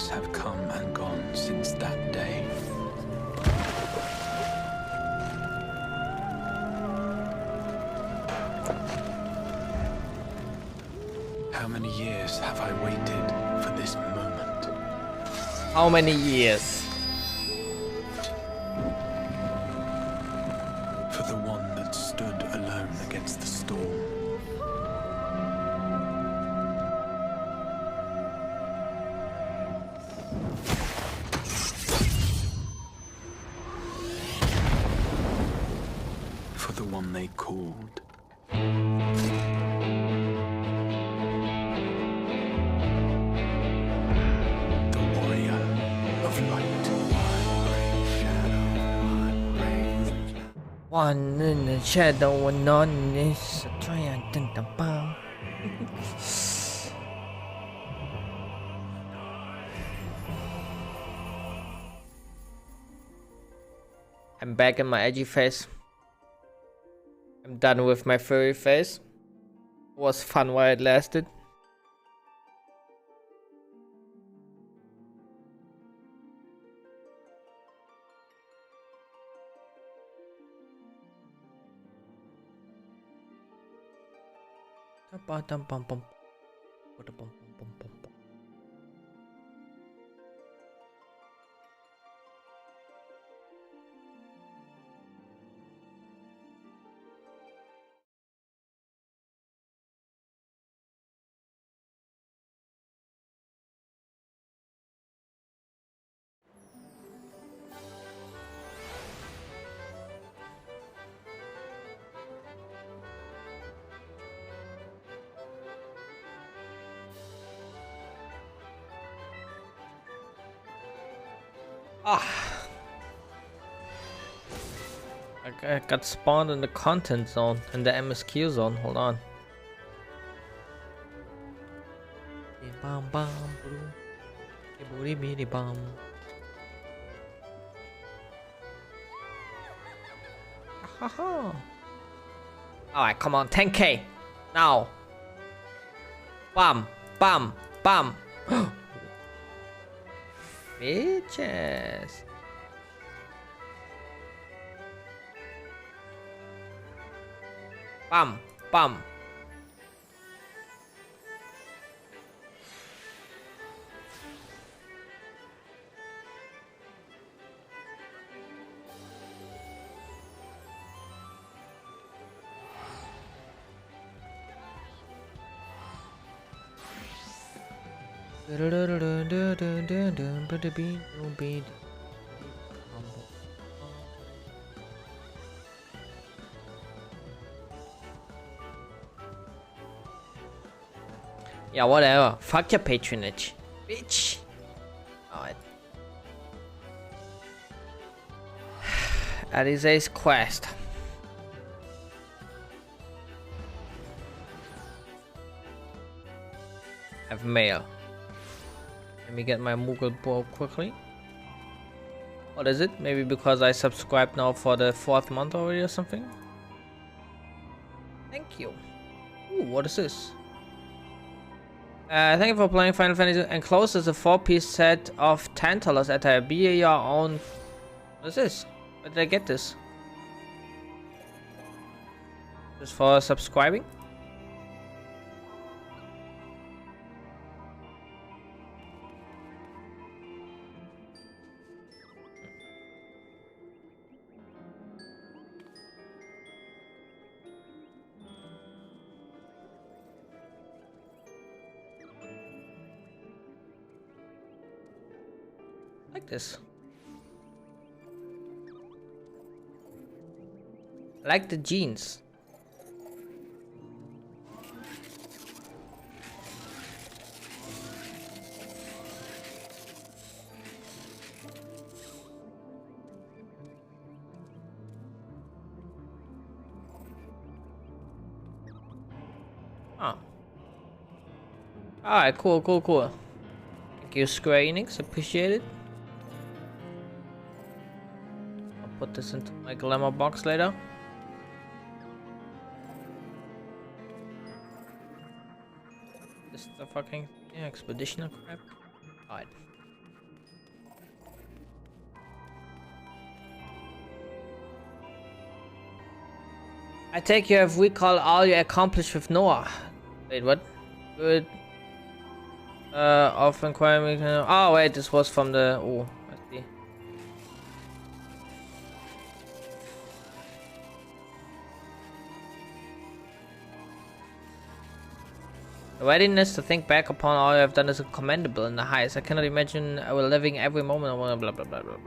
years have come and gone since that day. How many years have I waited for this moment? How many years? For the one that stood alone against the storm. For the one they called. The warrior of light. One in the shadow, one on this. Try and think about. I'm back in my edgy face. I'm done with my furry face. It was fun while it lasted. I got spawned in the content zone, in the MSQ zone. Hold on. Alright, come on, 10k. Now. Bam, bam, bam. Bitches. Bam, bam. Yeah, whatever. Fuck your patronage, bitch. Alright. Alize's quest. Have mail. Let me get my Moogle ball quickly. What is it? Maybe because I subscribed now for the 4th month already or something? Thank you. Ooh, what is this? Thank you for playing Final Fantasy. Enclosed is a 4-piece set of Tantalus attire. Be your own. What is this? Where did I get this? Just for subscribing? Like this. I like the jeans. Oh. Alright, cool. Thank you, Square Enix. Appreciate it. Put this into my glamour box later. This is the fucking expeditioner crap. Alright. I take you have recalled all you accomplished with Noah. Wait, what? Good. Of inquiring. Oh, wait, this was from the. Oh, I see. The readiness to think back upon all I have done is commendable in the highest. I cannot imagine I will living every moment. Blah blah blah blah blah.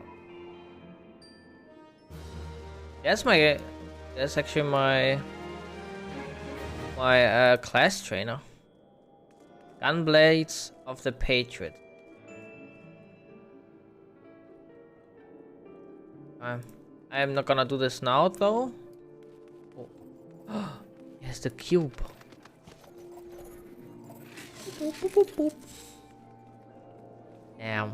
That's actually my class trainer. Gunblades of the Patriot. I am not gonna do this now though. Oh. Yes, the cube. Boop, boop, boop, boop. Damn.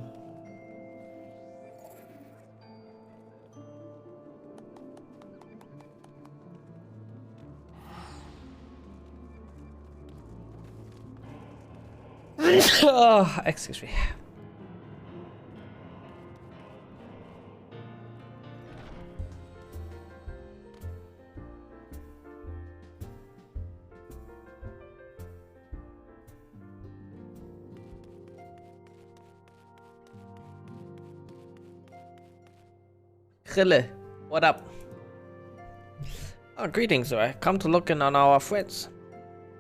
Oh, excuse me. Grille, what up? Oh, greetings, sir. Come to look in on our friends.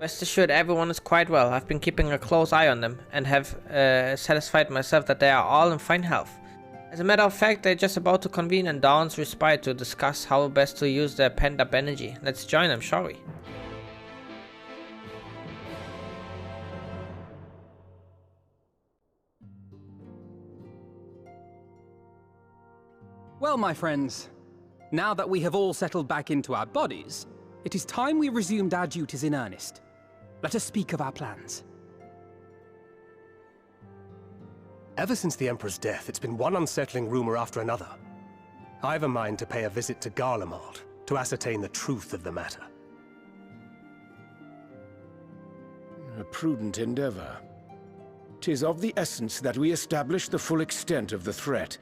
Rest assured, everyone is quite well. I've been keeping a close eye on them and have satisfied myself that they are all in fine health. As a matter of fact, they're just about to convene in Dawn's Respite to discuss how best to use their pent-up energy. Let's join them, shall we? Well, my friends, now that we have all settled back into our bodies, it is time we resumed our duties in earnest. Let us speak of our plans. Ever since the Emperor's death, it's been one unsettling rumor after another. I've a mind to pay a visit to Garlemald to ascertain the truth of the matter. A prudent endeavor. 'Tis of the essence that we establish the full extent of the threat,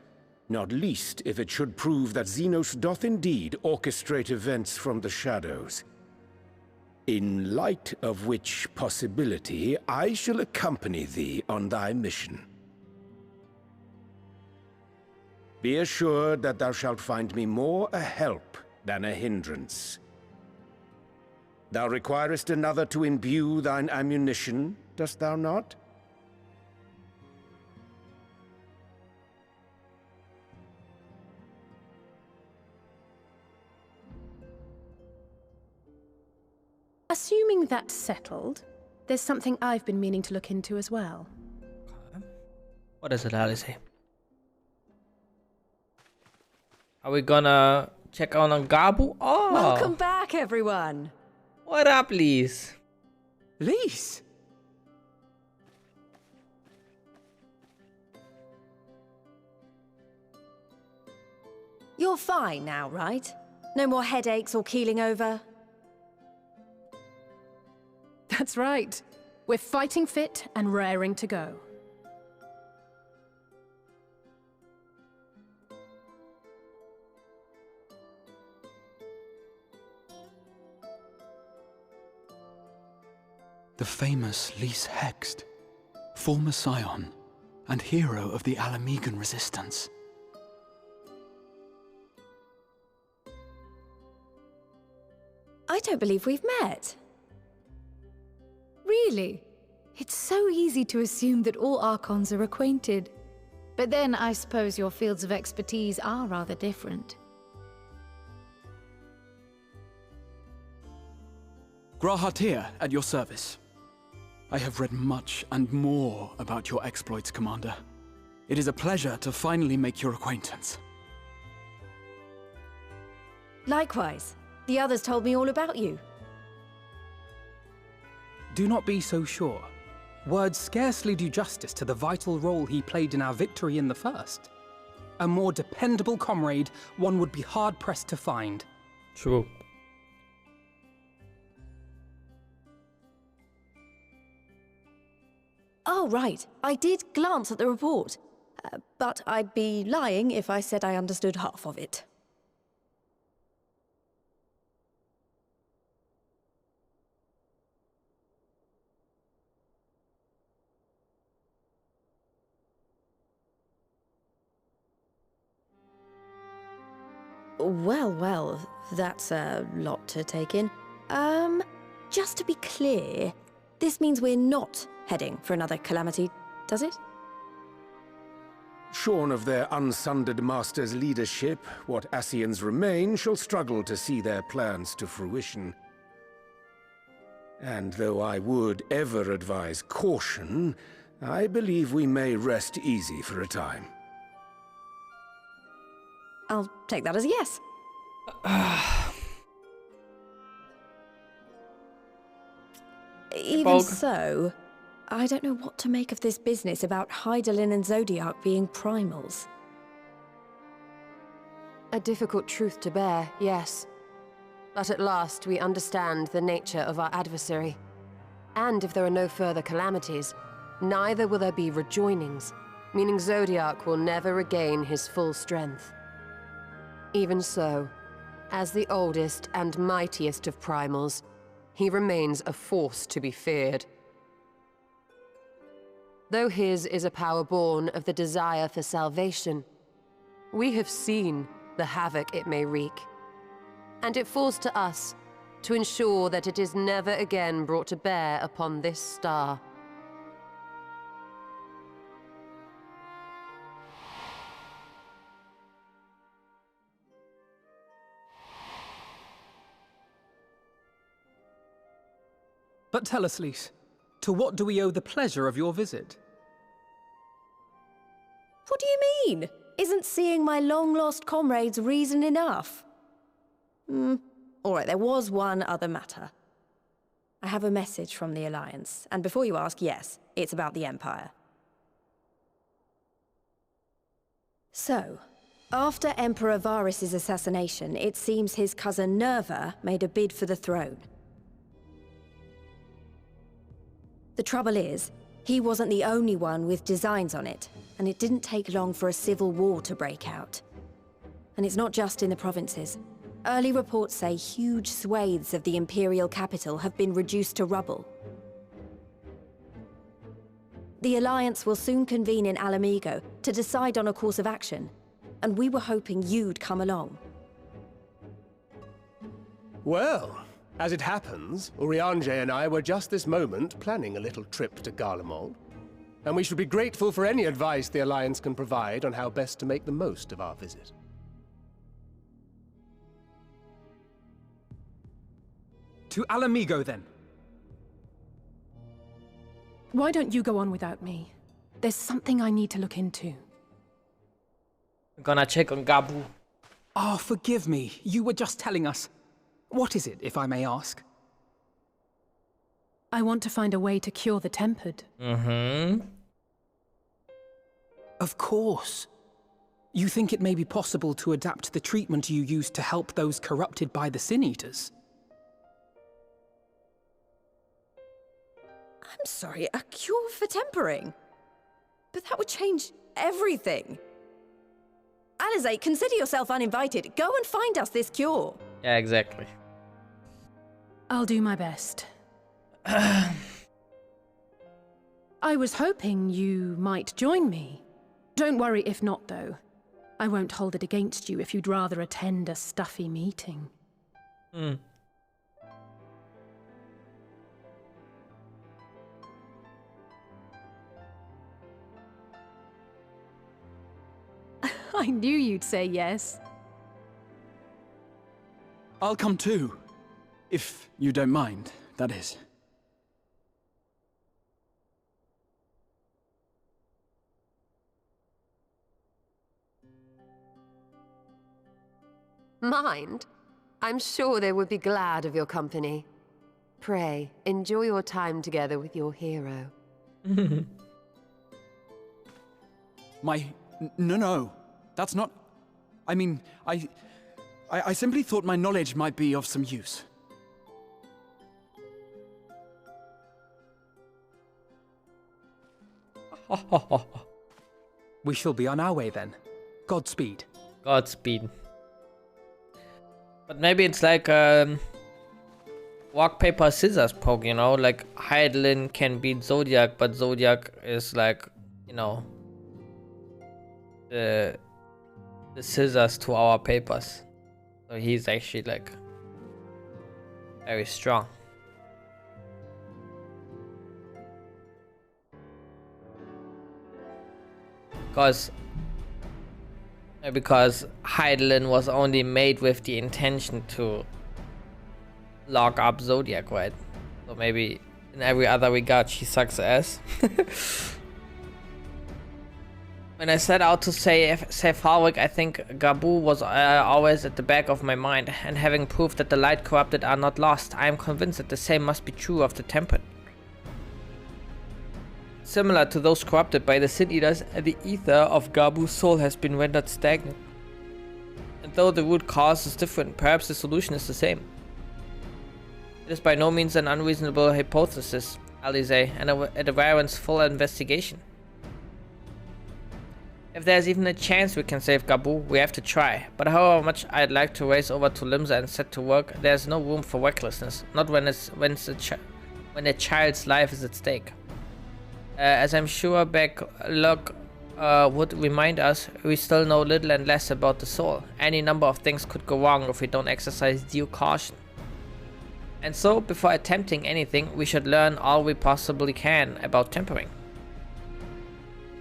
not least if it should prove that Xenos doth indeed orchestrate events from the shadows. In light of which possibility, I shall accompany thee on thy mission. Be assured that thou shalt find me more a help than a hindrance. Thou requirest another to imbue thine ammunition, dost thou not? Assuming that's settled, there's something I've been meaning to look into as well. What is it, Alice? Are we gonna check out on Gabu? Oh! Welcome back, everyone! What up, Lise? Lise! You're fine now, right? No more headaches or keeling over? That's right. We're fighting fit and raring to go. The famous Lise Hext, former scion and hero of the Alamegan resistance. I don't believe we've met. Really? It's so easy to assume that all Archons are acquainted. But then I suppose your fields of expertise are rather different. Grahatir, at your service. I have read much and more about your exploits, Commander. It is a pleasure to finally make your acquaintance. Likewise. The others told me all about you. Do not be so sure. Words scarcely do justice to the vital role he played in our victory in the first. A more dependable comrade one would be hard-pressed to find. True. Oh, right. I did glance at the report. But I'd be lying if I said I understood half of it. Well, that's a lot to take in. Just to be clear, this means we're not heading for another calamity, does it? Shorn of their unsundered master's leadership, what Ascians remain shall struggle to see their plans to fruition. And though I would ever advise caution, I believe we may rest easy for a time. I'll take that as a yes. Even so, I don't know what to make of this business about Hydaelyn and Zodiac being primals. A difficult truth to bear, yes. But at last we understand the nature of our adversary. And if there are no further calamities, neither will there be rejoinings, meaning Zodiac will never regain his full strength. Even so, as the oldest and mightiest of primals, he remains a force to be feared. Though his is a power born of the desire for salvation, we have seen the havoc it may wreak. And it falls to us to ensure that it is never again brought to bear upon this star. But tell us, Lys, to what do we owe the pleasure of your visit? What do you mean? Isn't seeing my long-lost comrades reason enough? All right, there was one other matter. I have a message from the Alliance, and before you ask, yes, it's about the Empire. So, after Emperor Varys' assassination, it seems his cousin Nerva made a bid for the throne. The trouble is, he wasn't the only one with designs on it, and it didn't take long for a civil war to break out. And it's not just in the provinces. Early reports say huge swathes of the Imperial capital have been reduced to rubble. The Alliance will soon convene in Alamigo to decide on a course of action, and we were hoping you'd come along. Well, as it happens, Urianger and I were just this moment planning a little trip to Garlemald, and we should be grateful for any advice the Alliance can provide on how best to make the most of our visit. To Alamigo, then. Why don't you go on without me? There's something I need to look into. I'm gonna check on Gabu. Ah, forgive me. You were just telling us. What is it, if I may ask? I want to find a way to cure the tempered. Of course. You think it may be possible to adapt the treatment you used to help those corrupted by the Sin Eaters? I'm sorry, a cure for tempering? But that would change everything. Alizé, consider yourself uninvited. Go and find us this cure. Yeah, exactly. I'll do my best. I was hoping you might join me. Don't worry if not, though. I won't hold it against you if you'd rather attend a stuffy meeting. I knew you'd say yes. I'll come too. If you don't mind, that is. Mind? I'm sure they would be glad of your company. Pray, enjoy your time together with your hero. No. That's not... I mean, I simply thought my knowledge might be of some use. We shall be on our way then. Godspeed. Godspeed. But maybe it's like rock, paper, scissors poke, you know? Like Hydaelyn can beat Zodiac, but Zodiac is like, you know, the scissors to our papers. So he's actually like very strong. Because Heidelin was only made with the intention to lock up Zodiac, right? So maybe in every other regard she sucks ass. When I set out to save Harwick, I think Gabu was always at the back of my mind, and having proved that the light corrupted are not lost, I am convinced that the same must be true of the tempered. Similar to those corrupted by the Sin Eaters, the ether of Gabu's soul has been rendered stagnant. And though the root cause is different, perhaps the solution is the same. It is by no means an unreasonable hypothesis, Alize, and it warrants full investigation. If there's even a chance we can save Gabu, we have to try. But however much I'd like to race over to Limsa and set to work, there's no room for recklessness, not when a child's life is at stake. As I'm sure backlog would remind us, we still know little and less about the soul. Any number of things could go wrong if we don't exercise due caution. And so, before attempting anything, we should learn all we possibly can about tempering.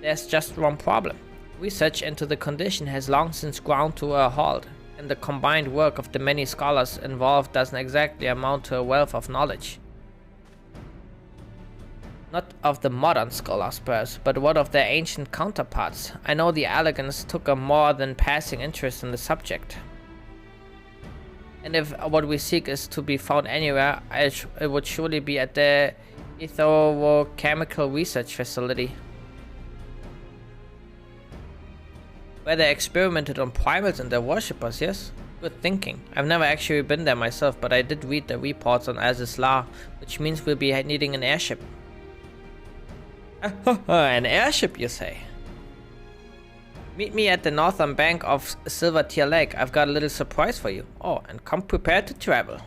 There's just one problem. Research into the condition has long since ground to a halt, and the combined work of the many scholars involved doesn't exactly amount to a wealth of knowledge. Not of the modern scholars, perhaps, but what of their ancient counterparts. I know the Elegants took a more than passing interest in the subject. And if what we seek is to be found anywhere, it would surely be at the Ethochemical Research Facility, where they experimented on primals and their worshippers. Yes? Good thinking. I've never actually been there myself, but I did read the reports on Azizlar, which means we'll be needing an airship. An airship, you say? Meet me at the northern bank of Silver Tear Lake. I've got a little surprise for you. Oh, and come prepared to travel.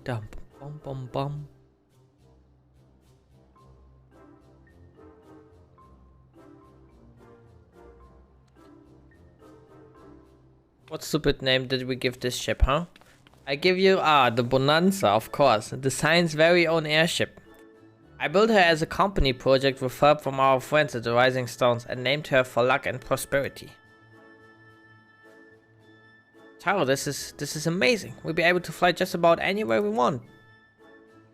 Dump. Bum bum bum. What stupid name did we give this ship, huh? I give you, the Bonanza, of course, the Science's very own airship. I built her as a company project with help from our friends at the Rising Stones and named her for luck and prosperity. Taro, this is amazing. We'll be able to fly just about anywhere we want.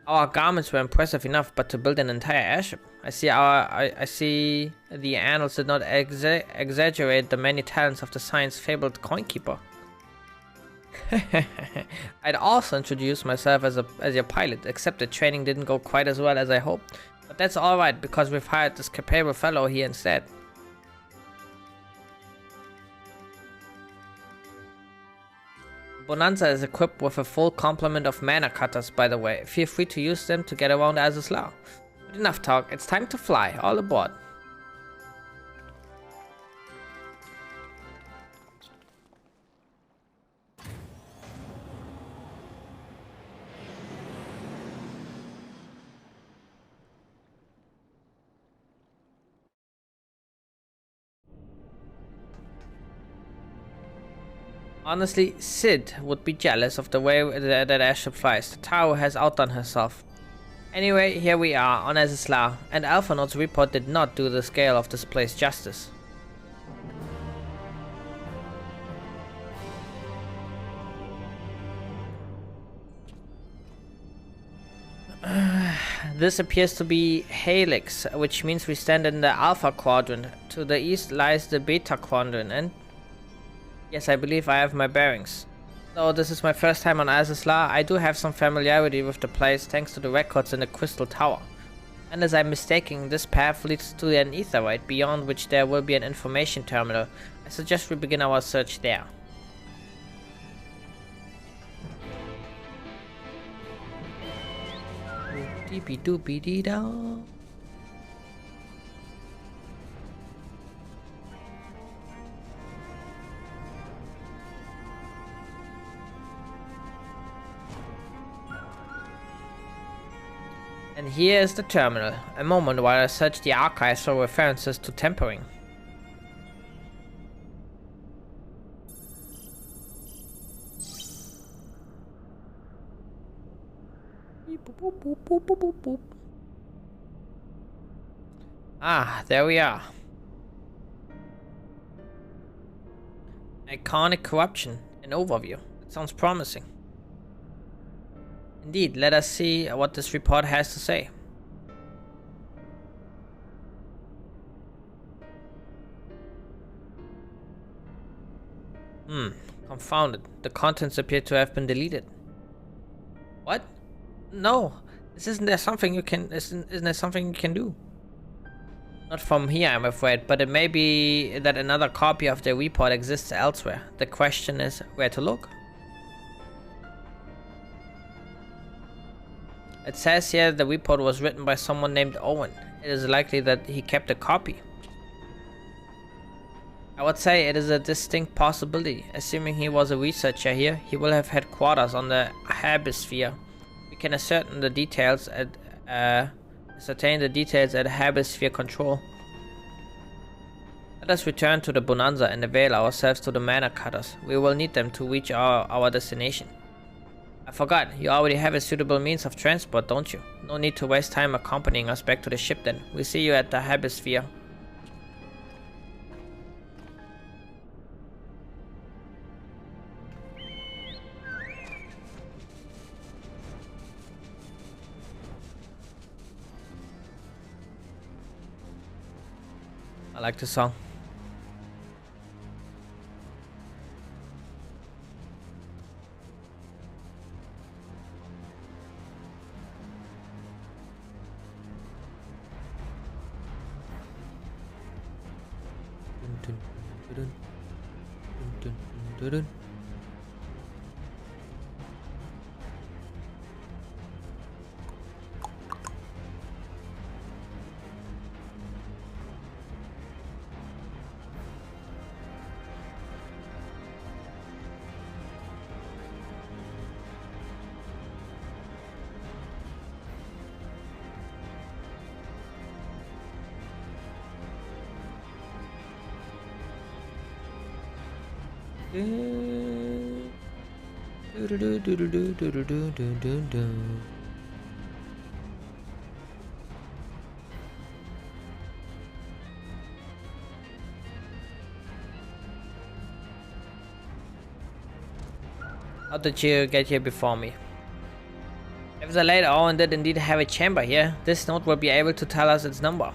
Our garments were impressive enough, but to build an entire airship, I see the annals did not exaggerate the many talents of the Science fabled coinkeeper. I'd also introduce myself as your pilot, except the training didn't go quite as well as I hoped. But that's alright, because we've hired this capable fellow here instead. Bonanza is equipped with a full complement of mana cutters, by the way. Feel free to use them to get around Azizlar. But enough talk, it's time to fly. All aboard. Honestly, Sid would be jealous of the way that airship flies. The Taro has outdone herself. Anyway, here we are on Azizlar, and Alphanaut's report did not do the scale of this place justice. This appears to be Helix, which means we stand in the Alpha Quadrant. To the east lies the Beta Quadrant, and yes, I believe I have my bearings. Though this is my first time on Azazlar, I do have some familiarity with the place thanks to the records in the Crystal Tower. Unless I'm mistaken, this path leads to an aetheroid, beyond which there will be an information terminal. I suggest we begin our search there. Doopy doopy dee da. And here is the terminal. A moment while I search the archives for references to tempering. Ah, there we are. Iconic corruption, an overview. It sounds promising. Indeed, let us see what this report has to say. Confounded. The contents appear to have been deleted. What? No, isn't there something you can do? Not from here, I'm afraid, but it may be that another copy of the report exists elsewhere. The question is where to look. It says here the report was written by someone named Owen. It is likely that he kept a copy. I would say it is a distinct possibility. Assuming he was a researcher here, he will have had quarters on the Hemisphere. We can ascertain the details at Hemisphere Control. Let us return to the Bonanza and avail ourselves to the Mana Cutters. We will need them to reach our destination. I forgot, you already have a suitable means of transport, don't you? No need to waste time accompanying us back to the ship then. We'll see you at the Hemisphere. I like the song. How did you get here before me? If the late Owen did indeed have a chamber here, this note will be able to tell us its number.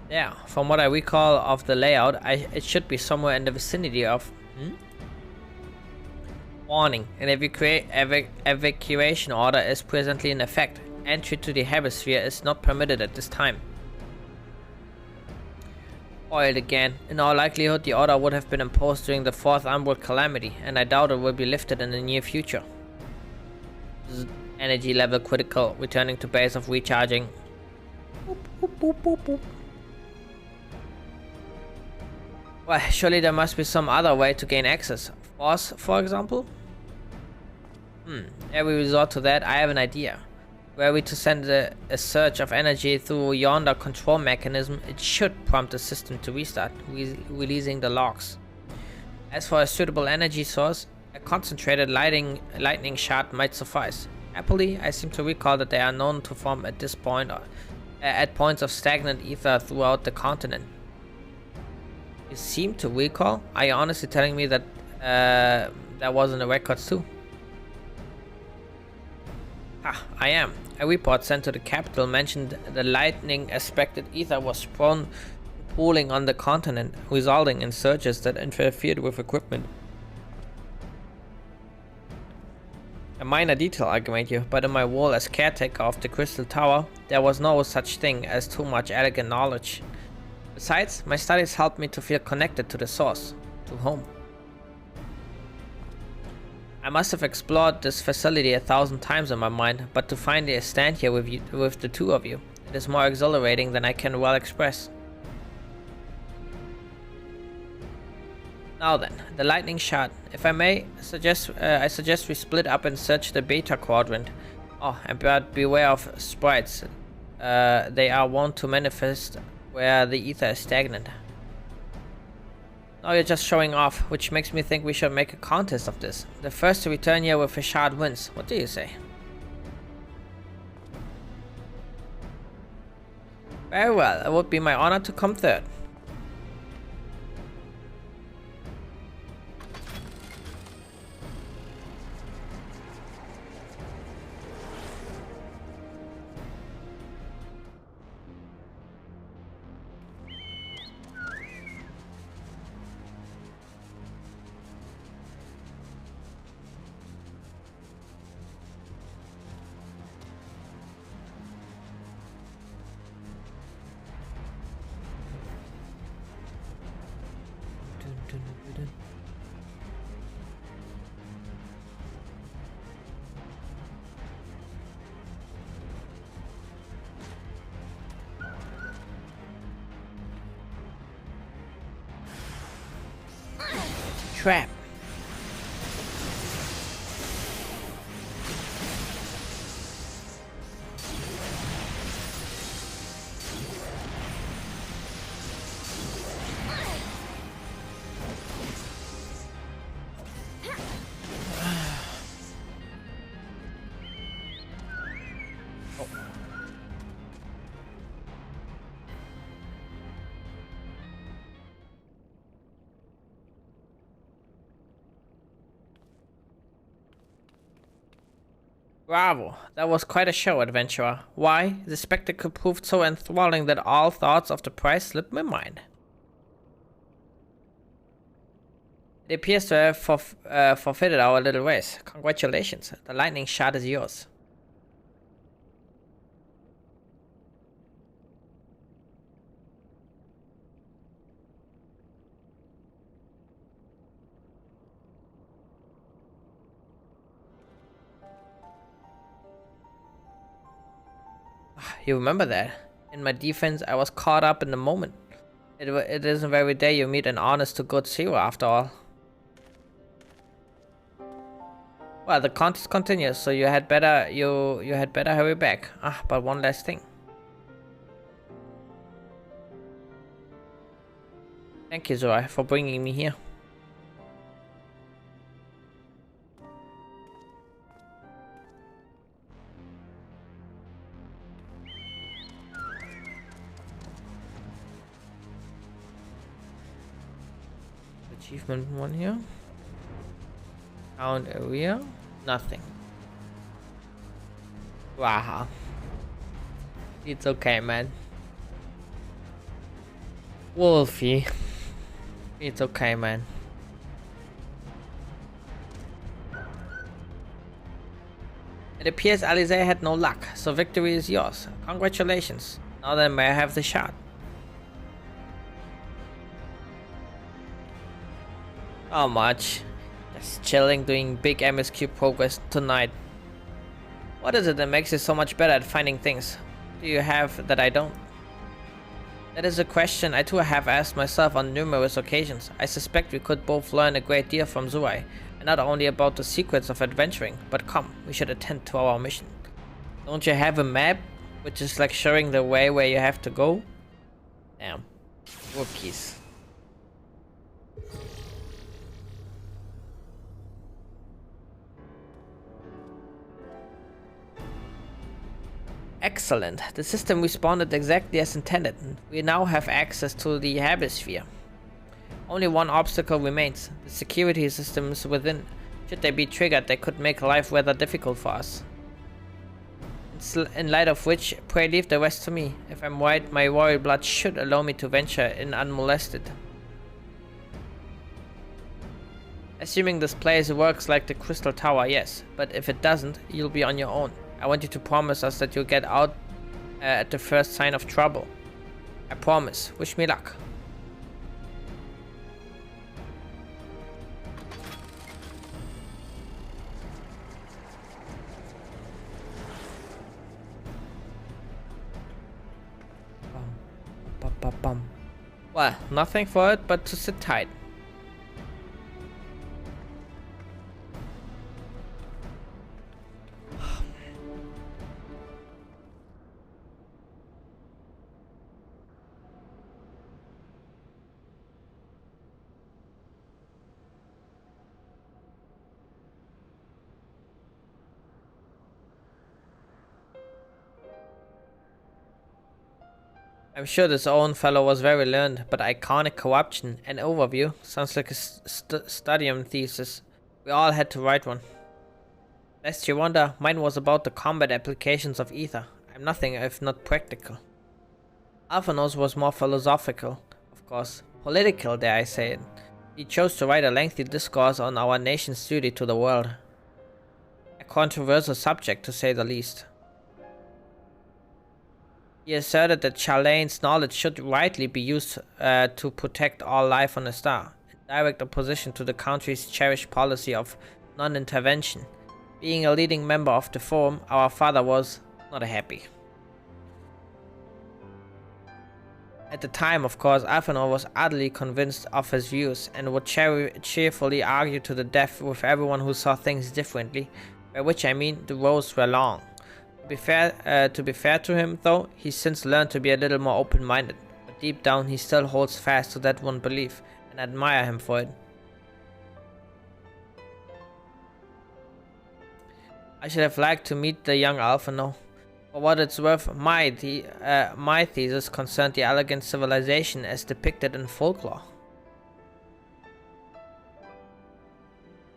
Yeah, from what I recall of the layout, it should be somewhere in the vicinity of... Warning, an evacuation order is presently in effect. Entry to the Hemisphere is not permitted at this time. Oiled again. In all likelihood, the order would have been imposed during the 4th Umbral Calamity, and I doubt it will be lifted in the near future. Energy level critical, returning to base of recharging. Boop, boop, boop, boop, boop. Well, surely there must be some other way to gain access. Force, for example? Ere we resort to that, I have an idea. Were we to send a surge of energy through yonder control mechanism, it should prompt the system to restart, releasing the logs. As for a suitable energy source, a concentrated lightning shot might suffice. Happily, I seem to recall that they are known to form at this point at points of stagnant ether throughout the continent. You seem to recall? Are you honestly telling me that that was in the records too? I am. A report sent to the capital mentioned the lightning aspected ether was prone to pooling on the continent, resulting in surges that interfered with equipment. A minor detail, I grant you, but in my role as caretaker of the Crystal Tower, there was no such thing as too much elegant knowledge. Besides, my studies helped me to feel connected to the source, to home. I must have explored this facility 1,000 times in my mind, but to finally stand here with the two of you, it is more exhilarating than I can well express. Now then, the lightning shot. If I may, I suggest we split up and search the beta quadrant. Oh, and beware of sprites. They are wont to manifest where the ether is stagnant. Now you're just showing off, which makes me think we should make a contest of this. The first to return here with a shard wins. What do you say? Very well, it would be my honor to come third. Trap. Bravo, that was quite a show, adventurer. Why? The spectacle proved so enthralling that all thoughts of the prize slipped my mind. It appears to have forfeited our little race. Congratulations, the lightning shot is yours. You remember that? In my defense, I was caught up in the moment. It isn't every day you meet an honest to good hero after all. Well, the contest continues, so you had better hurry back. But one last thing. Thank you, Zoe, for bringing me here. Achievement 1 here. Found area. Nothing. Wow. It's okay, man. Wolfie. It's okay, man. It appears Alize had no luck, so victory is yours. Congratulations. Now then, may I have the shot? Not much. Just chilling, doing big MSQ progress tonight. What is it that makes you so much better at finding things? What do you have that I don't? That is a question I too have asked myself on numerous occasions. I suspect we could both learn a great deal from Zuai, and not only about the secrets of adventuring, but come, we should attend to our mission. Don't you have a map, which is like showing the way where you have to go? Damn. Whoopies. Excellent. The system responded exactly as intended. We now have access to the Hemisphere. Only one obstacle remains. The security systems within. Should they be triggered, they could make life rather difficult for us. In light of which, pray leave the rest to me. If I'm right, my royal blood should allow me to venture in unmolested. Assuming this place works like the Crystal Tower, yes. But if it doesn't, you'll be on your own. I want you to promise us that you'll get out at the first sign of trouble. I promise. Wish me luck. Well, nothing for it but to sit tight. I'm sure this own fellow was very learned, but iconic corruption and overview sounds like a studium thesis. We all had to write one. Lest you wonder, mine was about the combat applications of ether. I'm nothing if not practical. Alphanos was more philosophical, of course. Political, dare I say it. He chose to write a lengthy discourse on our nation's duty to the world. A controversial subject, to say the least. He asserted that Charlane's knowledge should rightly be used to protect all life on the star, in direct opposition to the country's cherished policy of non-intervention. Being a leading member of the Forum, our father was not happy. At the time, of course, Alphanor was utterly convinced of his views and would cheerfully argue to the death with everyone who saw things differently, by which I mean the rows were long. To be fair to him, though, he's since learned to be a little more open-minded, but deep down he still holds fast to that one belief, and I admire him for it. I should have liked to meet the young Alphano. For what it's worth, my thesis concerned the elegant civilization as depicted in folklore.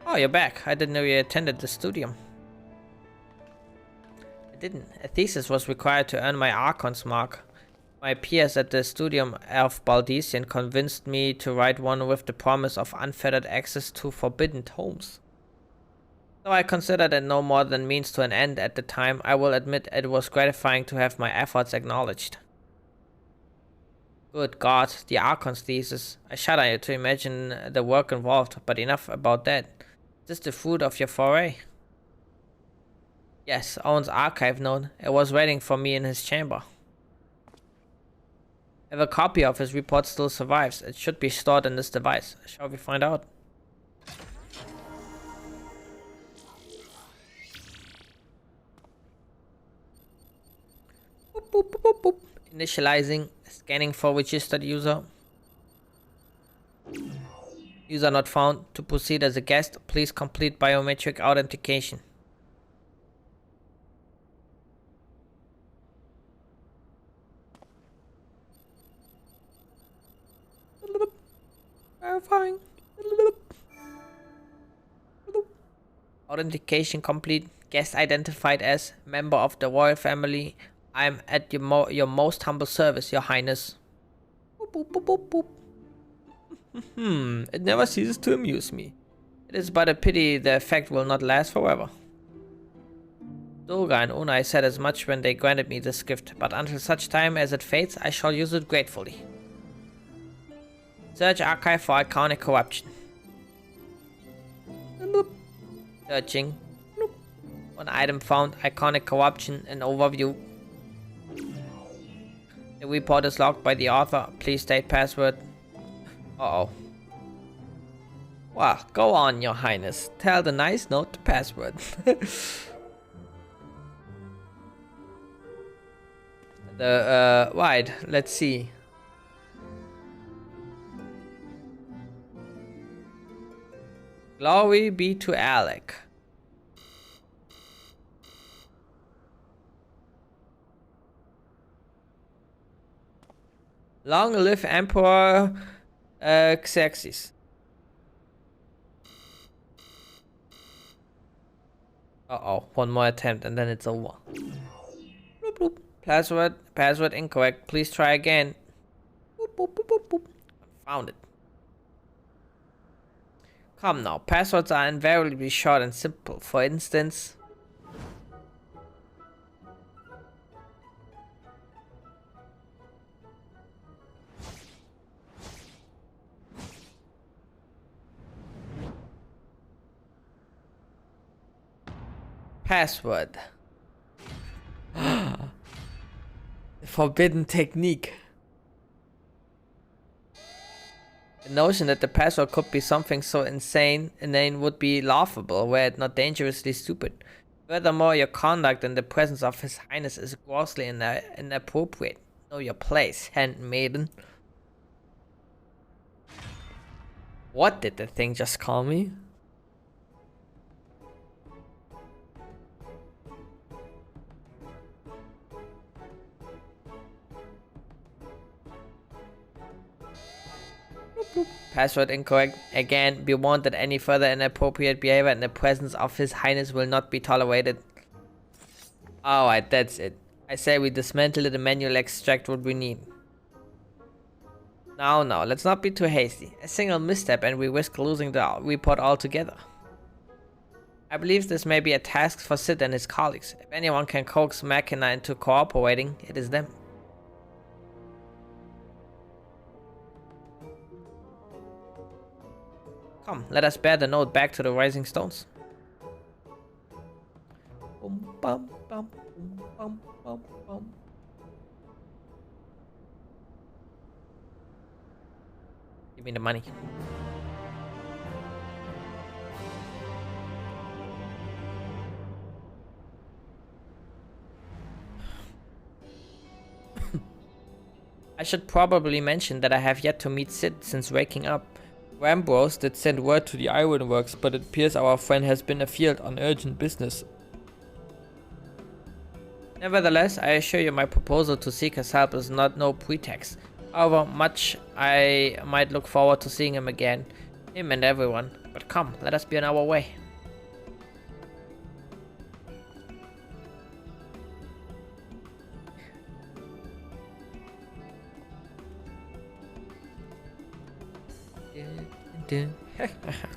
Oh, you're back. I didn't know you attended the studium. Didn't. A thesis was required to earn my Archon's mark. My peers at the Studium of Baldesian convinced me to write one with the promise of unfettered access to forbidden tomes. Though I considered it no more than means to an end at the time, I will admit it was gratifying to have my efforts acknowledged. Good God, the Archon's thesis. I shudder to imagine the work involved, but enough about that. Is this the fruit of your foray? Yes, Owen's archive note. It was waiting for me in his chamber. If a copy of his report still survives, it should be stored in this device. Shall we find out? Boop, boop, boop, boop, boop. Initializing. Scanning for registered user. User not found. To proceed as a guest, please complete biometric authentication. Verifying. Authentication complete. Guest identified as member of the royal family. I'm at your most humble service, your highness. Boop, boop, boop, boop, boop. It never ceases to amuse me. It is but a pity the effect will not last forever. Durga and Unai said as much when they granted me this gift, but until such time as it fades, I shall use it gratefully. Search archive for iconic corruption. Boop. Searching. Boop. One item found, iconic corruption, an overview. The report is logged by the author. Please state password. Uh-oh. Well, go on, your highness. Tell the nice note the password. Right, let's see. Glory be to Alec. Long live Emperor Xerxes. Uh-oh, one more attempt and then it's over. Bloop, bloop. Password incorrect. Please try again. Boop, boop, boop, boop, boop. Found it. Come now, passwords are invariably short and simple. For instance... Password. The forbidden technique. The notion that the password could be something so inane would be laughable were it not dangerously stupid. Furthermore, your conduct in the presence of His Highness is grossly inappropriate. Know your place, handmaiden. What did the thing just call me? Password incorrect. Again, be warned that any further inappropriate behavior in the presence of His Highness will not be tolerated. Alright, that's it. I say we dismantle it and manually extract what we need. Now, let's not be too hasty. A single misstep and we risk losing the report altogether. I believe this may be a task for Sid and his colleagues. If anyone can coax Machina into cooperating, it is them. Come, let us bear the note back to the Rising Stones. Bum, bum, bum, bum, bum, bum. Give me the money. I should probably mention that I have yet to meet Sid since waking up. Rambrose did send word to the Ironworks, but it appears our friend has been afield on urgent business. Nevertheless, I assure you my proposal to seek his help is not no pretext. However much I might look forward to seeing him again, him and everyone. But come, let us be on our way.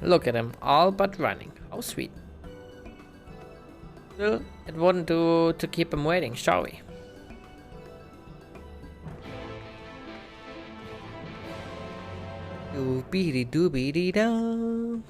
Look at him, all but running. How sweet. Still, it wouldn't do to keep him waiting, shall we? Doobity doobity doo.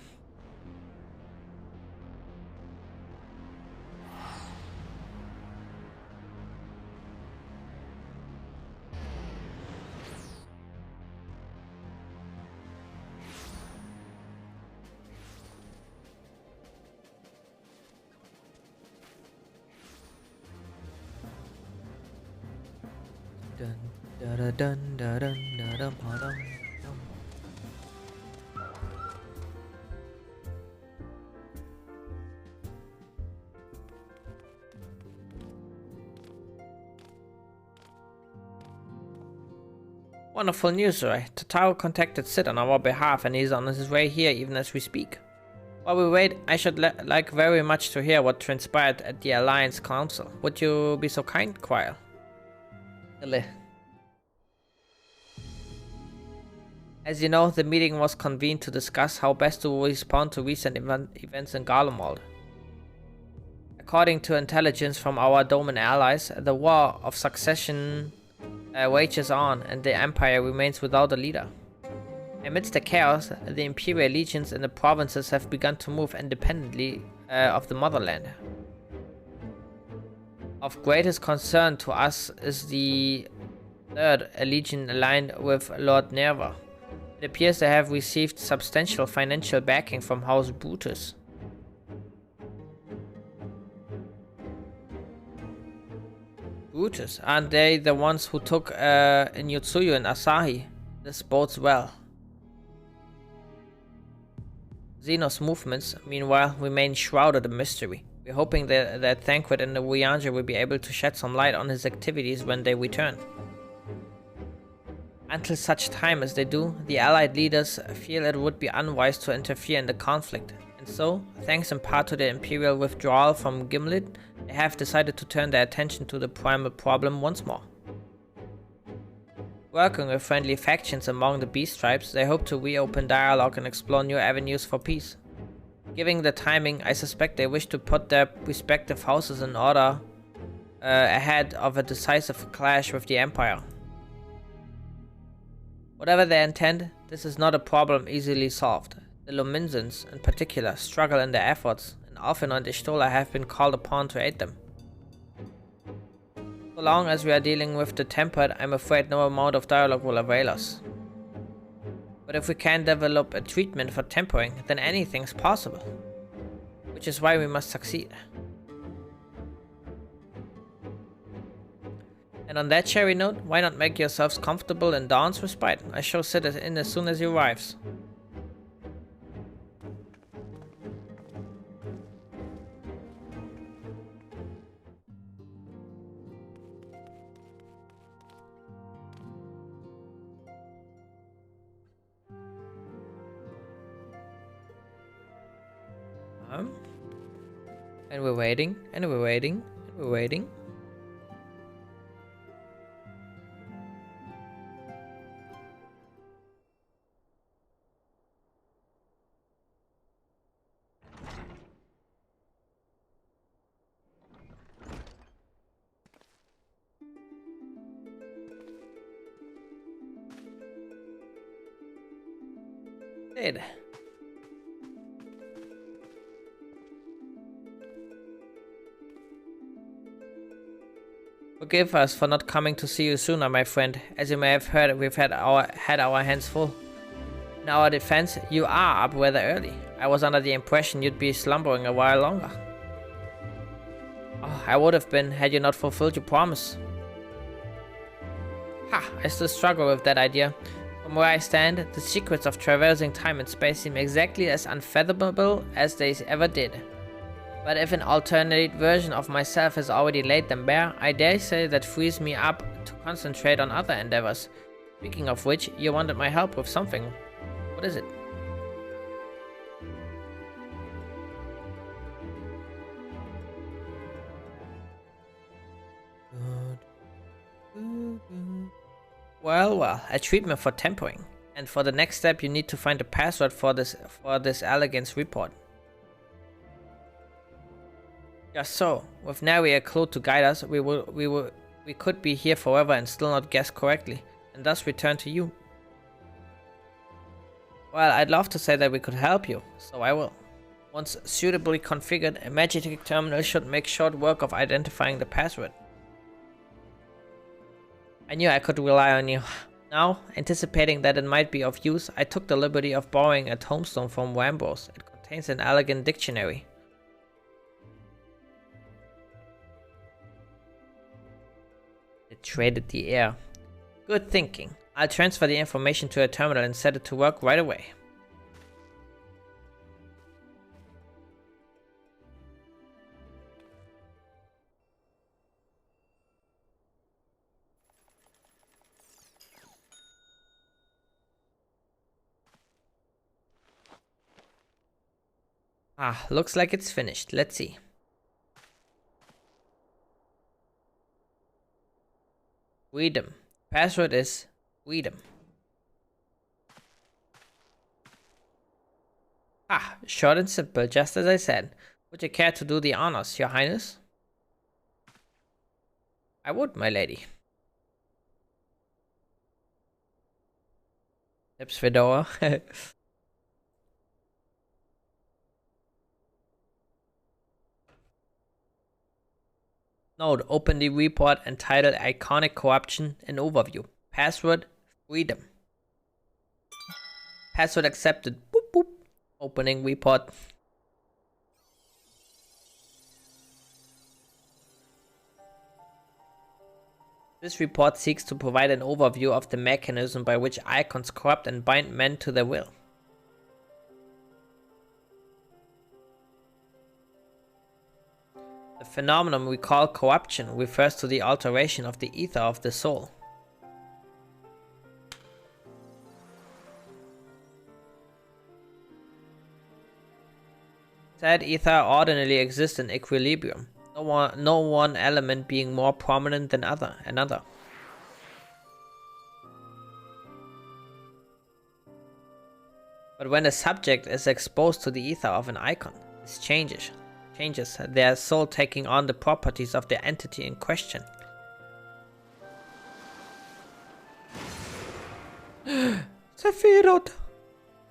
Dun dun dun dun dun dun dun dun. Wonderful news, right? Tataru contacted Sid on our behalf and he's on his way here even as we speak. While we wait, I should like very much to hear what transpired at the Alliance Council. Would you be so kind, Quire? As you know, the meeting was convened to discuss how best to respond to recent events in Garlemald. According to intelligence from our Doman allies, the war of succession wages on and the Empire remains without a leader. Amidst the chaos, the Imperial legions in the provinces have begun to move independently of the motherland. Of greatest concern to us is the Third Legion aligned with Lord Nerva. It appears they have received substantial financial backing from House Brutus. Brutus, aren't they the ones who took Inyutsuyu and Asahi? This bodes well. Xenos movements, meanwhile, remain shrouded in mystery. We're hoping that Thancred and the Uyanja will be able to shed some light on his activities when they return. Until such time as they do, the Allied leaders feel it would be unwise to interfere in the conflict, and so, thanks in part to the Imperial withdrawal from Gimlet, they have decided to turn their attention to the primal problem once more. Working with friendly factions among the beast tribes, they hope to reopen dialogue and explore new avenues for peace. Given the timing, I suspect they wish to put their respective houses in order ahead of a decisive clash with the Empire. Whatever their intent, this is not a problem easily solved. The Luminsons, in particular, struggle in their efforts, and Alfin and Ishtola have been called upon to aid them. So long as we are dealing with the Tempered, I'm afraid no amount of dialogue will avail us. But if we can develop a treatment for tempering, then anything's possible. Which is why we must succeed. And on that cherry note, why not make yourselves comfortable in Dawn's respite? I shall sit in as soon as he arrives. And we're waiting, and we're waiting, and we're waiting. Dead. Forgive us for not coming to see you sooner, my friend. As you may have heard, we've had our hands full. In our defense, you are up rather early. I was under the impression you'd be slumbering a while longer. Oh, I would have been had you not fulfilled your promise. Ha! I still struggle with that idea. From where I stand, the secrets of traversing time and space seem exactly as unfathomable as they ever did. But if an alternate version of myself has already laid them bare, I dare say that frees me up to concentrate on other endeavors. Speaking of which, you wanted my help with something. What is it? Well, a treatment for tempering. And for the next step, you need to find a password for this elegance report. Just so, with nary a clue to guide us, we could be here forever and still not guess correctly, and thus return to you. Well, I'd love to say that we could help you, so I will. Once suitably configured, a magic terminal should make short work of identifying the password. I knew I could rely on you. Now, anticipating that it might be of use, I took the liberty of borrowing a tombstone from Wambros. It contains an elegant dictionary. It traded the air. Good thinking. I'll transfer the information to a terminal and set it to work right away. Ah, looks like it's finished. Let's see. Freedom. Password is freedom. Ah, short and simple, just as I said. Would you care to do the honors, Your Highness? I would, my lady. Tips Fedora. Note, open the report entitled Iconic Corruption and Overview. Password, freedom. Password accepted. Boop boop. Opening report. This report seeks to provide an overview of the mechanism by which icons corrupt and bind men to their will. The phenomenon we call corruption refers to the alteration of the ether of the soul. That ether ordinarily exists in equilibrium, no one element being more prominent than another. But when a subject is exposed to the ether of an icon, this changes their soul, taking on the properties of the entity in question. Sephiroth!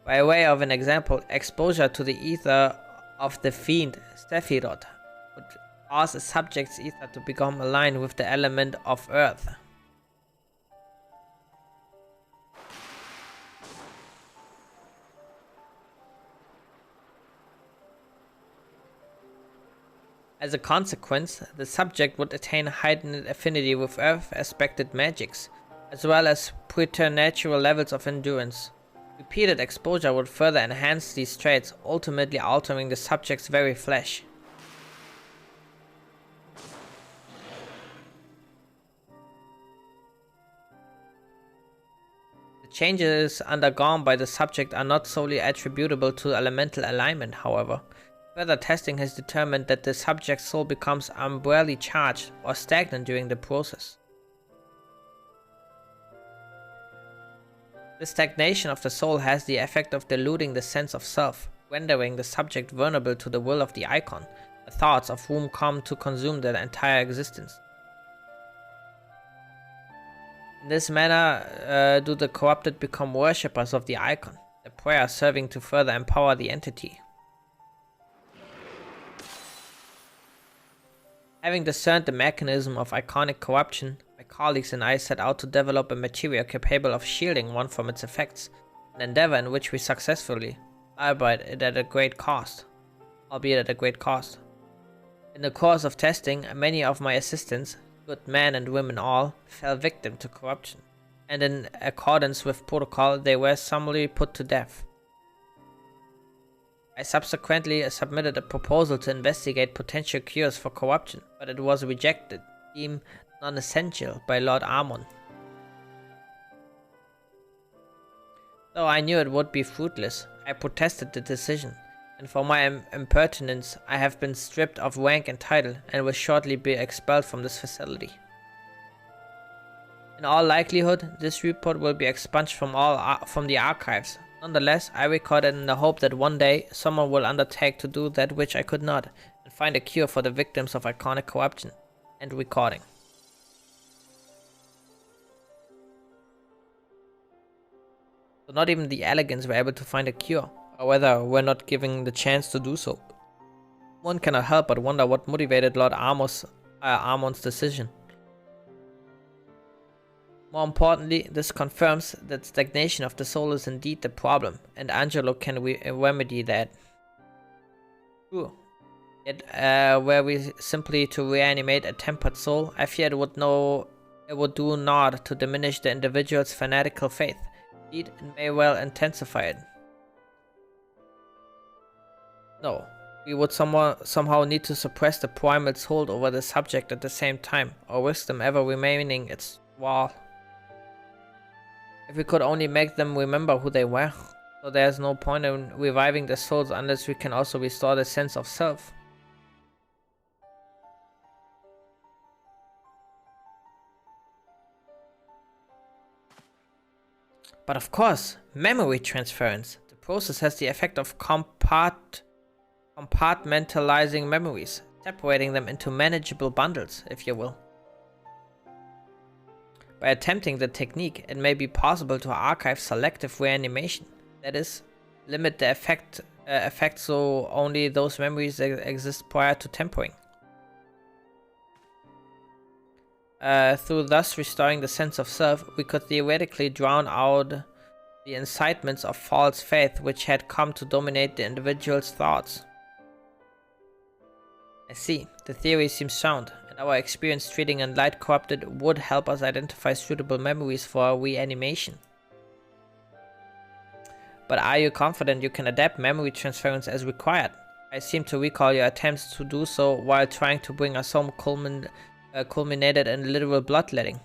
By way of an example, exposure to the ether of the fiend Sephiroth would cause a subject's ether to become aligned with the element of earth. As a consequence, the subject would attain heightened affinity with earth-aspected magics, as well as preternatural levels of endurance. Repeated exposure would further enhance these traits, ultimately altering the subject's very flesh. The changes undergone by the subject are not solely attributable to elemental alignment, however. Further testing has determined that the subject's soul becomes unbarely charged or stagnant during the process. The stagnation of the soul has the effect of diluting the sense of self, rendering the subject vulnerable to the will of the icon, the thoughts of whom come to consume their entire existence. In this manner do the corrupted become worshippers of the icon, the prayer serving to further empower the entity. Having discerned the mechanism of iconic corruption, my colleagues and I set out to develop a material capable of shielding one from its effects, an endeavor in which we successfully, albeit at a great cost. In the course of testing, many of my assistants, good men and women all, fell victim to corruption, and in accordance with protocol, they were summarily put to death. I subsequently submitted a proposal to investigate potential cures for corruption, but it was rejected, deemed non-essential by Lord Amon. Though I knew it would be fruitless, I protested the decision, and for my impertinence I have been stripped of rank and title and will shortly be expelled from this facility. In all likelihood, this report will be expunged from the archives. Nonetheless, I record it in the hope that one day someone will undertake to do that which I could not, and find a cure for the victims of iconic corruption. End recording. So not even the elegants were able to find a cure, or whether we're not given the chance to do so. One cannot help but wonder what motivated Lord Amon's decision. More importantly, this confirms that stagnation of the soul is indeed the problem, and Angelo can remedy that. True. Yet, were we simply to reanimate a tempered soul, I fear it would do naught to diminish the individual's fanatical faith. Indeed, it may well intensify it. No, we would somehow need to suppress the primal's hold over the subject at the same time, or risk them ever remaining its thrall. If we could only make them remember who they were, so there's no point in reviving their souls unless we can also restore the sense of self. But of course, memory transference. The process has the effect of compartmentalizing memories, separating them into manageable bundles, if you will. By attempting the technique, it may be possible to archive selective reanimation, that is, limit the effect so only those memories exist prior to tempering. Through thus restoring the sense of self, we could theoretically drown out the incitements of false faith which had come to dominate the individual's thoughts. I see, the theory seems sound, and our experience treating a light corrupted would help us identify suitable memories for reanimation. But are you confident you can adapt memory transference as required? I seem to recall your attempts to do so while trying to bring us home culminated in literal bloodletting.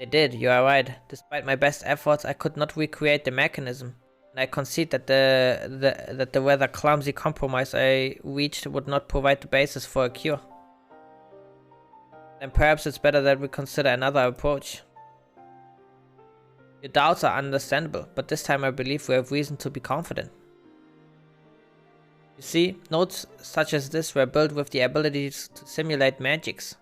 They did, you are right. Despite my best efforts, I could not recreate the mechanism. And I concede that the rather clumsy compromise I reached would not provide the basis for a cure. Then perhaps it's better that we consider another approach. Your doubts are understandable, but this time I believe we have reason to be confident. You see, nodes such as this were built with the abilities to simulate magics,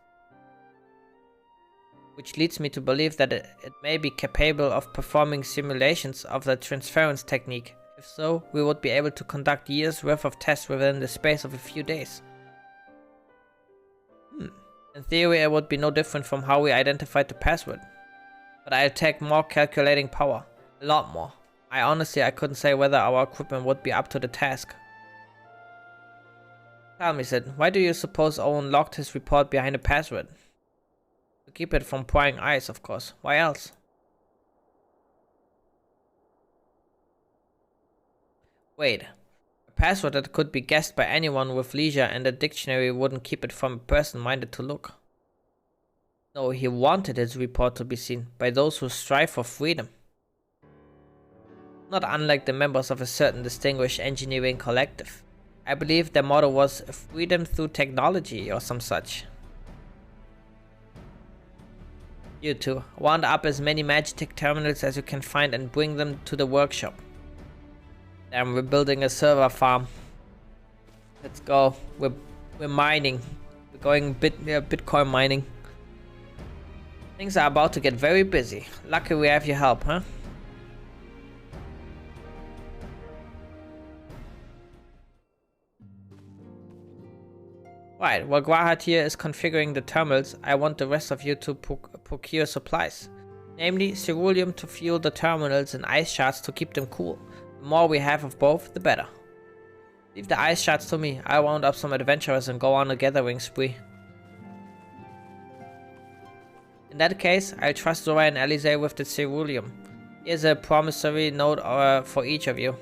which leads me to believe that it may be capable of performing simulations of the transference technique. If so, we would be able to conduct years' worth of tests within the space of a few days. In theory, it would be no different from how we identified the password. But I'll take more calculating power. A lot more. I couldn't say whether our equipment would be up to the task. Tell me, Sid, why do you suppose Owen locked his report behind a password? To keep it from prying eyes, of course. Why else? Wait. A password that could be guessed by anyone with leisure and a dictionary wouldn't keep it from a person minded to look. No, he wanted his report to be seen by those who strive for freedom. Not unlike the members of a certain distinguished engineering collective. I believe their motto was freedom through technology or some such. You two, round up as many Magitek terminals as you can find and bring them to the workshop. Damn, we're building a server farm. Let's go. We're mining. We're going Bitcoin mining. Things are about to get very busy. Lucky we have your help, huh? Right, while Grahat here is configuring the terminals, I want the rest of you to procure supplies. Namely, ceruleum to fuel the terminals and ice shards to keep them cool. The more we have of both, the better. Leave the ice shards to me. I'll round up some adventurers and go on a gathering spree. In that case, I'll trust Zora and Alize with the ceruleum. Here's a promissory note for each of you.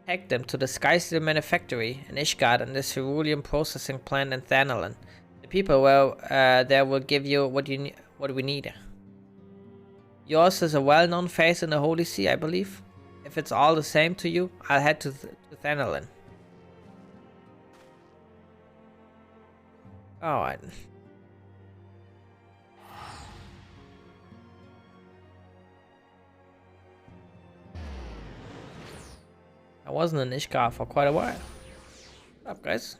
Take them to the Skysteel Manufactory in Ishgard and the ceruleum processing plant in Thanalan. The people there will give you what we need. Yours is a well-known face in the Holy See, I believe. If it's all the same to you, I'll head to Thanalan. Alright. I wasn't in Ishgard for quite a while. What's up, guys?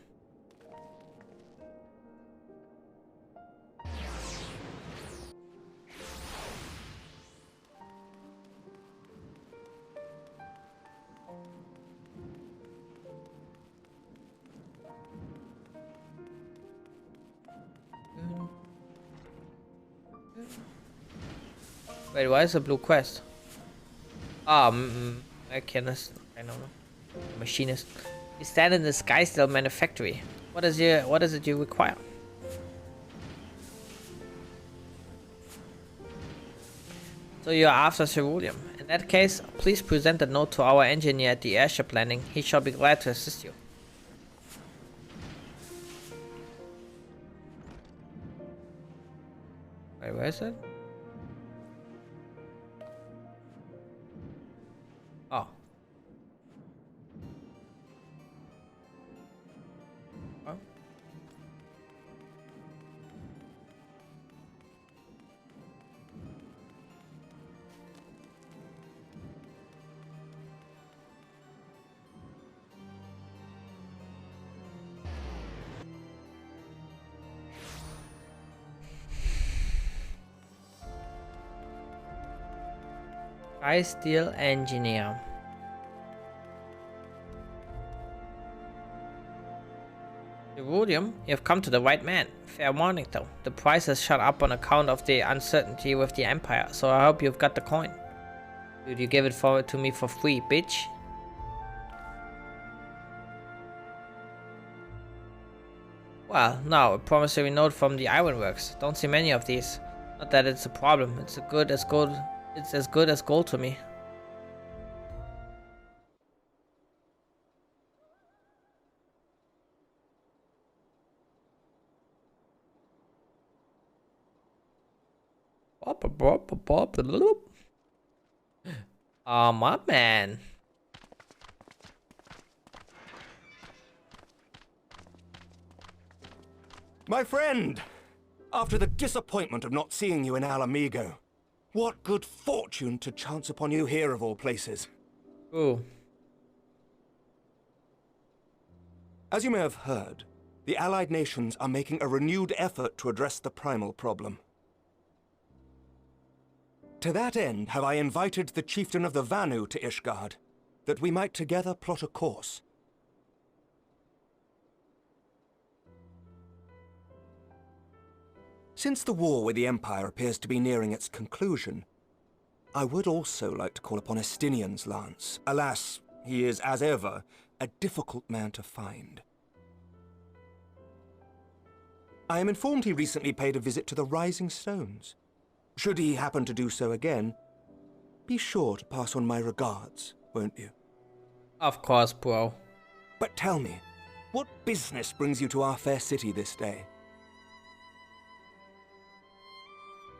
Wait, why is a blue quest? Mechanist. I don't know. Machinist. You stand in the Skysteel Manufactory. What is it you require? So you're after ceruleum. In that case, please present the note to our engineer at the airship landing. He shall be glad to assist you. Wait, where is it? Oh. Oh. Skysteel engineer. Ceruleum, you have come to the right man. Fair warning though, the price has shot up on account of the uncertainty with the Empire, so I hope you've got the coin. Dude, you give it to me for free, bitch. Well, now, a promissory note from the Ironworks. Don't see many of these. Not that it's a problem, it's as good as gold to me. Oh, my man. My friend! After the disappointment of not seeing you in Alamigo, what good fortune to chance upon you here of all places. Ooh. As you may have heard, the Allied nations are making a renewed effort to address the primal problem. To that end, have I invited the chieftain of the Vanu to Ishgard, that we might together plot a course. Since the war with the Empire appears to be nearing its conclusion, I would also like to call upon Estinian's lance. Alas, he is, as ever, a difficult man to find. I am informed he recently paid a visit to the Rising Stones. Should he happen to do so again, be sure to pass on my regards, won't you? Of course, bro. But tell me, what business brings you to our fair city this day?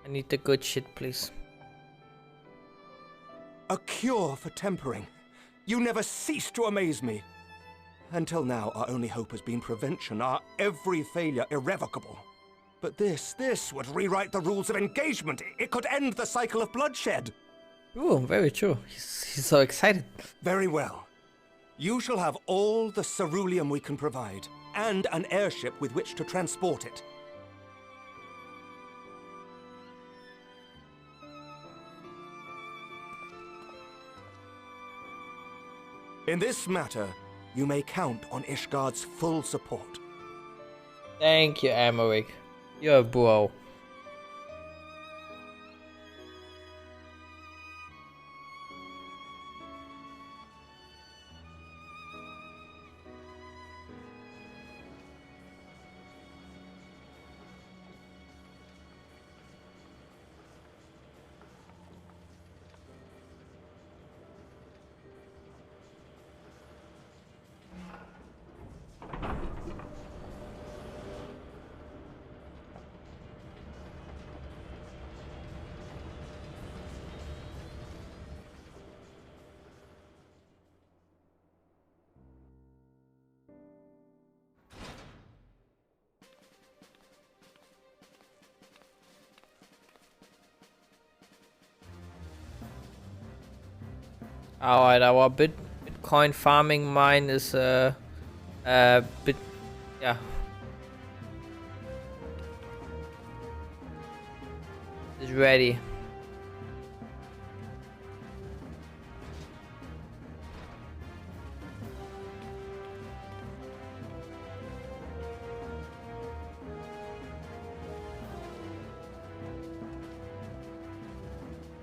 I need the good shit, please. A cure for tempering. You never cease to amaze me. Until now, our only hope has been prevention, our every failure irrevocable. But this would rewrite the rules of engagement. It could end the cycle of bloodshed. Ooh, very true. He's so excited. Very well. You shall have all the ceruleum we can provide, and an airship with which to transport it. In this matter, you may count on Ishgard's full support. Thank you, Emmerich. You're a bro. Alright, our Bitcoin farming mine is bit, yeah. Is ready.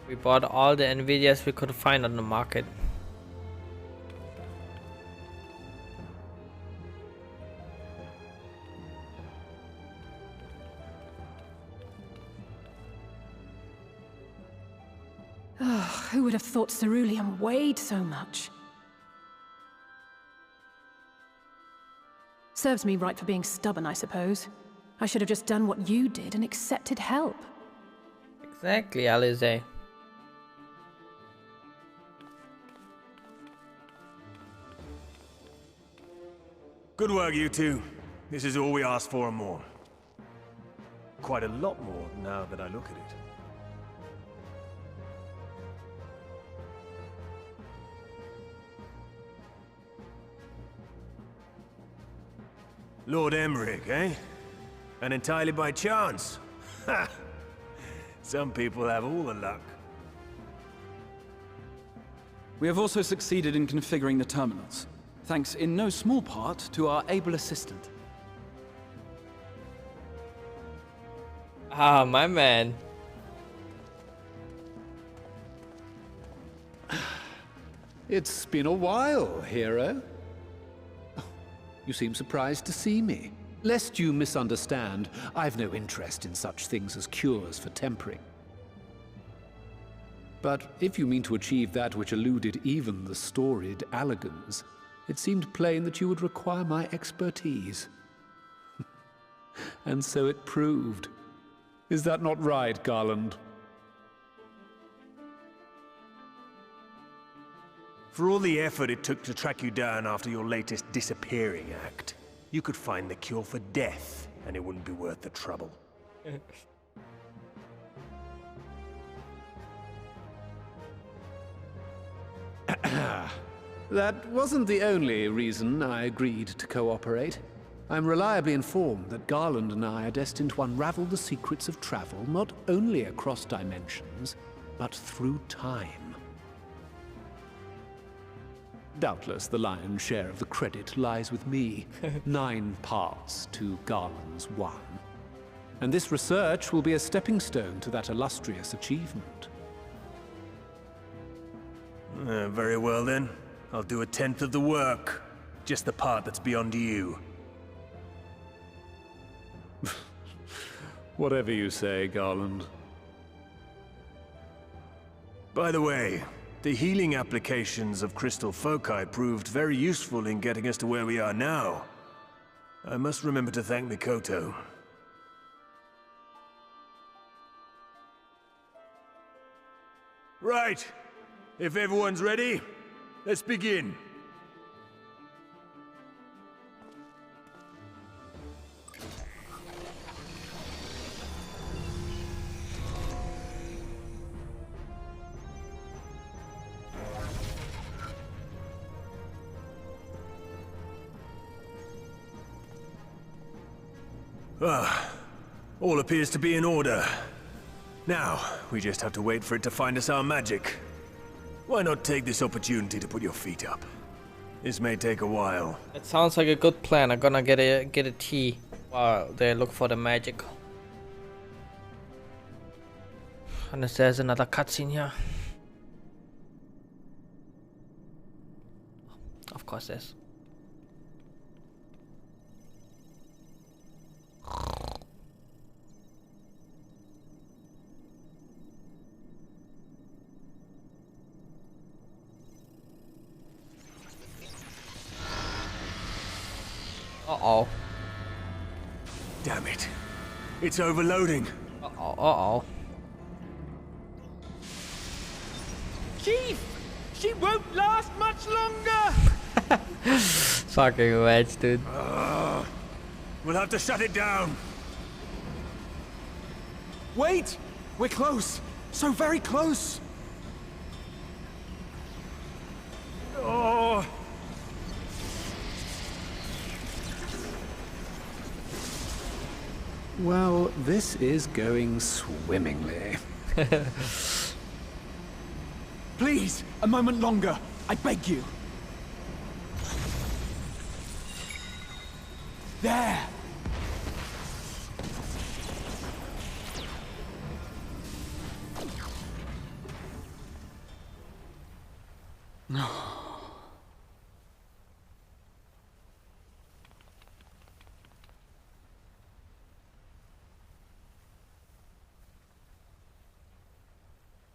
We bought all the Nvidias we could find on the market. Who would have thought ceruleum weighed so much? Serves me right for being stubborn, I suppose. I should have just done what you did and accepted help. Exactly, Alize. Good work, you two. This is all we asked for and more. Quite a lot more now that I look at it. Lord Emmerich, eh? And entirely by chance. Ha! Some people have all the luck. We have also succeeded in configuring the terminals, thanks in no small part to our able assistant. Ah, my man. It's been a while, hero. You seem surprised to see me. Lest you misunderstand, I've no interest in such things as cures for tempering. But if you mean to achieve that which eluded even the storied Allagans, it seemed plain that you would require my expertise. And so it proved. Is that not right, Garland? For all the effort it took to track you down after your latest disappearing act, you could find the cure for death, and it wouldn't be worth the trouble. That wasn't the only reason I agreed to cooperate. I'm reliably informed that Garland and I are destined to unravel the secrets of travel not only across dimensions, but through time. Doubtless the lion's share of the credit lies with me. 9 parts to Garland's 1. And this research will be a stepping stone to that illustrious achievement. Very well then. I'll do 1/10 of the work. Just the part that's beyond you. Whatever you say, Garland. By the way, the healing applications of crystal foci proved very useful in getting us to where we are now. I must remember to thank Mikoto. Right. If everyone's ready, let's begin. All appears to be in order. Now, we just have to wait for it to find us our magic. Why not take this opportunity to put your feet up? This may take a while. It sounds like a good plan. I'm gonna get a tea while they look for the magic. Unless there's another cutscene here. Of course there's. Uh-oh. Damn it. It's overloading. Uh-oh, uh-oh. Chief! She won't last much longer! Fucking wedge, dude. We'll have to shut it down. Wait! We're close! So very close! Oh! Well, this is going swimmingly. Please, a moment longer. I beg you. There!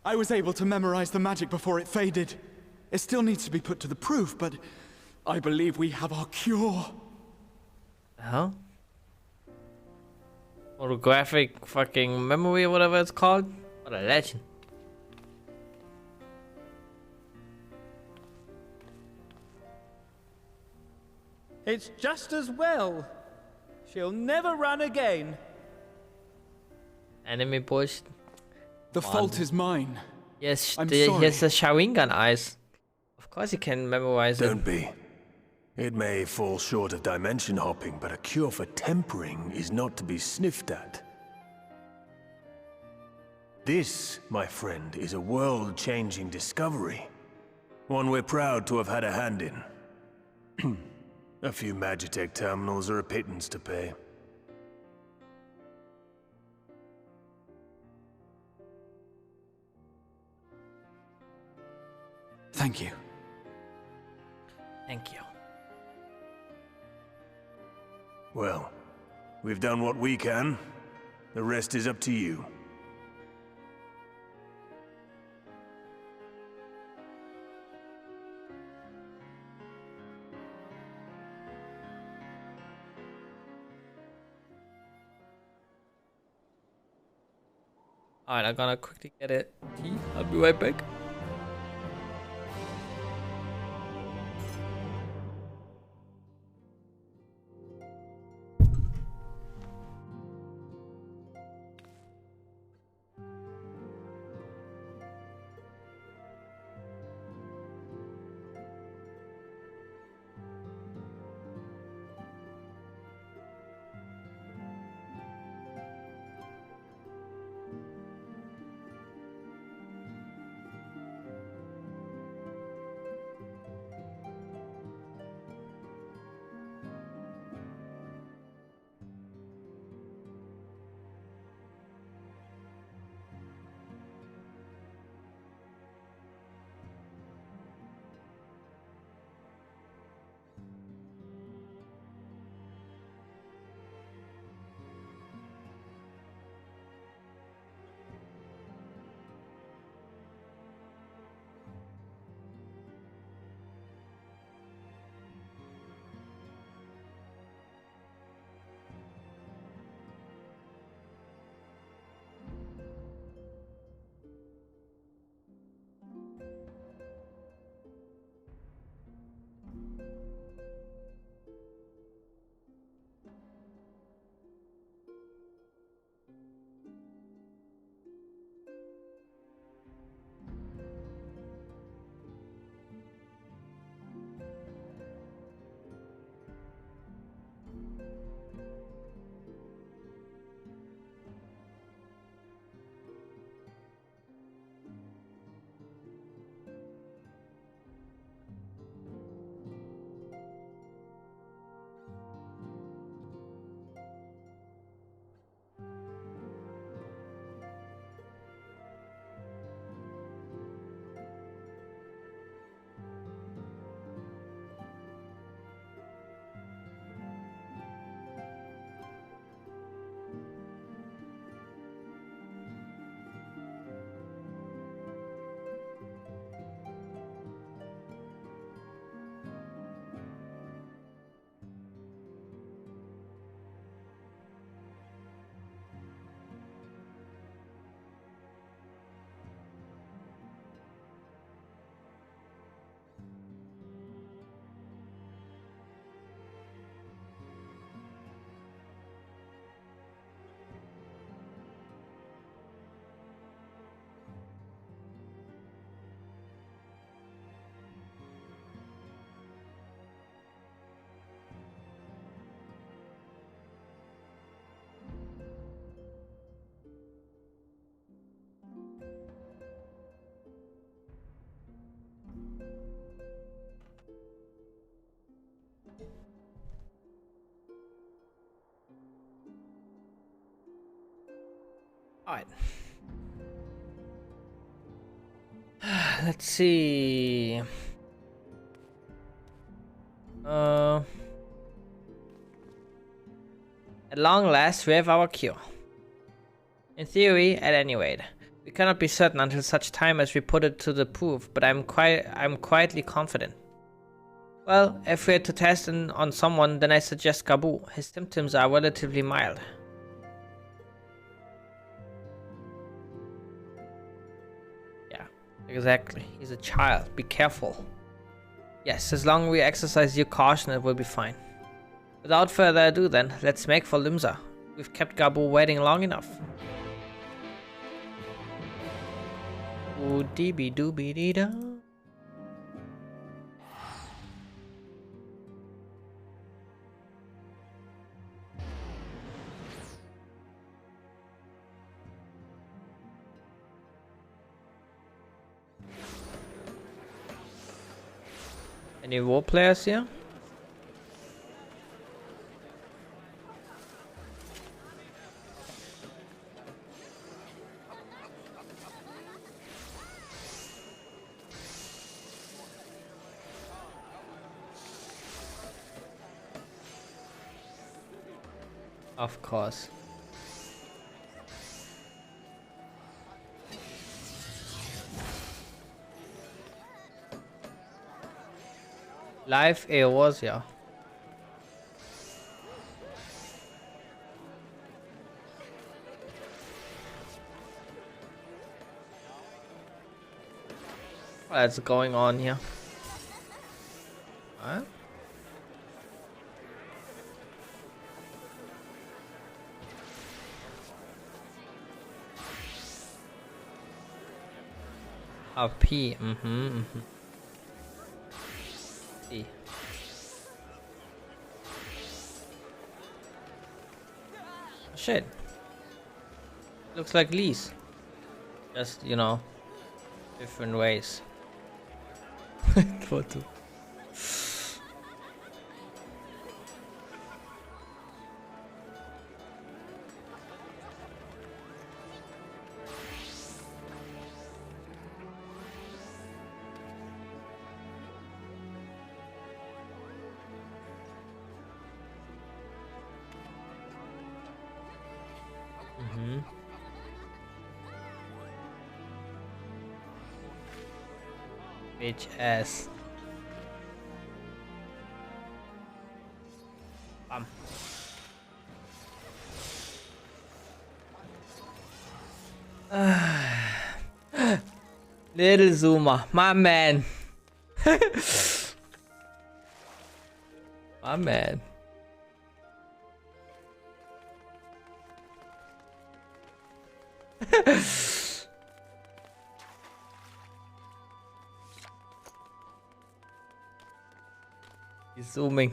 I was able to memorize the magic before it faded. It still needs to be put to the proof, but I believe we have our cure. Huh? Photographic fucking memory or whatever it's called? What a legend. It's just as well. She'll never run again. Enemy push. The fault is mine. Yes, I'm he sorry. has the Sharingan eyes. Of course he can memorize it. Don't be. It may fall short of dimension hopping, but a cure for tempering is not to be sniffed at. This, my friend, is a world-changing discovery. One we're proud to have had a hand in. A few Magitech terminals are a pittance to pay. Thank you. Thank you. Well, we've done what we can. The rest is up to you. Alright, I'm gonna quickly get it. I'll be right back. Alright. Let's see. At long last, we have our cure. In theory, at any rate. We cannot be certain until such time as we put it to the proof, but I'm quietly confident. Well, if we're to test on someone, then I suggest Gabu. His symptoms are relatively mild. Yeah, exactly. He's a child. Be careful. Yes, as long as we exercise due caution, it will be fine. Without further ado then, let's make for Limsa. We've kept Gabu waiting long enough. Ooh, dee dooby dee da. Any role players here? Of course. Live Eorzea. What's going on here? Huh? Oh, P. C. Shit. Looks like Lee's. Just, you know, different ways. Photo. Bitch ass. Bam. Little Zuma, my man. My man. He's zooming.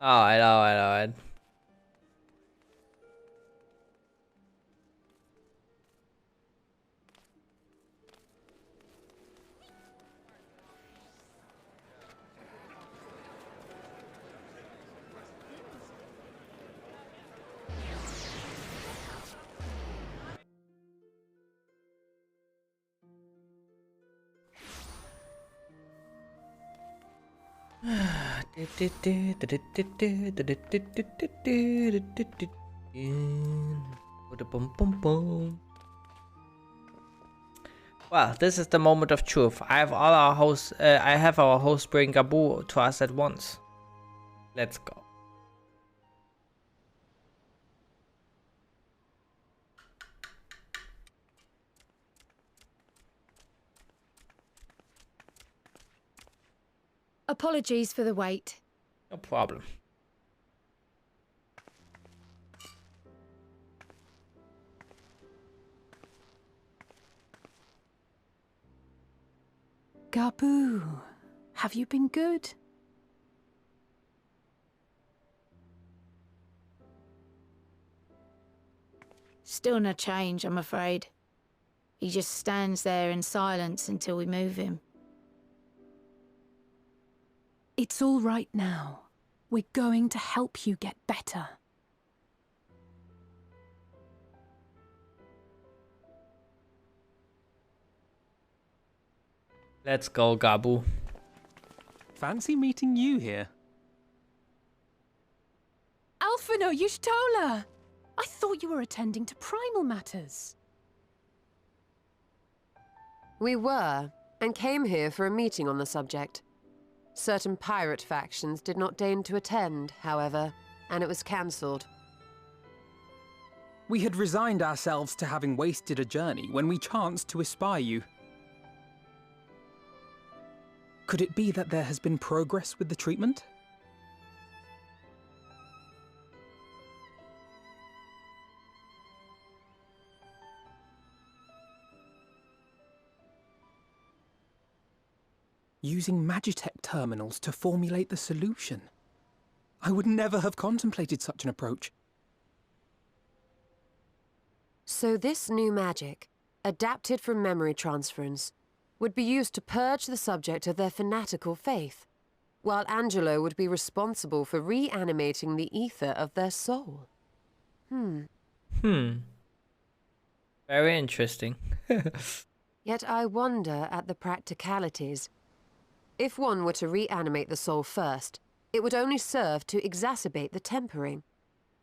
I know. Well, this is the moment of truth. I have our host bring Gabu to us at once. Let's go. Apologies for the wait. No problem. Gabu, Have you been good? Still no change, I'm afraid. He just stands there in silence until we move him. It's all right now. We're going to help you get better. Let's go, Gabu. Fancy meeting you here. Alphino Yushtola! I thought you were attending to primal matters. We were, and came here for a meeting on the subject. Certain pirate factions did not deign to attend, however, and it was cancelled. We had resigned ourselves to having wasted a journey when we chanced to espy you. Could it be that there has been progress with the treatment? Using Magitech terminals to formulate the solution. I would never have contemplated such an approach. So this new magic, adapted from memory transference, would be used to purge the subject of their fanatical faith, while Angelo would be responsible for reanimating the ether of their soul. Very interesting. Yet I wonder at the practicalities. If one were to reanimate the soul first, it would only serve to exacerbate the tempering.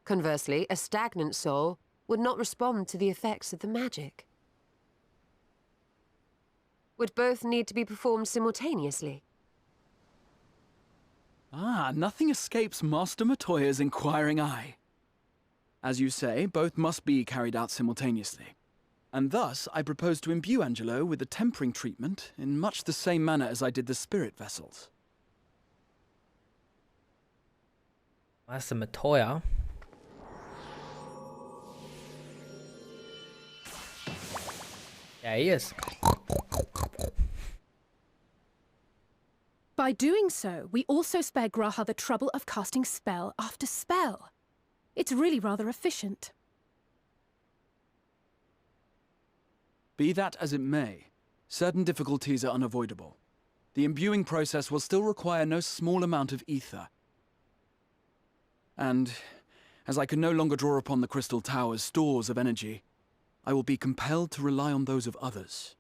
Conversely, a stagnant soul would not respond to the effects of the magic. Would both need to be performed simultaneously? Ah, nothing escapes Master Matoya's inquiring eye. As you say, both must be carried out simultaneously. And thus, I propose to imbue Angelo with the tempering treatment in much the same manner as I did the spirit vessels. Master Matoya. Yeah, he is. By doing so, we also spare Graha the trouble of casting spell after spell. It's really rather efficient. Be that as it may, certain difficulties are unavoidable. The imbuing process will still require no small amount of ether. And, as I can no longer draw upon the Crystal Tower's stores of energy, I will be compelled to rely on those of others.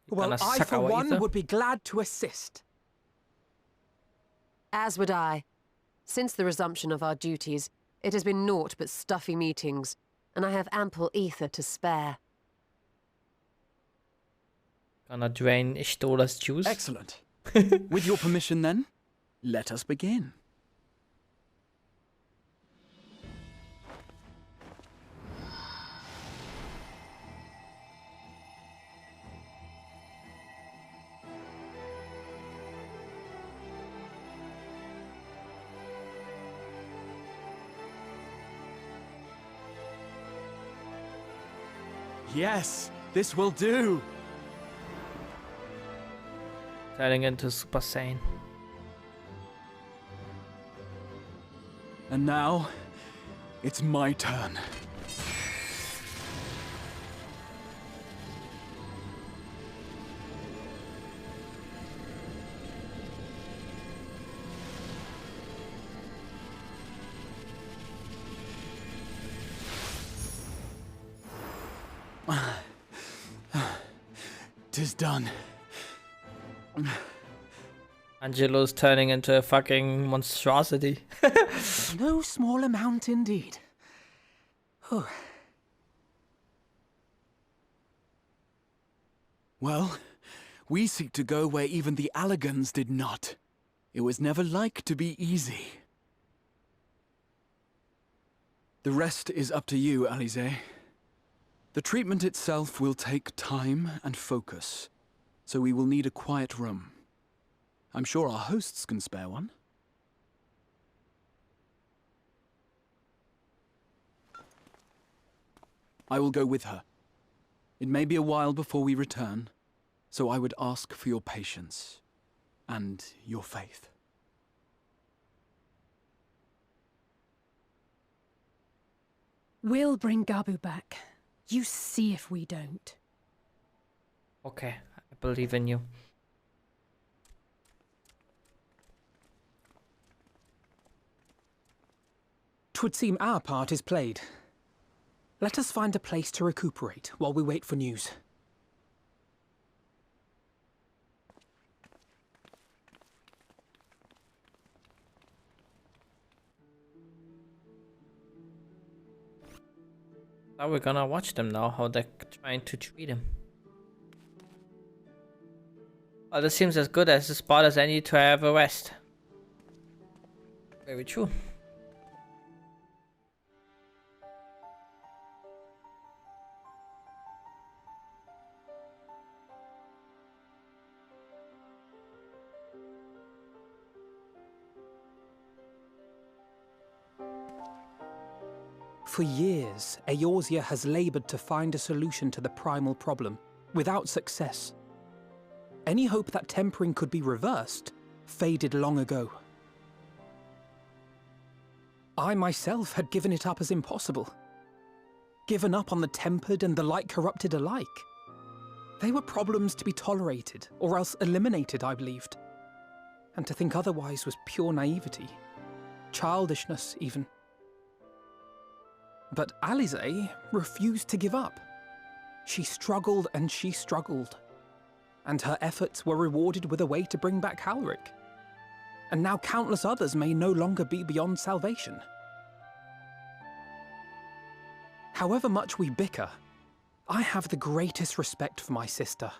Well, I, for one, would be glad to assist. As would I. Since the resumption of our duties, it has been naught but stuffy meetings, and I have ample ether to spare. Gonna drain Ishtola's juice. Excellent. With your permission, then, let us begin. Yes, this will do. Turning into Super Saiyan. And now, it's my turn. Tis done. Angelo's turning into a fucking monstrosity. No small amount indeed. Oh. Well, we seek to go where even the Allegans did not. It was never like to be easy. The rest is up to you, Alize. The treatment itself will take time and focus, so we will need a quiet room. I'm sure our hosts can spare one. I will go with her. It may be a while before we return, So I would ask for your patience and your faith. We'll bring Gabu back. You see if we don't. Okay, I believe in you. 'Twould seem our part is played. Let us find a place to recuperate while we wait for news. Now we're gonna watch them now, how they're trying to treat him. Well, this seems as good as a spot as any to have a rest. Very true. For years, Eorzea has labored to find a solution to the primal problem, without success. Any hope that tempering could be reversed faded long ago. I myself had given it up as impossible. Given up on the tempered and the light-corrupted alike. They were problems to be tolerated, or else eliminated, I believed. And to think otherwise was pure naivety. Childishness, even. But Alize refused to give up. She struggled and she struggled. And her efforts were rewarded with a way to bring back Halric. And now countless others may no longer be beyond salvation. However much we bicker, I have the greatest respect for my sister.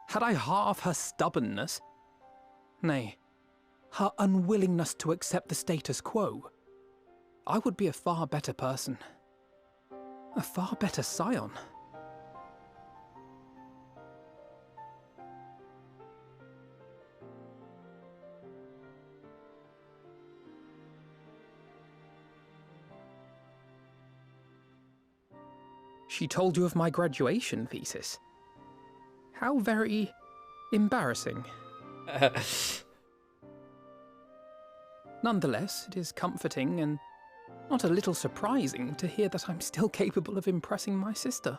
Had I half her stubbornness, nay, her unwillingness to accept the status quo, I would be a far better person. A far better scion. She told you of my graduation thesis. How very embarrassing. Nonetheless, it is comforting and not a little surprising to hear that I'm still capable of impressing my sister.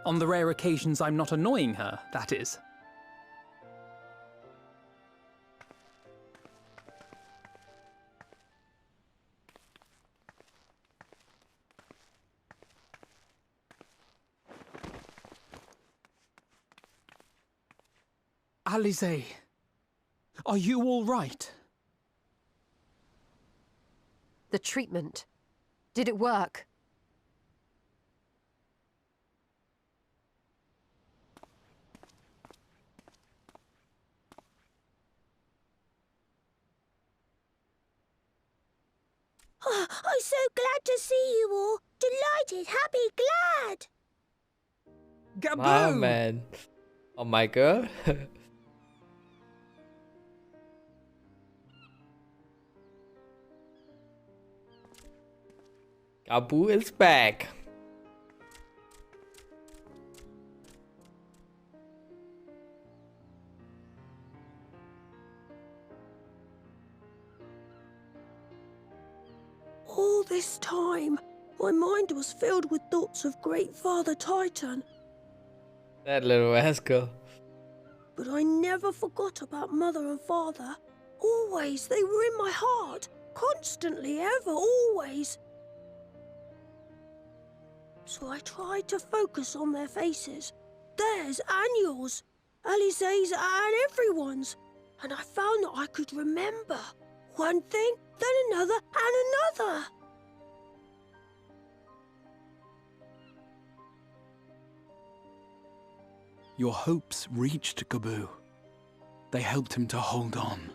On the rare occasions I'm not annoying her, that is. Alize, are you all right? The treatment. Did it work? Oh, I'm so glad to see you all. Delighted, happy, glad. Gabu! Wow, man. Oh my god. Gabu is back. All this time, my mind was filled with thoughts of Great Father Titan. That little rascal. But I never forgot about Mother and Father. Always, they were in my heart. Constantly, ever, always. So I tried to focus on their faces. Theirs and yours. Alize's and everyone's. And I found that I could remember. One thing, then another, and another. Your hopes reached Gabu. They helped him to hold on.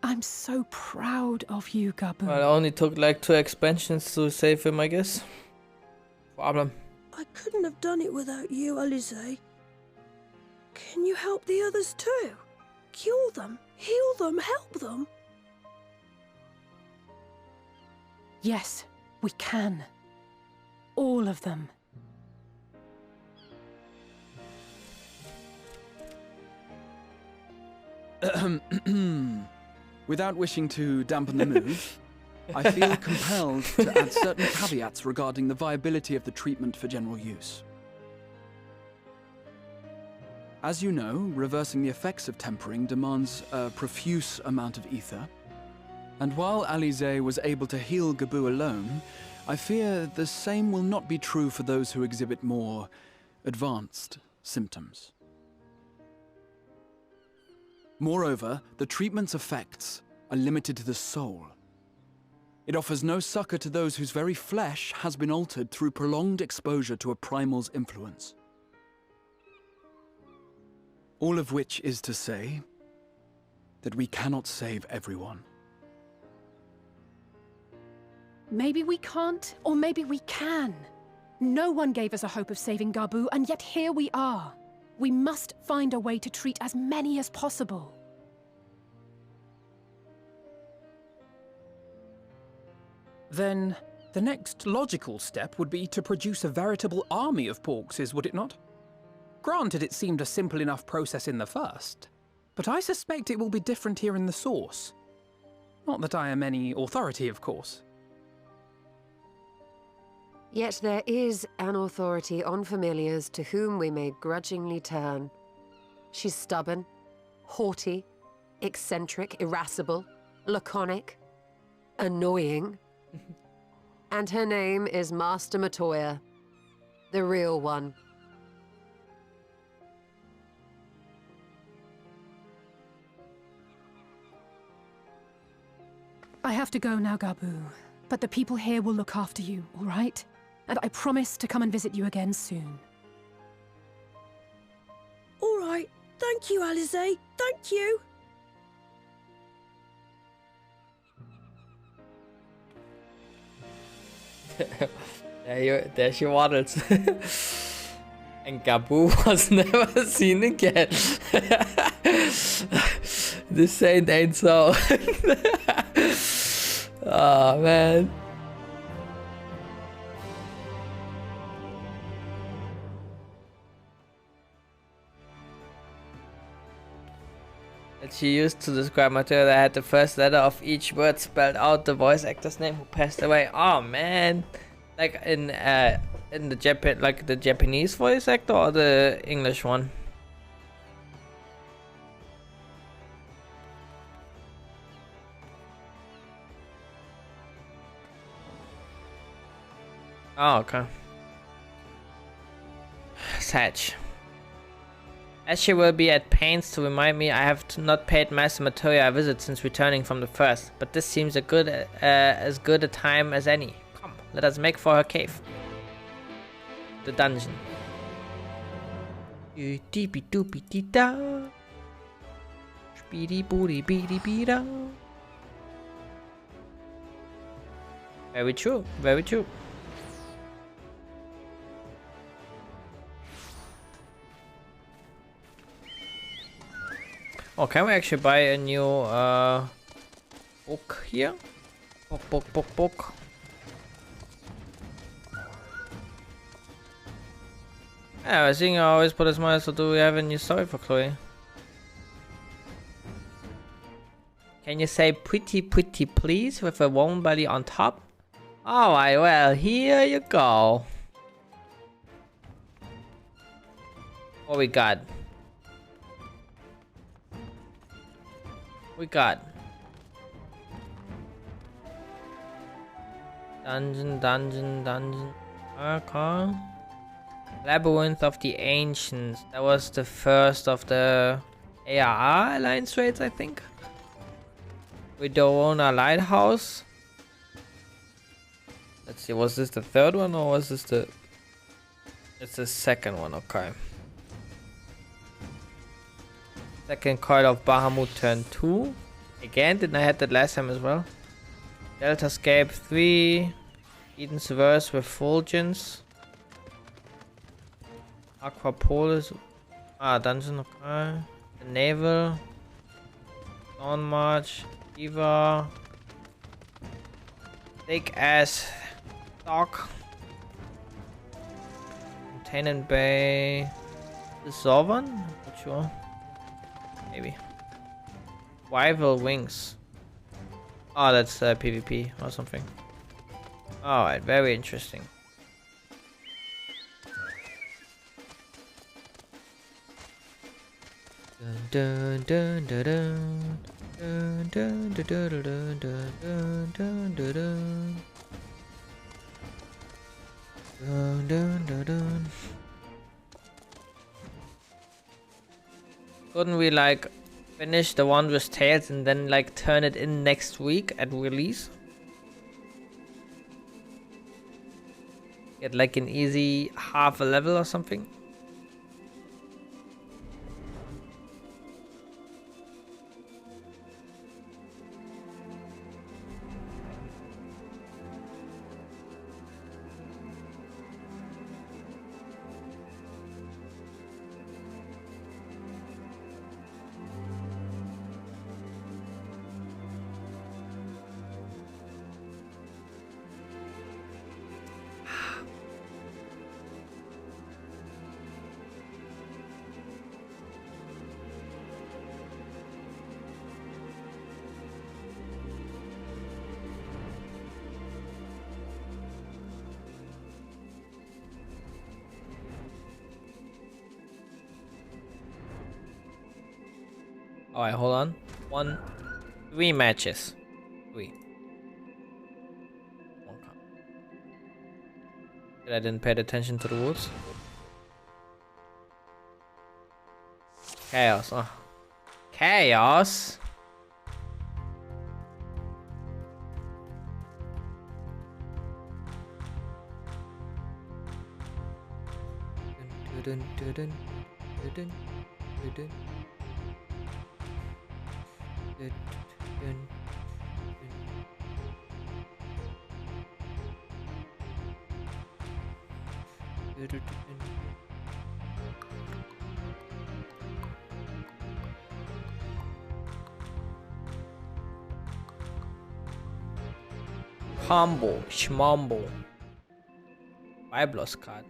I'm so proud of you, Gabu. Well, it only took like 2 expansions to save him, I guess. Problem. I couldn't have done it without you, Alize. Can you help the others too? Cure them, heal them, help them? Yes, we can. All of them. Without wishing to dampen the mood, I feel compelled to add certain caveats regarding the viability of the treatment for general use. As you know, reversing the effects of tempering demands a profuse amount of ether. And while Alize was able to heal Gabu alone, I fear the same will not be true for those who exhibit more advanced symptoms. Moreover, the treatment's effects are limited to the soul. It offers no succor to those whose very flesh has been altered through prolonged exposure to a primal's influence. All of which is to say that we cannot save everyone. Maybe we can't, or maybe we can. No one gave us a hope of saving Gabu, and yet here we are. We must find a way to treat as many as possible. Then the next logical step would be to produce a veritable army of Porkses, would it not? Granted, it seemed a simple enough process in the first, but I suspect it will be different here in the source. Not that I am any authority, of course. Yet there is an authority on familiars to whom we may grudgingly turn. She's stubborn, haughty, eccentric, irascible, laconic, annoying. And her name is Master Matoya, the real one. I have to go now, Gabu, but the people here will look after you, all right? And I promise to come and visit you again soon. All right. Thank you, Alize. Thank you. There she waddles. And Gabu was never seen again. This saint ain't so. Oh man. That she used to describe Matilda that had the first letter of each word spelled out, the voice actor's name who passed away. Oh man. Like in the Japanese voice actor or the English one? Oh, okay. Sag. As she will be at pains to remind me, I have not paid Master Matoya a visit since returning from the first, but this seems as good a time as any. Come, let us make for her cave. The dungeon. Deepy doopy dee da. Speedy booty beady beeda. Very true, very true. Oh, can we actually buy a new book here? Book. Yeah, I think I always put as much, so do we have a new story for Chloe? Can you say pretty please with a warm belly on top? Alright, well, here you go. What we got? We got dungeon. Okay. Labyrinth of the Ancients. That was the first of the ARR Alliance raids, I think. We don't own a lighthouse. Let's see, was this the third one or was this the... It's the second one, okay. Second Coil of Bahamut turn 2. Again, didn't I have that last time as well? Deltascape 3. Eden's Verse Refulgence. Aquapolis. Dungeon, okay. The Naval. Dawn March. Eva. thick ass dock. Containment bay. The Zorvan? Not sure. Maybe. Rival wings. Oh, that's PvP or something. Alright, very interesting. Dun dun dun dun dun dun dun dun dun dun dun dun dun dun dun dun. Couldn't we like finish the one with tails and then like turn it in next week at release? Get like an easy half a level or something? Alright, hold on. 3 matches. 3. I didn't pay attention to the rules. Chaos, oh. Chaos? Dun, dun, dun, dun, dun, dun, dun. Combo, schmombo. Biblos card.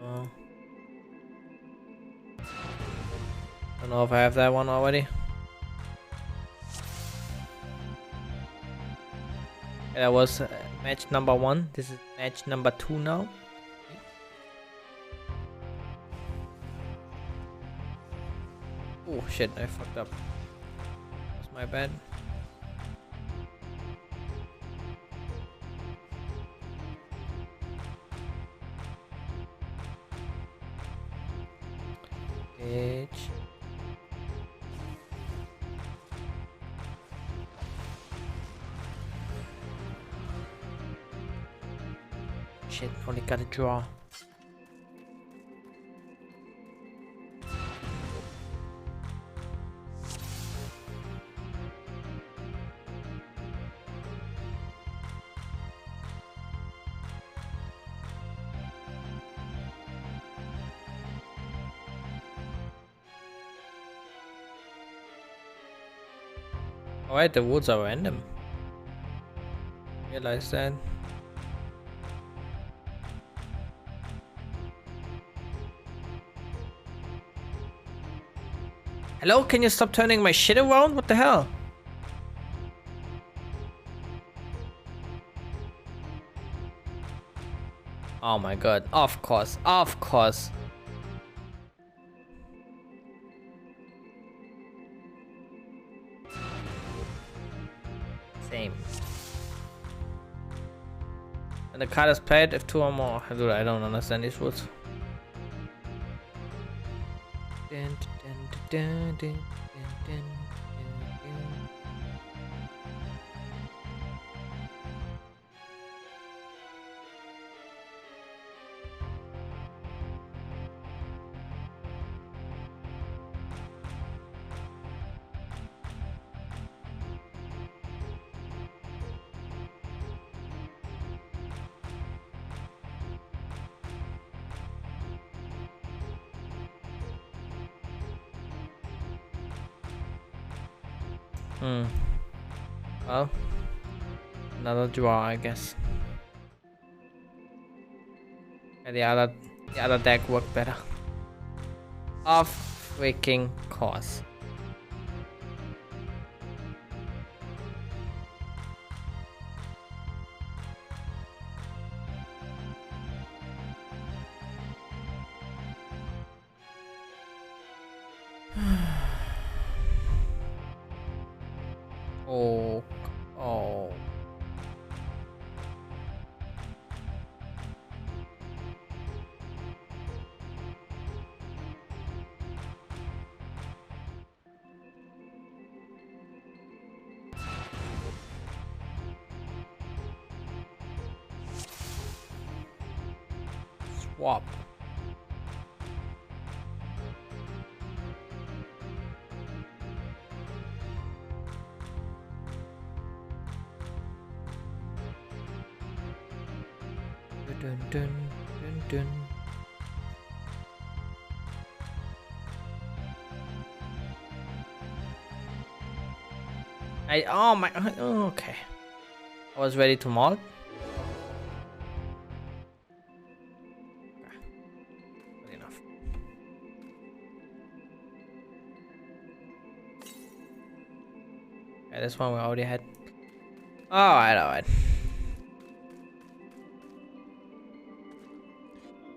Oh. I don't know if I have that one already. That was match number 1. This is match number 2 now. Oh shit, I fucked up. That's my bad. Shit, only got a draw. Alright, the woods are random. Realize that. Hello, can you stop turning my shit around? What the hell? Oh my god, of course, of course. Same. And the card is played if 2 or more. Dude, I don't understand these rules. Dun, dun, dun, dun, dun, dun, dun. Well, another draw, I guess. And the other deck worked better. Of freaking course. Oh. Swap. Dun dun dun dun. Okay. I was ready to mod. Good enough. Okay, this one we already had. Alright.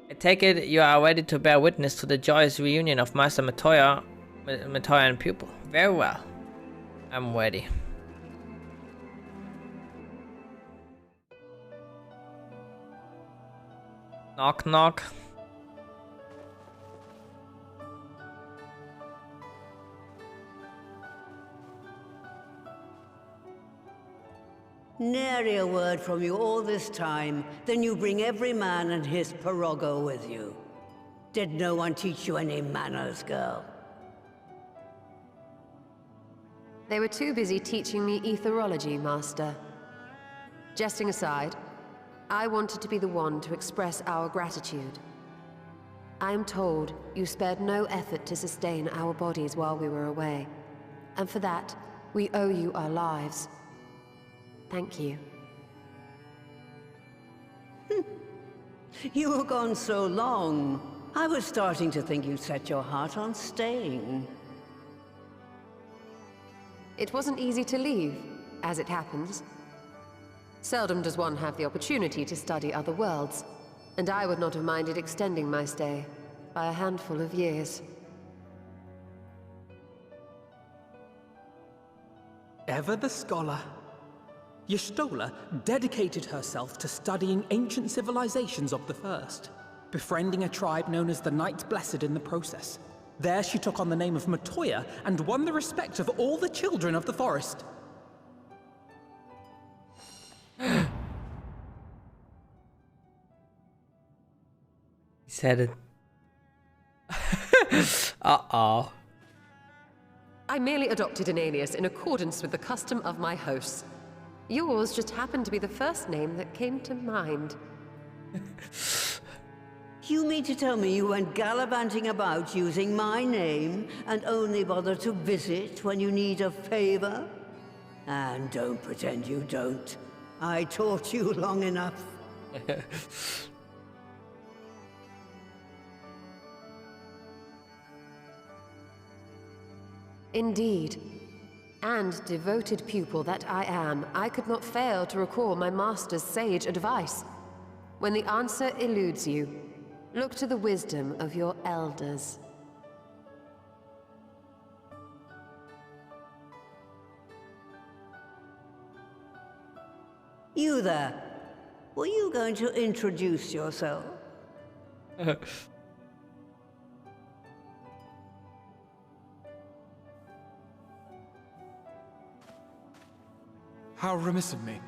I take it you are ready to bear witness to the joyous reunion of Master Matoya and pupil. Very well. I'm ready. Knock knock. Nary a word from you all this time, then you bring every man and his pirogo with you. Did no one teach you any manners, girl? They were too busy teaching me etherology, Master. Jesting aside, I wanted to be the one to express our gratitude. I am told you spared no effort to sustain our bodies while we were away, and for that, we owe you our lives. Thank you. You were gone so long. I was starting to think you'd set your heart on staying. It wasn't easy to leave, as it happens. Seldom does one have the opportunity to study other worlds, and I would not have minded extending my stay by a handful of years. Ever the scholar. Y'shtola dedicated herself to studying ancient civilizations of the First, befriending a tribe known as the Knights Blessed in the process. There she took on the name of Matoya and won the respect of all the children of the forest. He said it. Uh-oh. I merely adopted an alias in accordance with the custom of my hosts. Yours just happened to be the first name that came to mind. You mean to tell me you went gallivanting about using my name and only bother to visit when you need a favor? And don't pretend you don't. I taught you long enough. Indeed. And devoted pupil that I am, I could not fail to recall my master's sage advice. When the answer eludes you, look to the wisdom of your elders. You there. Were you going to introduce yourself? How remiss of me.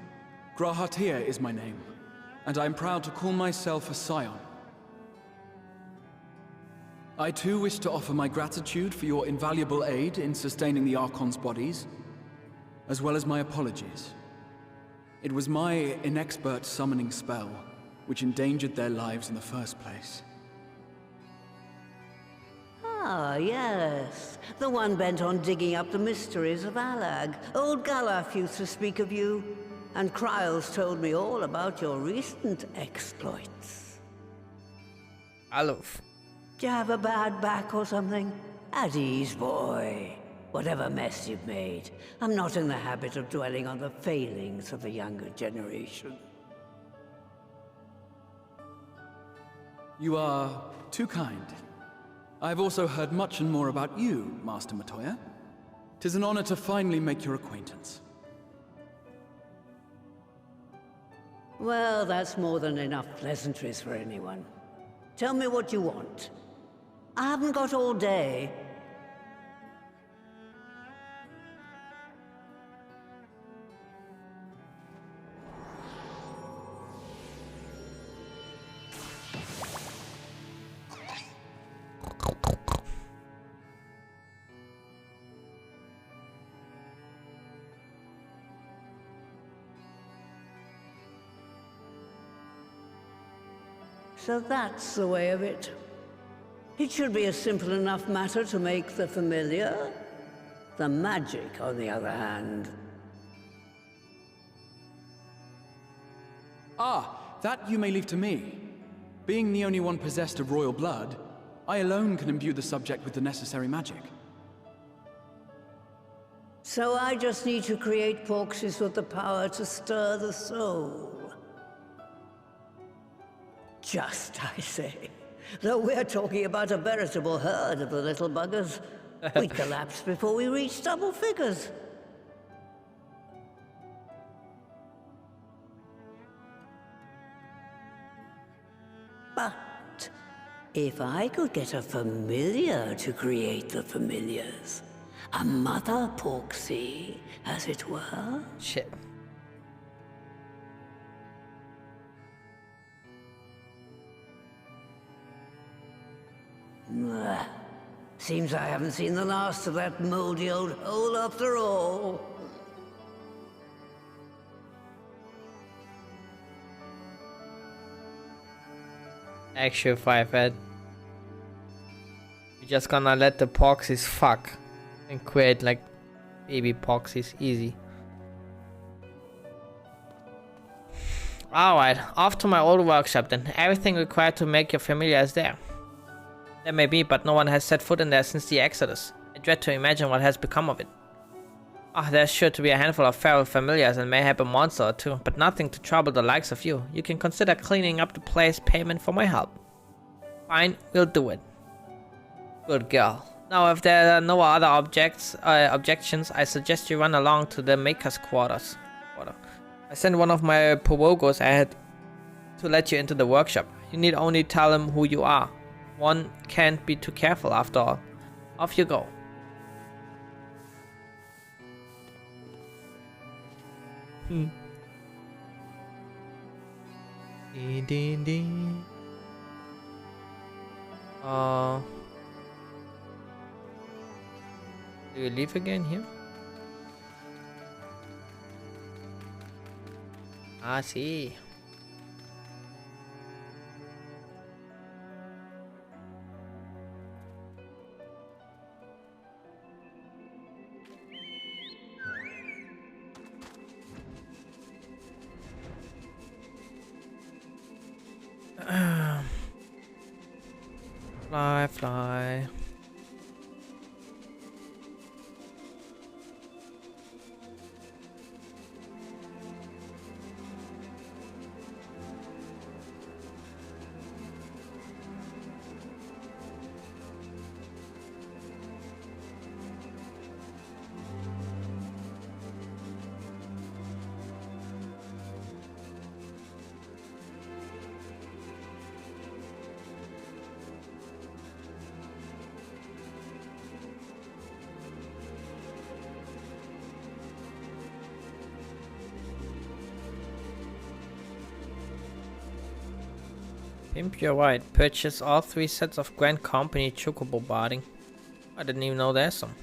Grahatia is my name, and I am proud to call myself a scion. I too wish to offer my gratitude for your invaluable aid in sustaining the Archon's bodies, as well as my apologies. It was my inexpert summoning spell which endangered their lives in the first place. Ah, yes. The one bent on digging up the mysteries of Alag. Old Galaf used to speak of you, and Kryles told me all about your recent exploits. Aluf. Do you have a bad back or something? At ease, boy. Whatever mess you've made, I'm not in the habit of dwelling on the failings of the younger generation. You are too kind. I've also heard much and more about you, Master Matoya. 'Tis an honor to finally make your acquaintance. Well, that's more than enough pleasantries for anyone. Tell me what you want. I haven't got all day. So that's the way of it. It should be a simple enough matter to make the familiar. The magic, on the other hand. Ah, that you may leave to me. Being the only one possessed of royal blood, I alone can imbue the subject with the necessary magic. So I just need to create porxes with the power to stir the soul. Just, I say. Though we're talking about a veritable herd of the little buggers. We'd collapse before we reached double figures. But if I could get a familiar to create the familiars, a mother porxie, as it were. Shit. Seems I haven't seen the last of that moldy old hole after all. Actual 5 Ed. We're just gonna let the porxies fuck and create like baby porxies. Easy. Alright, off to my old workshop then. Everything required to make your familiar is there. There may be, but no one has set foot in there since the Exodus. I dread to imagine what has become of it. There's sure to be a handful of feral familiars and mayhap a monster or two, but nothing to trouble the likes of you. You can consider cleaning up the place payment for my help. Fine, we'll do it. Good girl. Now, if there are no other objections, I suggest you run along to the Maker's quarters. I sent one of my Powogos ahead to let you into the workshop. You need only tell him who you are. One can't be too careful after all. Off you go. Do you leave again here? I see. Fly, fly. Pimp, you're right. Purchase all 3 sets of Grand Company Chocobo barding. I didn't even know there's some.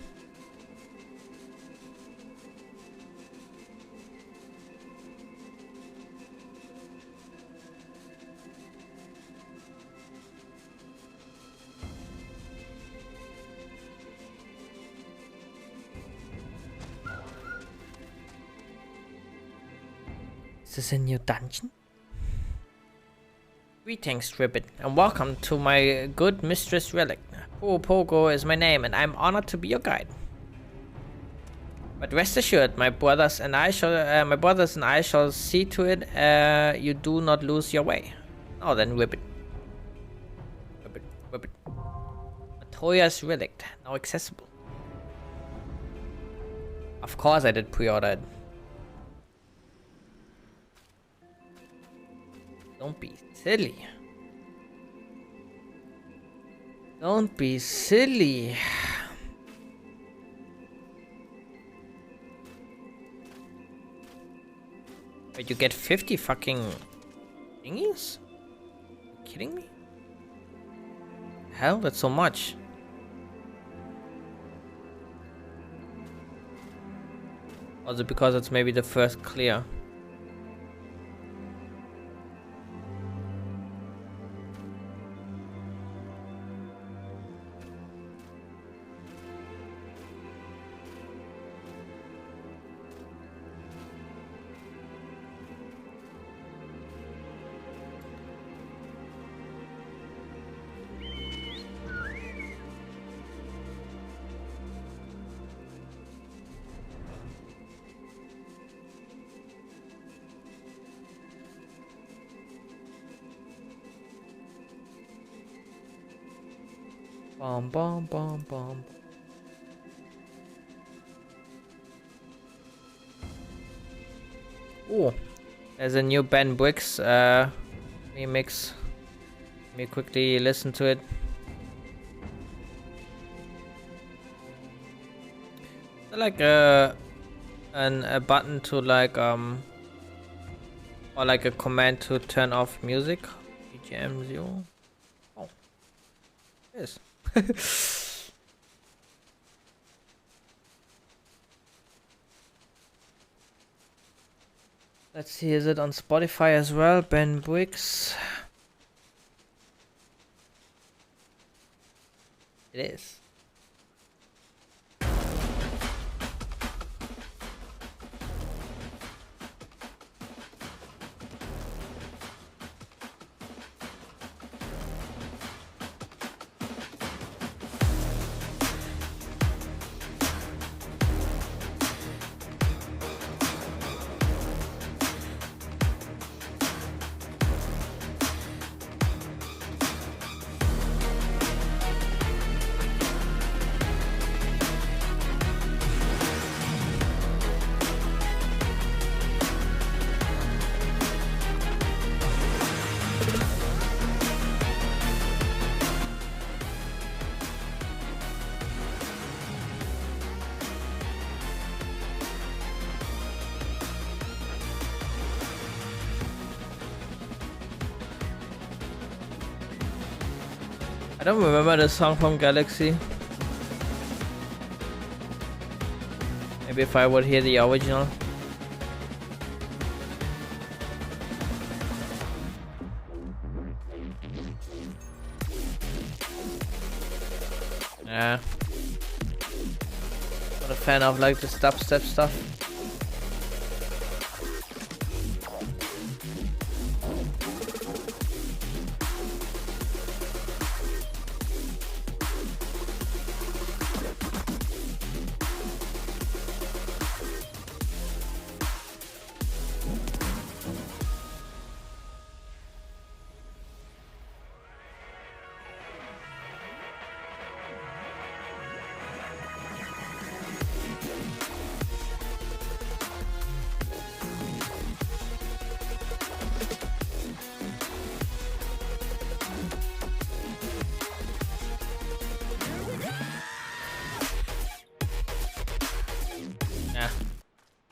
Is this a new dungeon? Greetings, Ribbit, and welcome to my good mistress Relic. Pogo is my name, and I'm honored to be your guide. But rest assured, my brothers and I shall see to it you do not lose your way. Now then, Ribbit. Matoya's Relic, now accessible. Of course I did pre-order it. Don't be silly. Don't be silly. Wait, you get 50 fucking thingies? Are you kidding me? Hell, that's so much. Also because it's maybe the first clear. Bum bum bum bum. Oh, there's a new Ben Briggs remix. Let me quickly listen to it. Is there like a button to like or like a command to turn off music? BGM 0. Oh, yes. Let's see, is it on Spotify as well? Ben Briggs. It is. I don't remember the song from Galaxy. Maybe if I would hear the original. Yeah. Not a fan of like the dubstep stuff.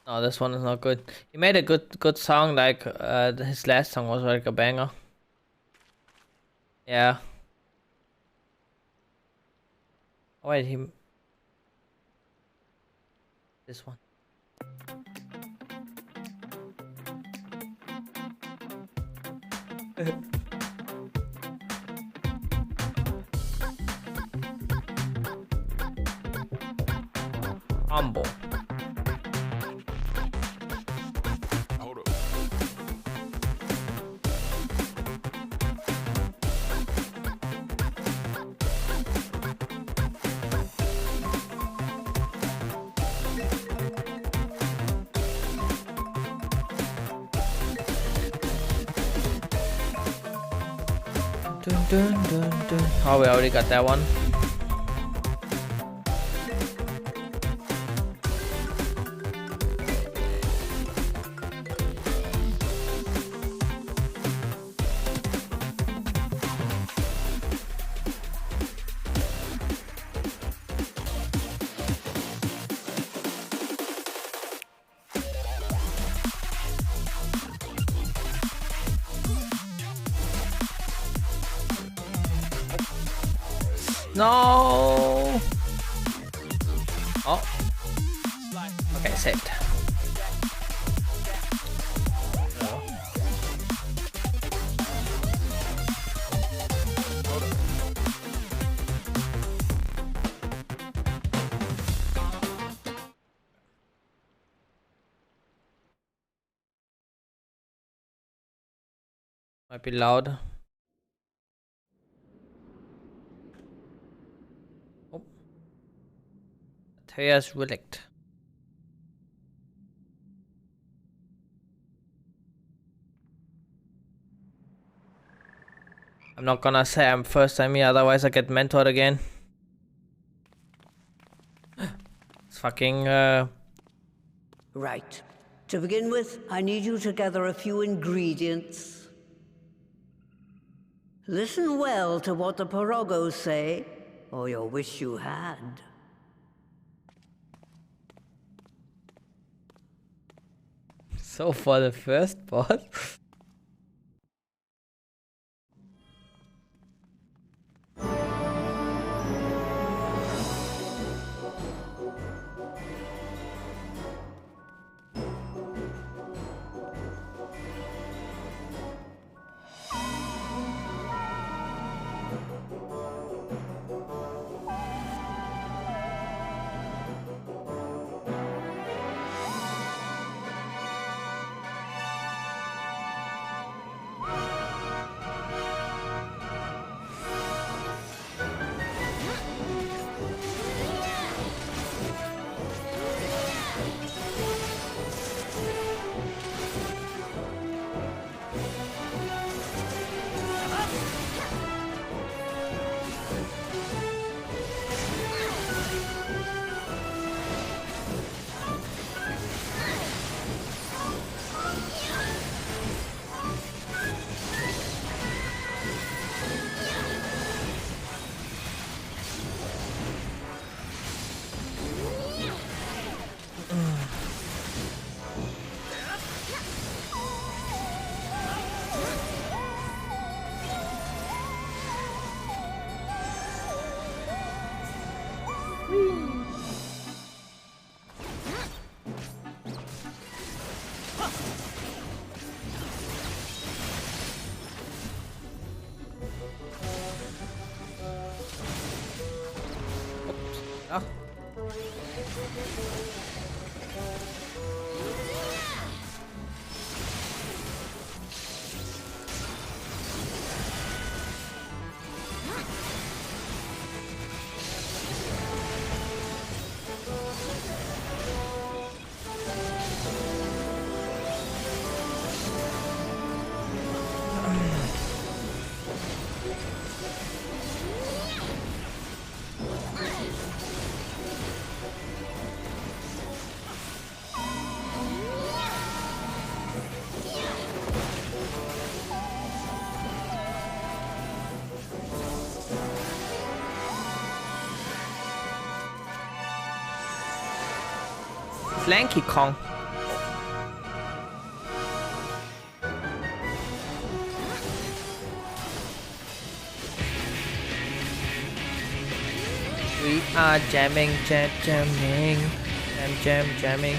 Oh, this one is not good. He made a good song, like his last song was like a banger. Yeah. Oh, wait, this one. Humble. Oh, we already got that one. No. Oh. Okay, saved. Might be loud. Thea's relict. I'm not gonna say I'm first time here, otherwise I get mentored again. It's fucking Right. To begin with, I need you to gather a few ingredients. Listen well to what the Pirogos say, or you'll wish you had. so for the first boss. Flanky Kong. We are jamming, jamming, jamming.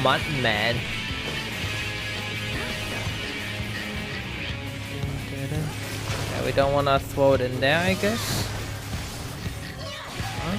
Mutton Man. Yeah, we don't want to throw it in there, I guess. Huh?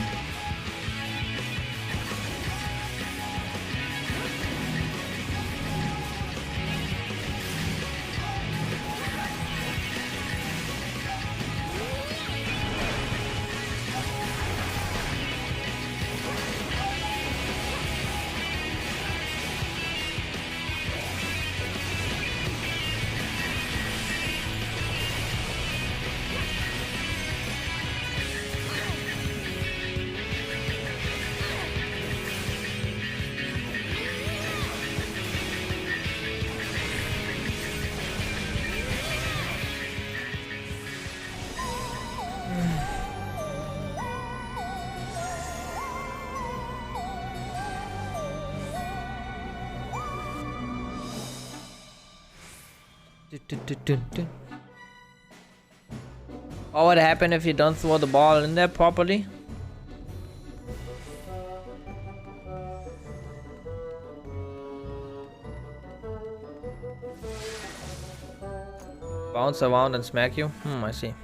What would happen if you don't throw the ball in there properly? Bounce around and smack you? I see.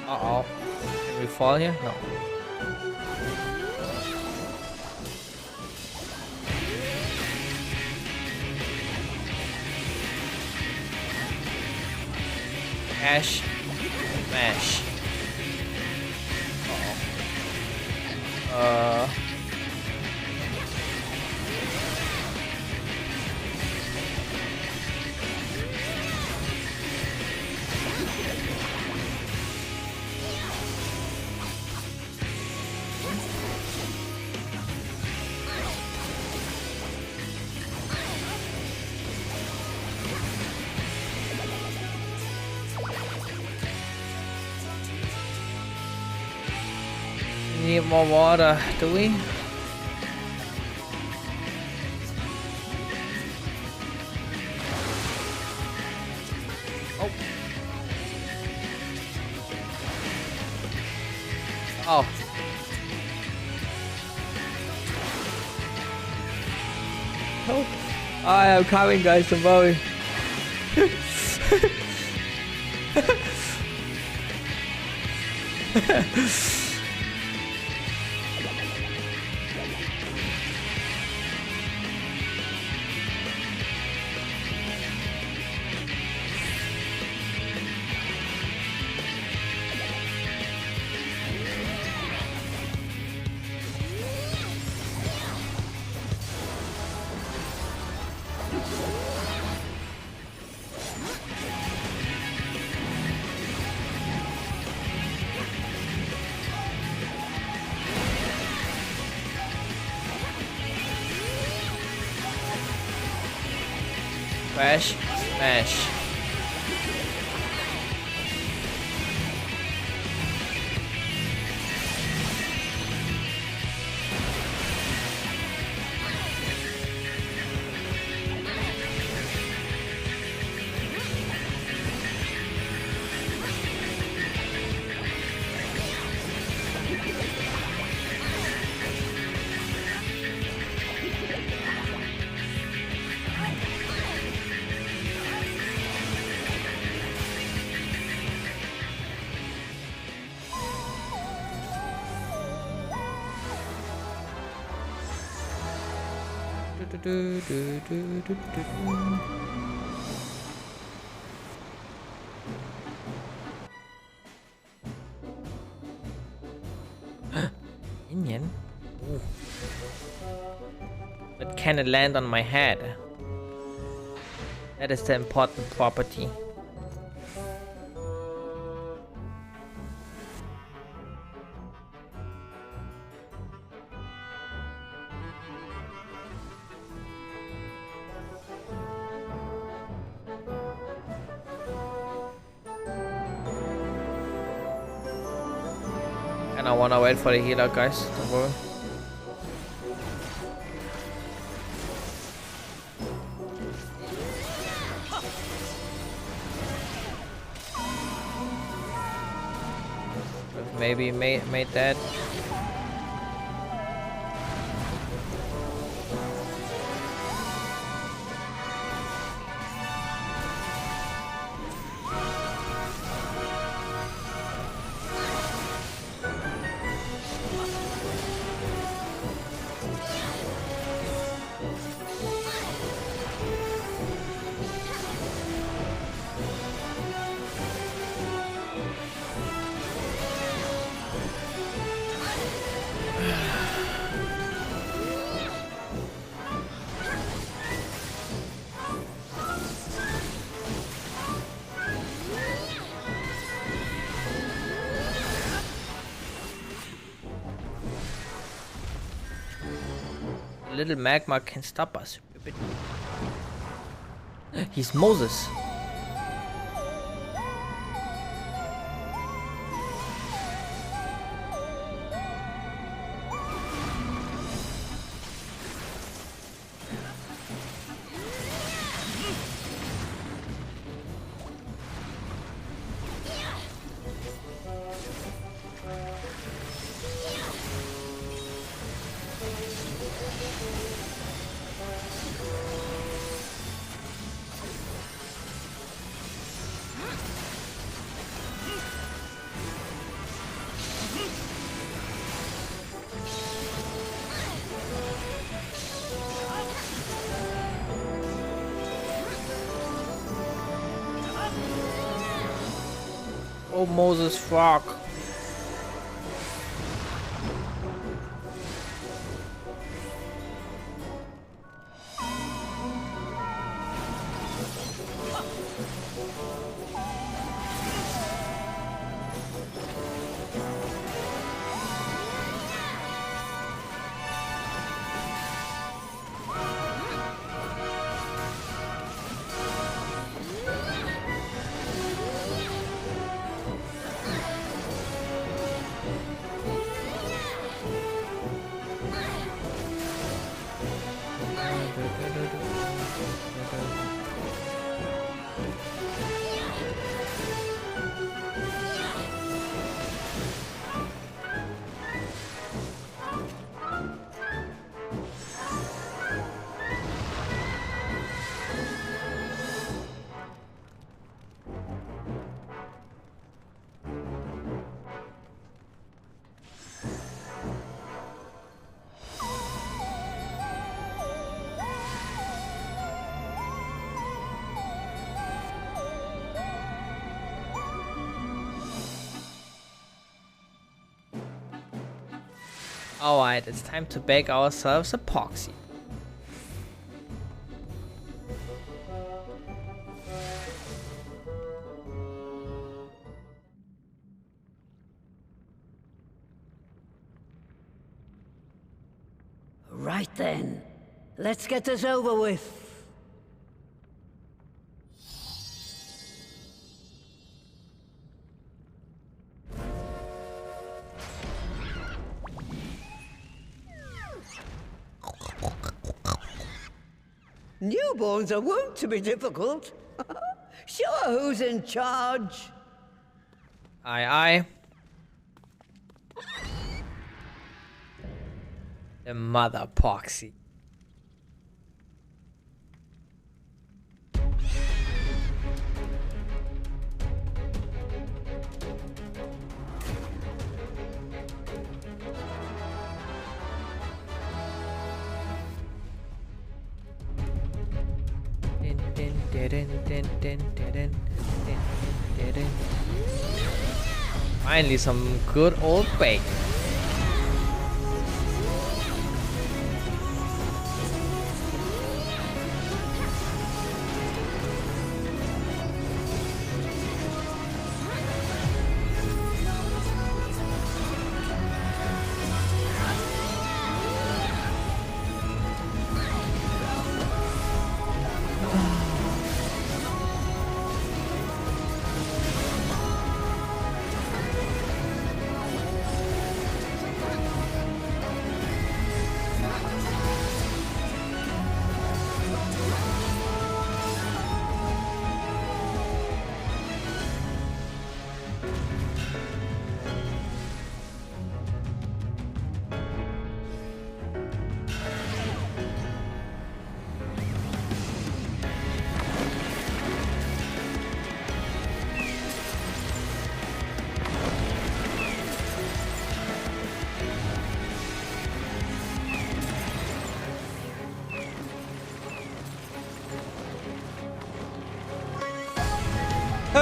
Uh-oh. Can we fall here? No. Ash. Mash. Uh-oh. need more water, do we? Oh. Oh. Oh. I am coming, guys, don't worry. Smash, smash. Minion? Ooh. But can it land on my head? That is the important property. And I wanna wait for the healer, guys. Don't worry. Maybe made that. Little magma can stop us. He's Moses. Oh, Moses frog. Alright, it's time to bake ourselves a poxy. Right then. Let's get this over with. Newborns are wont to be difficult. Sure, who's in charge? Aye, aye. The mother poxy. Finally, some good old bake.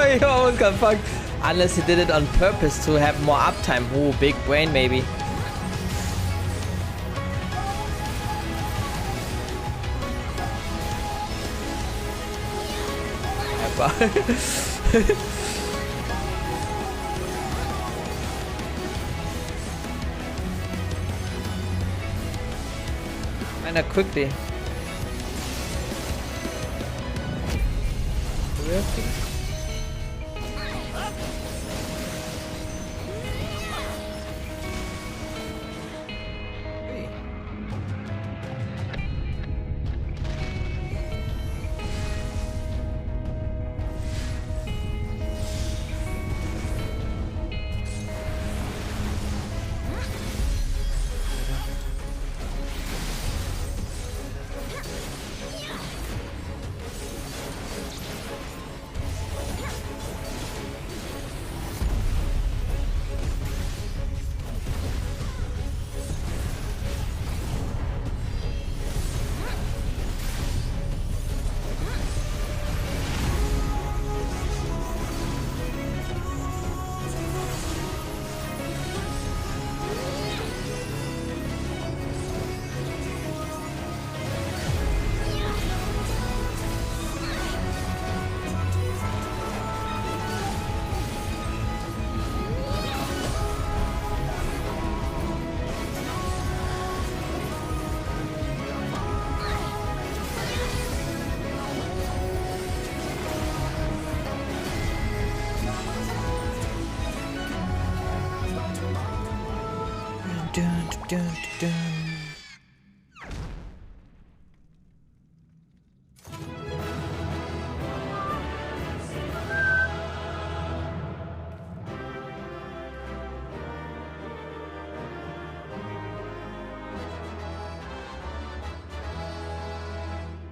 He almost got fucked. Unless he did it on purpose to have more uptime. Ooh, big brain maybe. Kinda quickly.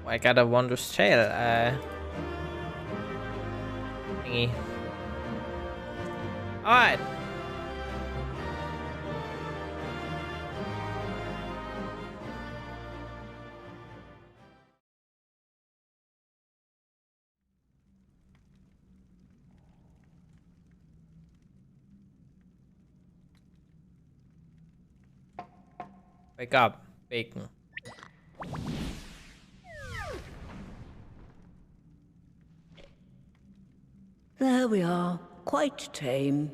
I got a wondrous tail. Thingy. Alright. Wake up, bacon. There we are. Quite tame.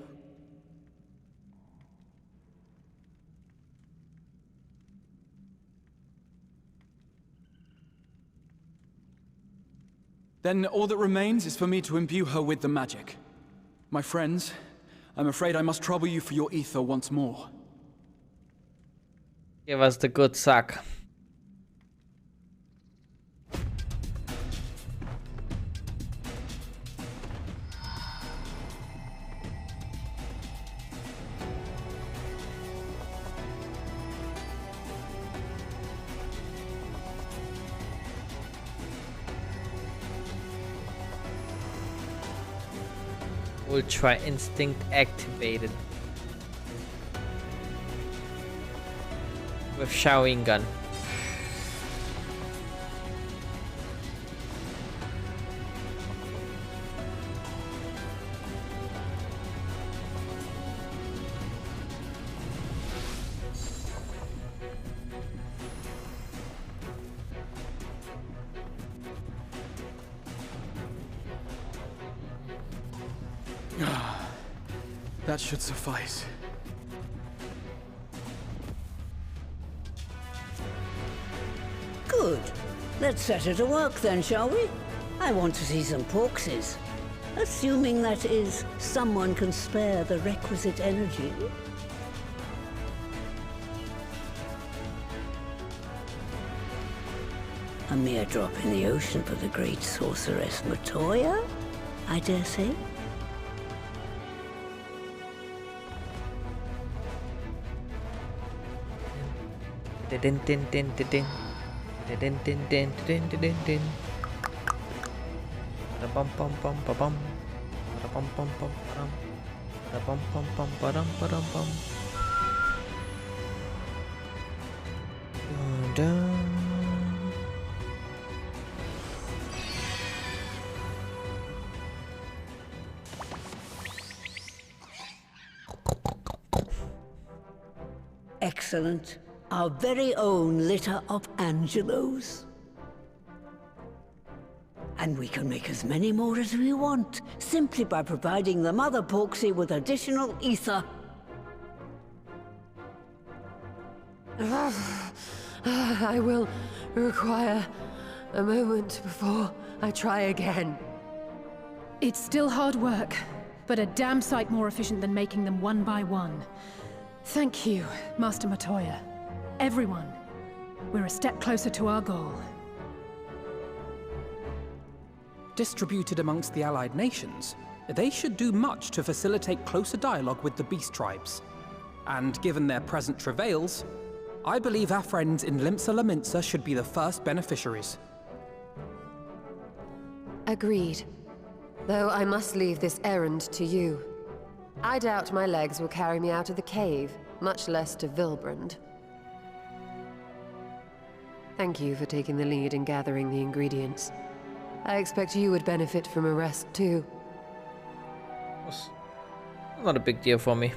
Then all that remains is for me to imbue her with the magic. My friends, I'm afraid I must trouble you for your ether once more. Give us the good suck. Ultra instinct activated. With showering gun. That should suffice. Good. Let's set her to work then, shall we? I want to see some porkses. Assuming that is, someone can spare the requisite energy. A mere drop in the ocean for the great sorceress Matoya, I dare say. Din din din din din din din din din din din. Bum bum bum bum. Bum bum bum bum. Bum bum bum bum bum bum. Excellent. Our very own litter of Angelos. And we can make as many more as we want, simply by providing the Mother Porksy with additional ether. I will require a moment before I try again. It's still hard work, but a damn sight more efficient than making them one by one. Thank you, Master Matoya. Everyone, we're a step closer to our goal. Distributed amongst the allied nations, they should do much to facilitate closer dialogue with the beast tribes. And given their present travails, I believe our friends in Limsa Laminsa should be the first beneficiaries. Agreed. Though I must leave this errand to you. I doubt my legs will carry me out of the cave, much less to Vilbrand. Thank you for taking the lead in gathering the ingredients. I expect you would benefit from a rest too. It's not a big deal for me.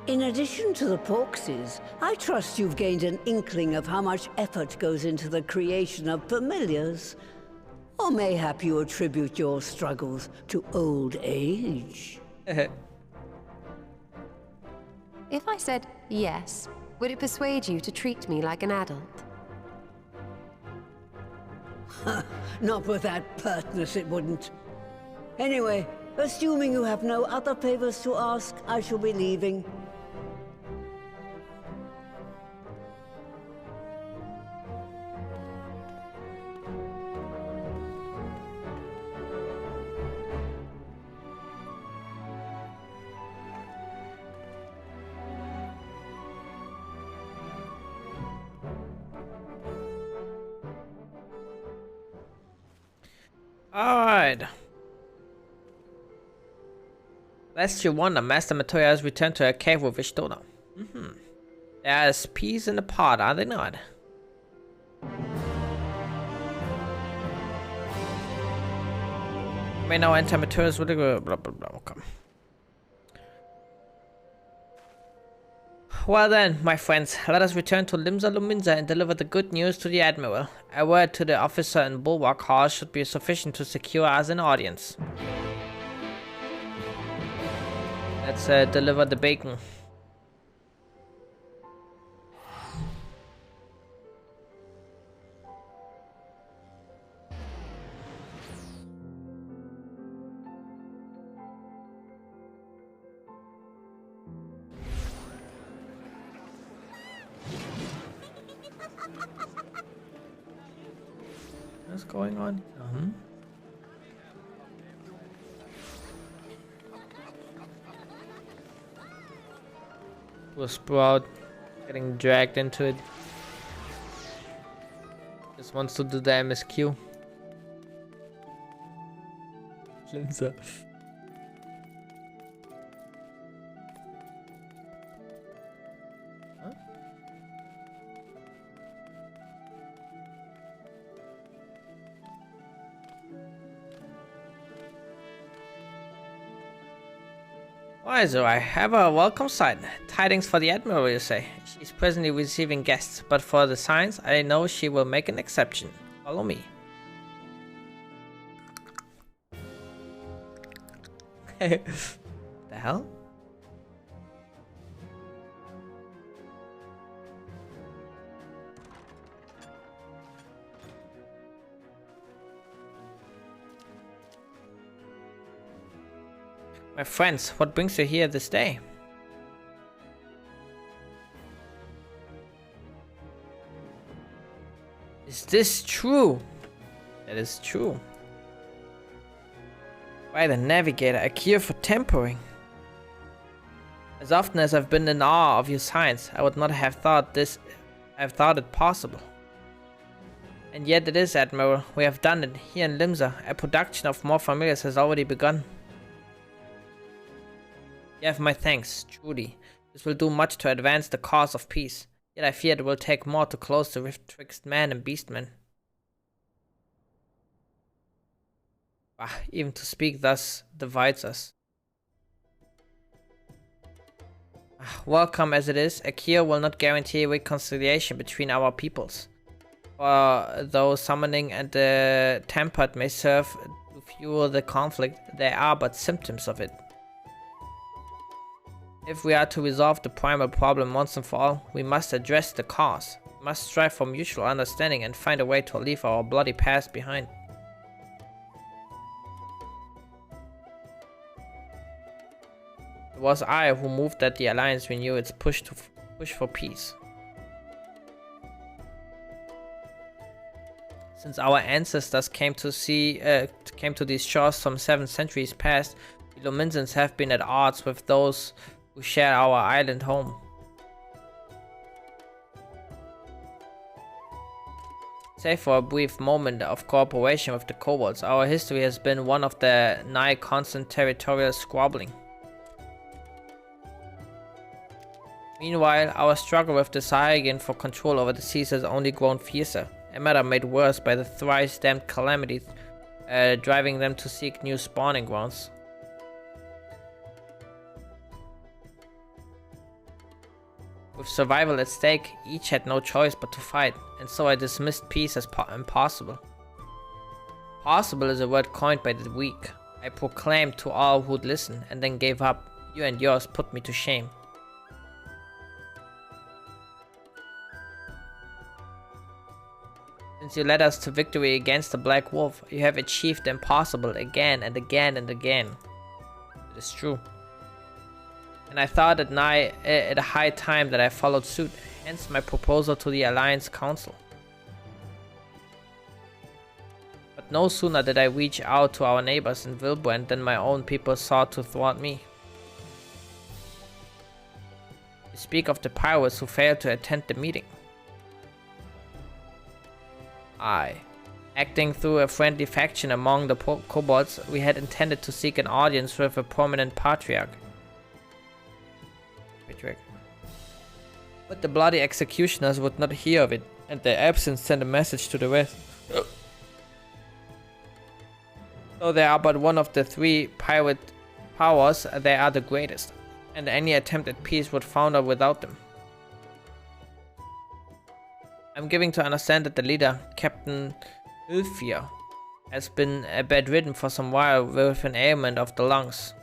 In addition to the porksies, I trust you've gained an inkling of how much effort goes into the creation of familiars. Or mayhap you attribute your struggles to old age. If I said yes, would it persuade you to treat me like an adult? Not with that pertness, it wouldn't. Anyway, assuming you have no other favors to ask, I shall be leaving. Alright. Lest you wonder, Master Matoya has returned to her cave with his daughter. There's peas in the pot, are they not? May now enter Matoya's with the blah blah blah. Okay. Well then, my friends, let us return to Limsa Luminsa and deliver the good news to the Admiral. A word to the officer in Bulwark Hall should be sufficient to secure us an audience. Let's deliver the bacon. What's going on? Poor Sprout getting dragged into it. Just wants to do the MSQ. Linza. Why, so I have a welcome sign. Tidings for the Admiral, you say. She's presently receiving guests, but for the signs, I know she will make an exception. Follow me. The hell? My friends, what brings you here this day? Is this true? That is true. By the Navigator, a cure for tempering. As often as I've been in awe of your science, I would not have thought it possible. And yet it is, Admiral. We have done it here in Limsa. A production of more familiars has already begun. You have my thanks, truly. This will do much to advance the cause of peace. Yet I fear it will take more to close the rift twixt man and beastman. Even to speak thus divides us. Welcome as it is, a cure will not guarantee reconciliation between our peoples. For though summoning and the tempered may serve to fuel the conflict, they are but symptoms of it. If we are to resolve the primal problem once and for all, we must address the cause. We must strive for mutual understanding and find a way to leave our bloody past behind. It was I who moved that the Alliance renewed its push for peace. Since our ancestors came to these shores some 7 centuries past, the Luminsans have been at odds with those who share our island home. Save for a brief moment of cooperation with the kobolds, our history has been one of the nigh constant territorial squabbling. Meanwhile, our struggle with the Saharian for control over the seas has only grown fiercer, a matter made worse by the thrice-damned calamity driving them to seek new spawning grounds. With survival at stake, each had no choice but to fight, and so I dismissed peace as impossible. Possible is a word coined by the weak. I proclaimed to all who'd listen, and then gave up. You and yours put me to shame. Since you led us to victory against the Black Wolf, you have achieved the impossible again and again and again. It is true. And I thought it at a high time that I followed suit, hence my proposal to the Alliance Council. But no sooner did I reach out to our neighbors in Vilbrand than my own people sought to thwart me. You speak of the pirates who failed to attend the meeting. Aye. Acting through a friendly faction among the kobolds, we had intended to seek an audience with a prominent patriarch. But the bloody executioners would not hear of it, and their absence sent a message to the rest. Though they are but one of the 3 pirate powers, they are the greatest, and any attempt at peace would founder without them. I'm giving to understand that the leader, Captain Ulfir, has been bedridden for some while with an ailment of the lungs.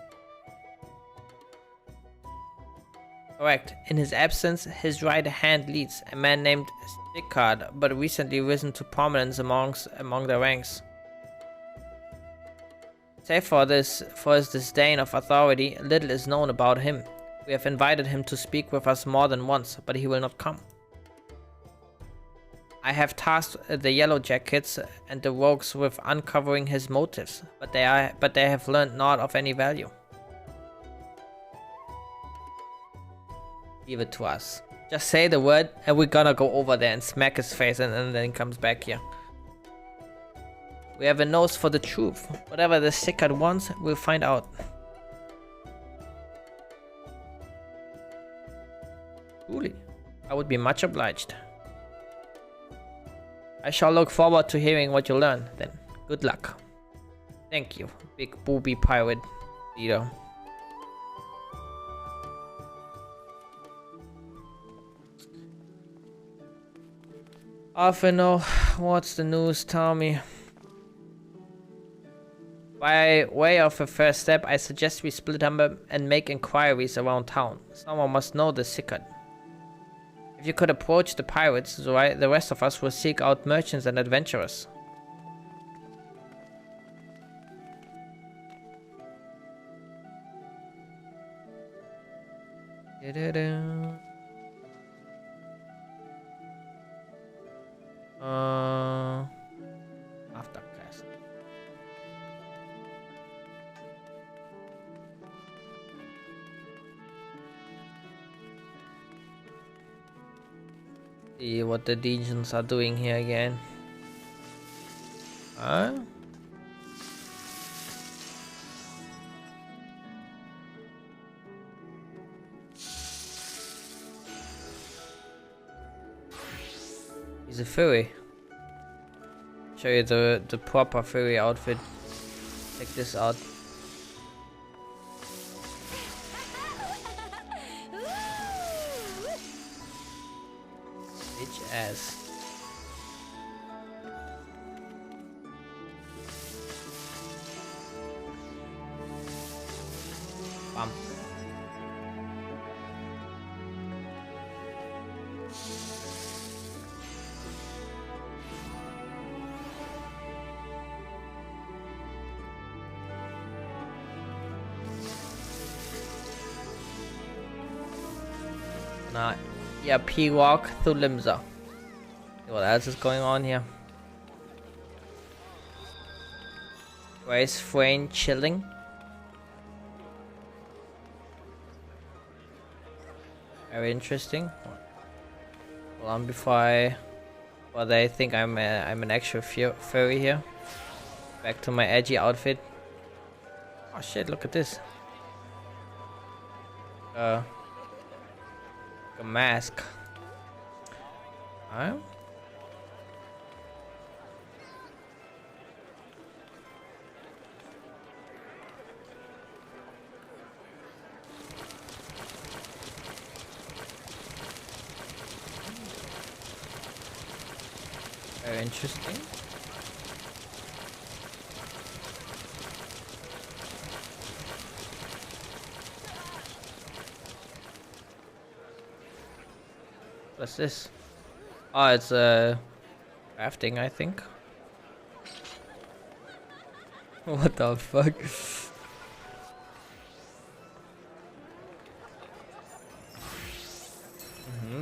Correct. In his absence, his right hand leads, a man named Stickard, but recently risen to prominence among the ranks. Save for his disdain of authority, little is known about him. We have invited him to speak with us more than once, but he will not come. I have tasked the Yellow Jackets and the rogues with uncovering his motives, but they have learned naught of any value. Leave it to us. Just say the word and we're gonna go over there and smack his face and then he comes back here. We have a nose for the truth. Whatever the Stickard wants, we'll find out. Truly, I would be much obliged. I shall look forward to hearing what you learn, then. Good luck. Thank you, big booby pirate leader. Arfino, what's the news? Tell me. By way of a first step, I suggest we split up and make inquiries around town. Someone must know the secret. If you could approach the pirates, the rest of us will seek out merchants and adventurers. After class. See what the legions are doing here again. Huh? He's a furry. Show you the proper furry outfit. Check this out. Bitch ass. Bam. Yeah, P-Walk through Limsa. What else is going on here? Grace Frayne chilling. Very interesting. Hold on before they think I'm an actual furry here. Back to my edgy outfit. Oh shit! Look at this. A mask. Alright. Very interesting. What's this? Oh, it's crafting, I think. What the fuck?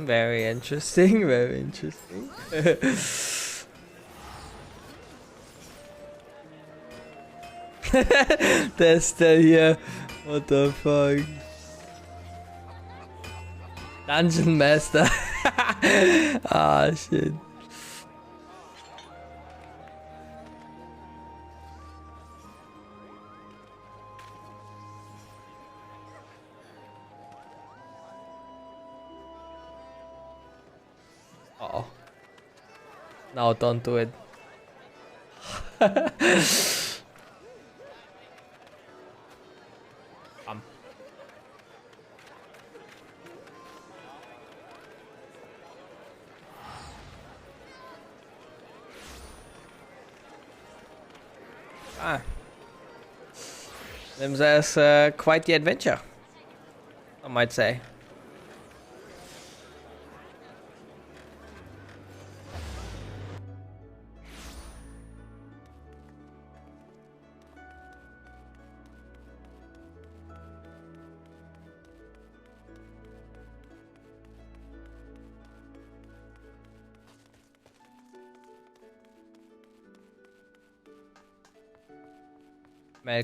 Very interesting, very interesting. They're still here. What the fuck? Dungeon Master. Ah, shit. No, don't do it. Ah. Seems as quite the adventure, I might say.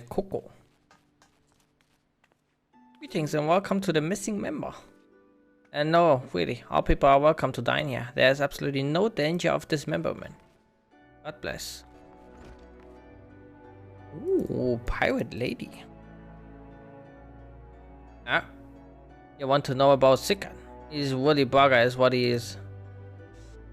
Coco. Greetings and welcome to the missing member. And no, really, all people are welcome to dine here. There is absolutely no danger of dismemberment. God bless. Ooh, pirate lady. Ah, you want to know about Sikan? He's really bugger is what he is.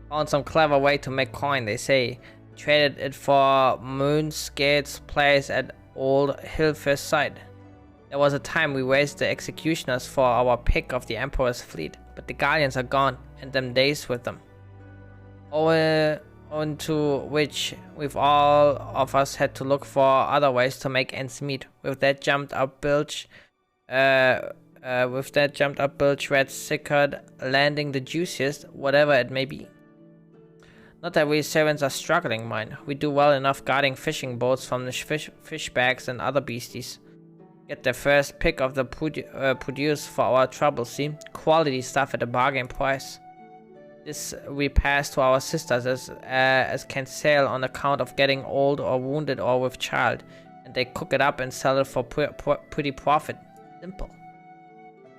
Found some clever way to make coin, they say. Traded it for Moonskate's place at Old Hillfest site. There was a time we raised the executioners for our pick of the Emperor's fleet, but the Guardians are gone, and them days with them. On to which we've all of us had to look for other ways to make ends meet. With that jumped up bilge, Red Sickard landing the juiciest, whatever it may be. Not that we servants are struggling, mind. We do well enough guarding fishing boats from the fish bags and other beasties. Get the first pick of the produce for our trouble, see? Quality stuff at a bargain price. This we pass to our sisters as can sail on account of getting old or wounded or with child. And they cook it up and sell it for pretty profit. Simple.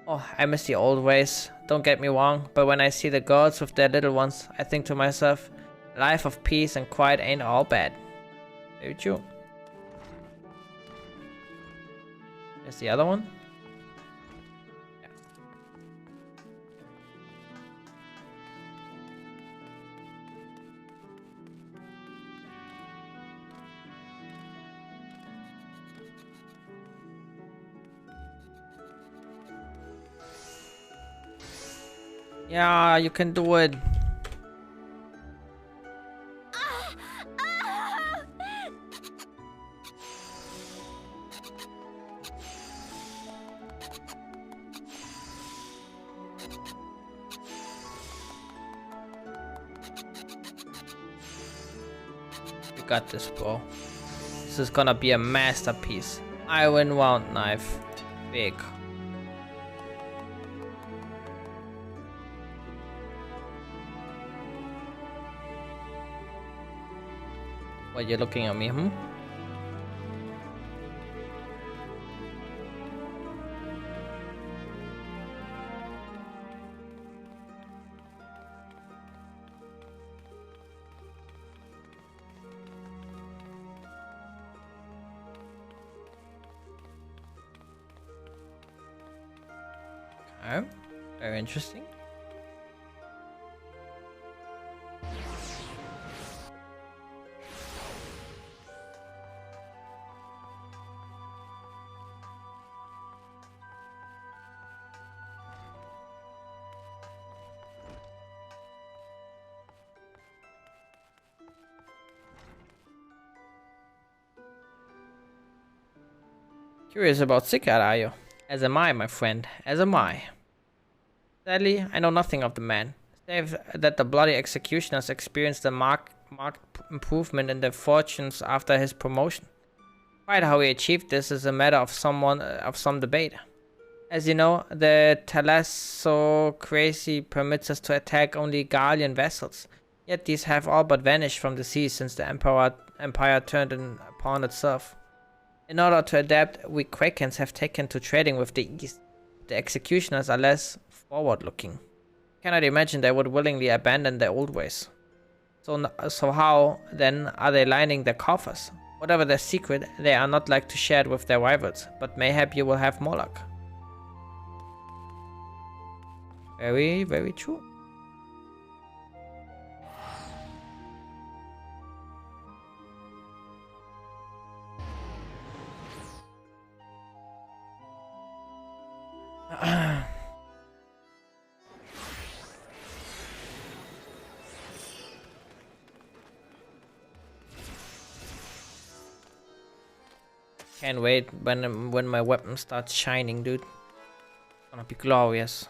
Oh, I miss the old ways. Don't get me wrong, but when I see the girls with their little ones, I think to myself, life of peace and quiet ain't all bad. Very true. There's the other one. Yeah, you can do it. You got this, bro. This is gonna be a masterpiece. Iron round knife. Big. What, you're looking at me, hmm? Okay, very interesting. Curious about Sickard, are you? As am I, my friend, as am I. Sadly, I know nothing of the man, save that the bloody executioners experienced a marked improvement in their fortunes after his promotion. Quite how he achieved this is a matter of some debate. As you know, the thalassocracy permits us to attack only Gallian vessels, yet these have all but vanished from the sea since the empire turned upon itself. In order to adapt, we Krakens have taken to trading with the East. The executioners are less forward-looking. Cannot imagine they would willingly abandon their old ways. So how, then, are they lining their coffers? Whatever their secret, they are not like to share it with their rivals, but mayhap you will have more luck. Very, very true. Can't wait when my weapon starts shining, dude. It's gonna be glorious.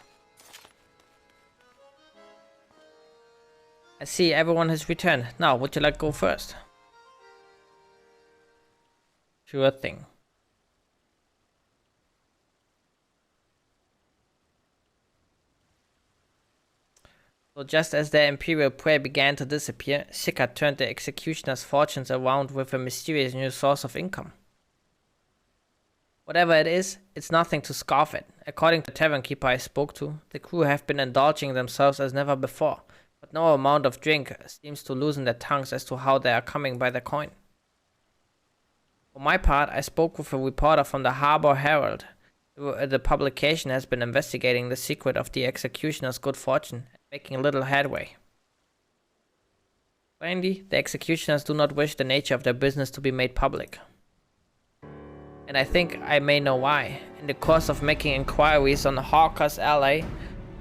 I see everyone has returned. Now, would you like to go first? Sure thing. So just as their imperial prey began to disappear, Shika turned the executioner's fortunes around with a mysterious new source of income. Whatever it is, it's nothing to scoff at. According to the tavern keeper I spoke to, the crew have been indulging themselves as never before, but no amount of drink seems to loosen their tongues as to how they are coming by the coin. For my part, I spoke with a reporter from the Harbor Herald. The publication has been investigating the secret of the executioner's good fortune, making little headway. Plainly, the executioners do not wish the nature of their business to be made public. And I think I may know why. In the course of making inquiries on Hawker's Alley,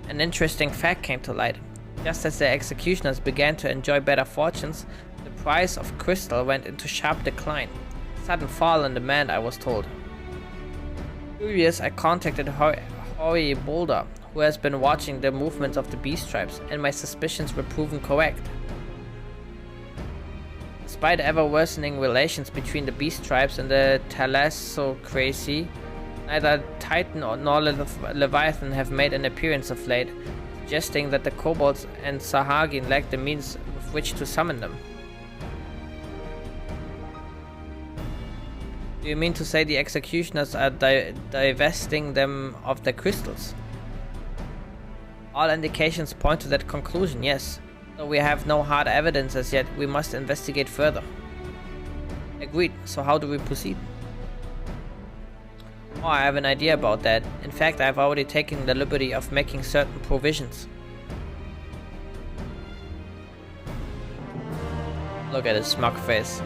an interesting fact came to light. Just as the executioners began to enjoy better fortunes, the price of crystal went into sharp decline. Sudden fall in demand, I was told. Curious, I contacted Howie Boulder, who has been watching the movements of the beast tribes, and my suspicions were proven correct. Despite ever-worsening relations between the beast tribes and the thalassocracy, neither Titan nor Leviathan have made an appearance of late, suggesting that the kobolds and Sahagin lack the means with which to summon them. Do you mean to say the executioners are divesting them of their crystals? All indications point to that conclusion, yes. Though we have no hard evidence as yet, we must investigate further. Agreed, so how do we proceed? Oh, I have an idea about that. In fact, I have already taken the liberty of making certain provisions. Look at his smug face.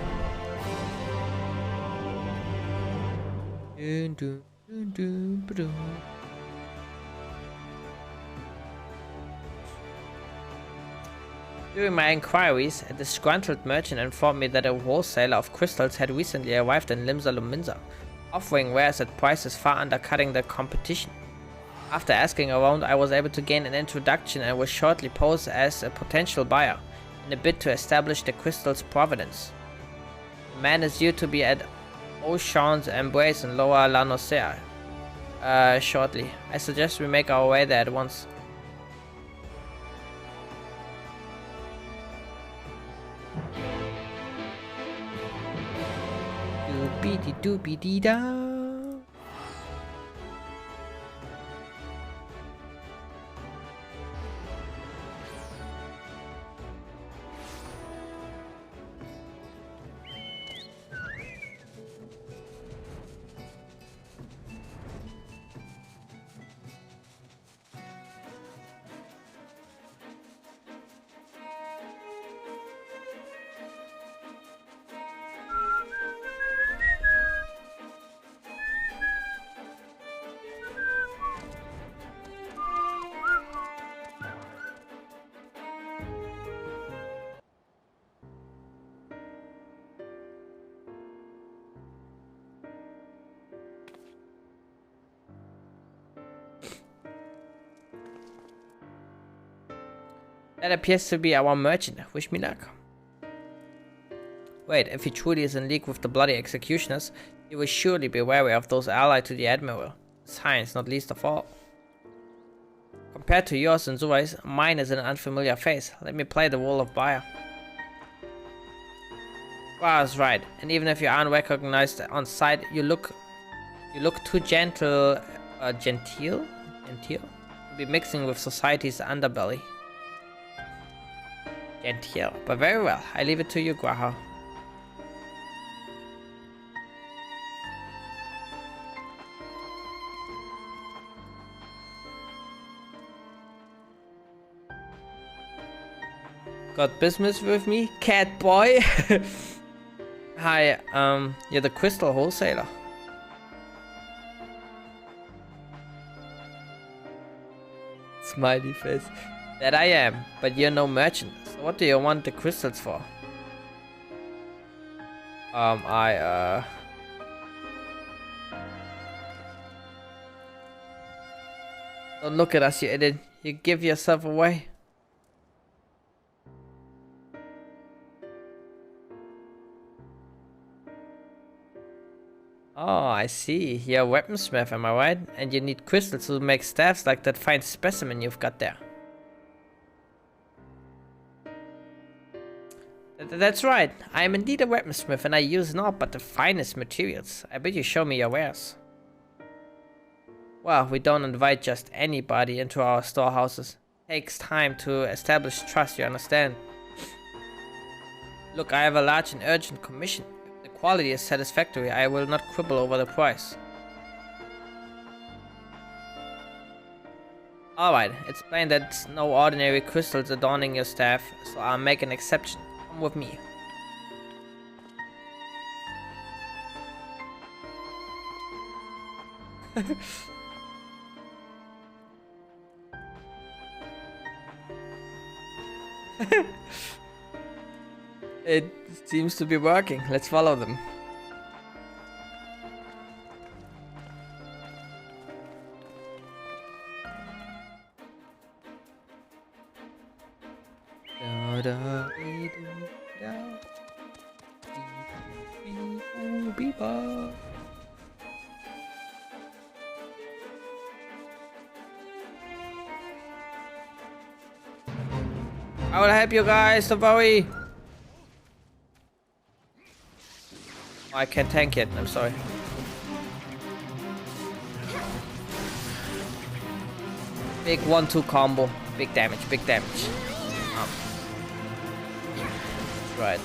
During my inquiries, a disgruntled merchant informed me that a wholesaler of crystals had recently arrived in Limsa Luminsa, offering wares at prices far undercutting the competition. After asking around, I was able to gain an introduction and was shortly posed as a potential buyer, in a bid to establish the crystal's provenance. The man is due to be at Ocean's Embrace in Lower Lanosea shortly. I suggest we make our way there at once. Doobie doobie dee da. That appears to be our merchant. Wish me luck. Wait, if he truly is in league with the bloody executioners, he will surely be wary of those allied to the Admiral. His Highness not least of all. Compared to yours and Zoe's, mine is an unfamiliar face. Let me play the role of buyer. Gua's right, and even if you aren't recognized on sight, you look too genteel to be mixing with society's underbelly. Genteel, but very well. I leave it to you, Guaha. Got business with me, cat boy? Hi, you're the crystal wholesaler. Smiley face. That I am, but you're no merchant. So what do you want the crystals for? Don't look at us, you idiot. You give yourself away. Oh, I see. You're a weaponsmith, am I right? And you need crystals to make staffs like that fine specimen you've got there. That's right. I am indeed a weaponsmith, and I use naught but the finest materials. I bet you show me your wares. Well, we don't invite just anybody into our storehouses. It takes time to establish trust, you understand? Look, I have a large and urgent commission. If the quality is satisfactory, I will not quibble over the price. Alright, it's plain that it's no ordinary crystals adorning your staff, so I'll make an exception. Come with me. It seems to be working. Let's follow them. I will help you guys, don't worry. Oh, I can't tank it, I'm sorry. Big 1-2 combo. Big damage, big damage. Right.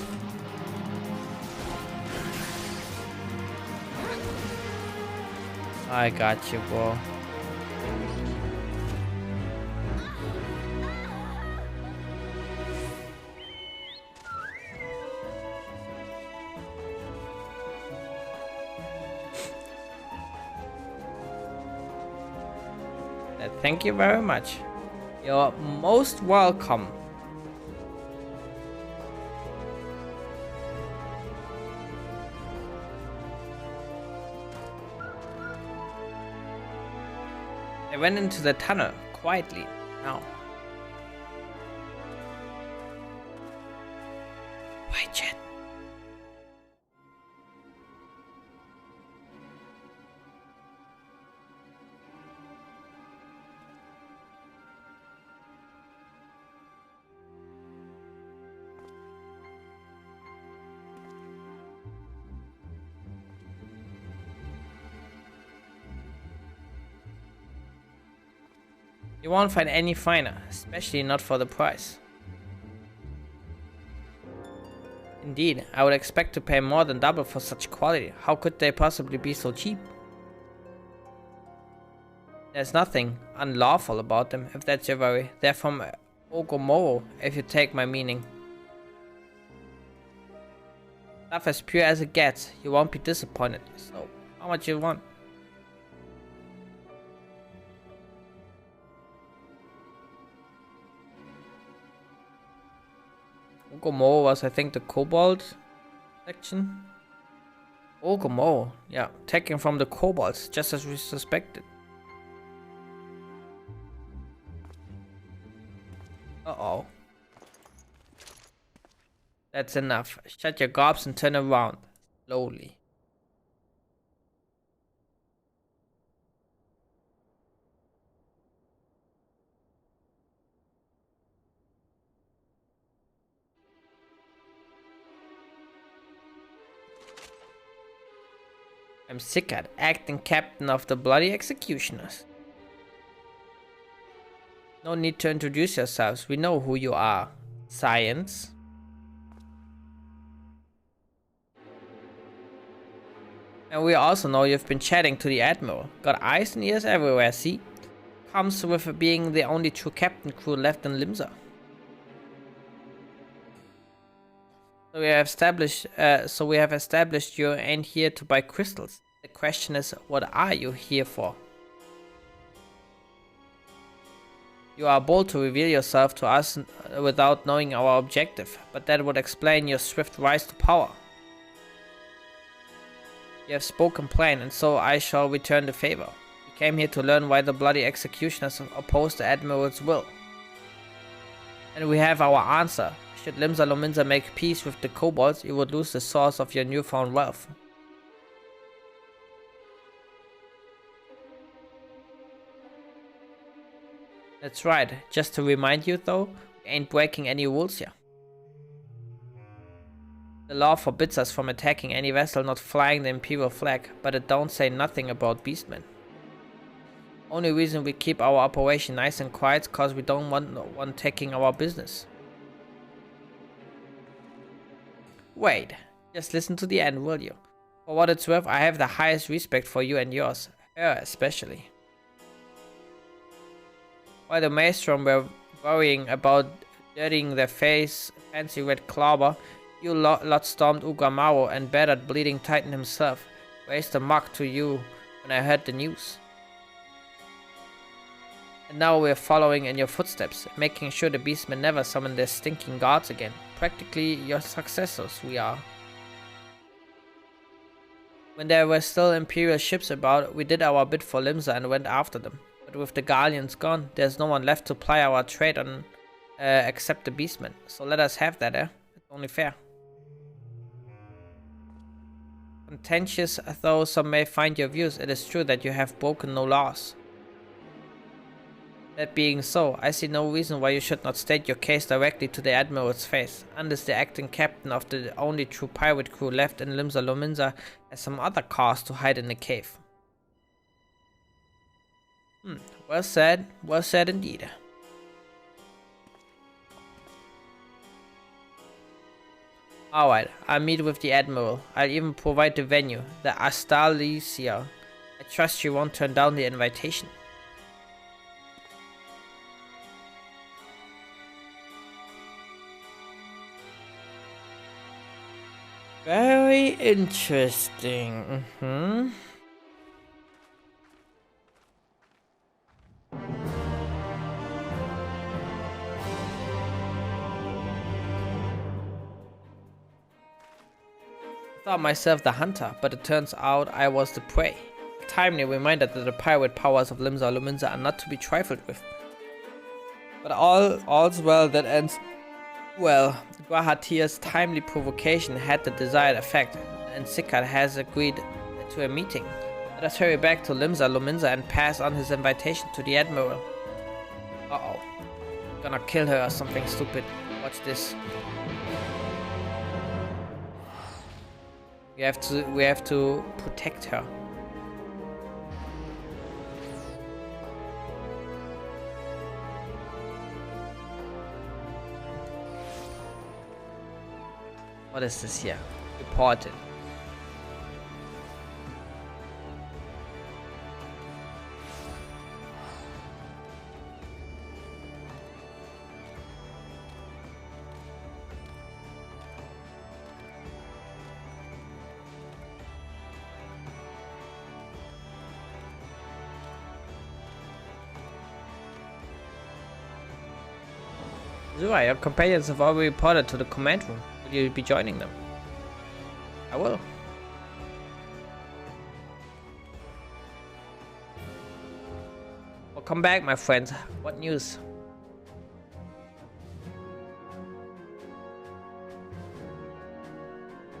I got you, bro. Thank you very much. You're most welcome. I went into the tunnel quietly now. Wait, Jet. You won't find any finer, especially not for the price. Indeed, I would expect to pay more than double for such quality. How could they possibly be so cheap? There's nothing unlawful about them, if that's your worry. They're from Ogomoro, if you take my meaning. Stuff as pure as it gets, you won't be disappointed. So, how much you want? Ogomoro was, I think, the Cobalt section. Ogomoro, yeah, taken from the Kobolds, just as we suspected. Uh-oh. That's enough. Shut your gobs and turn around. Slowly. I'm sick at acting captain of the bloody executioners. No need to introduce yourselves. We know who you are. Science. And we also know you've been chatting to the Admiral. Got eyes and ears everywhere, see? Comes with being the only true captain crew left in Limsa. So we have established you ain't here to buy crystals. The question is, what are you here for? You are bold to reveal yourself to us without knowing our objective, but that would explain your swift rise to power. You have spoken plain, and so I shall return the favor. You Came here to learn why the bloody executioners oppose the Admiral's will. And we have our answer. Should Limsa Lominsa make peace with the kobolds, you would lose the source of your newfound wealth. That's right. Just to remind you though, we ain't breaking any rules here. The law forbids us from attacking any vessel not flying the Imperial flag, but it don't say nothing about beastmen. Only reason we keep our operation nice and quiet is cause we don't want no one taking our business. Wait, just listen to the end, will you? For what it's worth, I have the highest respect for you and yours, her especially. While the Maelstrom were worrying about dirtying their face, fancy red clobber, you lot stormed Ugamaru and battered Bleeding Titan himself. Raised a mug to you when I heard the news. And now we're following in your footsteps, making sure the beastmen never summon their stinking guards again. Practically your successors, we are. When there were still Imperial ships about, we did our bit for Limsa and went after them. But with the Galleons gone, there's no one left to ply our trade on except the beastmen. So let us have that, It's only fair. Contentious though some may find your views, it is true that you have broken no laws. That being so, I see no reason why you should not state your case directly to the Admiral's face, unless the acting captain of the only true pirate crew left in Limsa Lominsa has some other cause to hide in the cave. Well said indeed. Alright, I'll meet with the Admiral. I'll even provide the venue, the Astalicia. I trust you won't turn down the invitation. Very interesting. I thought myself the hunter, but it turns out I was the prey. A timely reminder that the pirate powers of Limsa Lominsa are not to be trifled with. But all's well that ends well. Guahatir's timely provocation had the desired effect, and Sikat has agreed to a meeting. Let us hurry back to Limsa Lominsa and pass on his invitation to the Admiral. Uh-oh. Gonna kill her or something stupid. Watch this. We have to protect her. What is this here? Reported. Zura, your companions have already reported to the command room. Will you be joining them? I will. Welcome back, my friends. What news?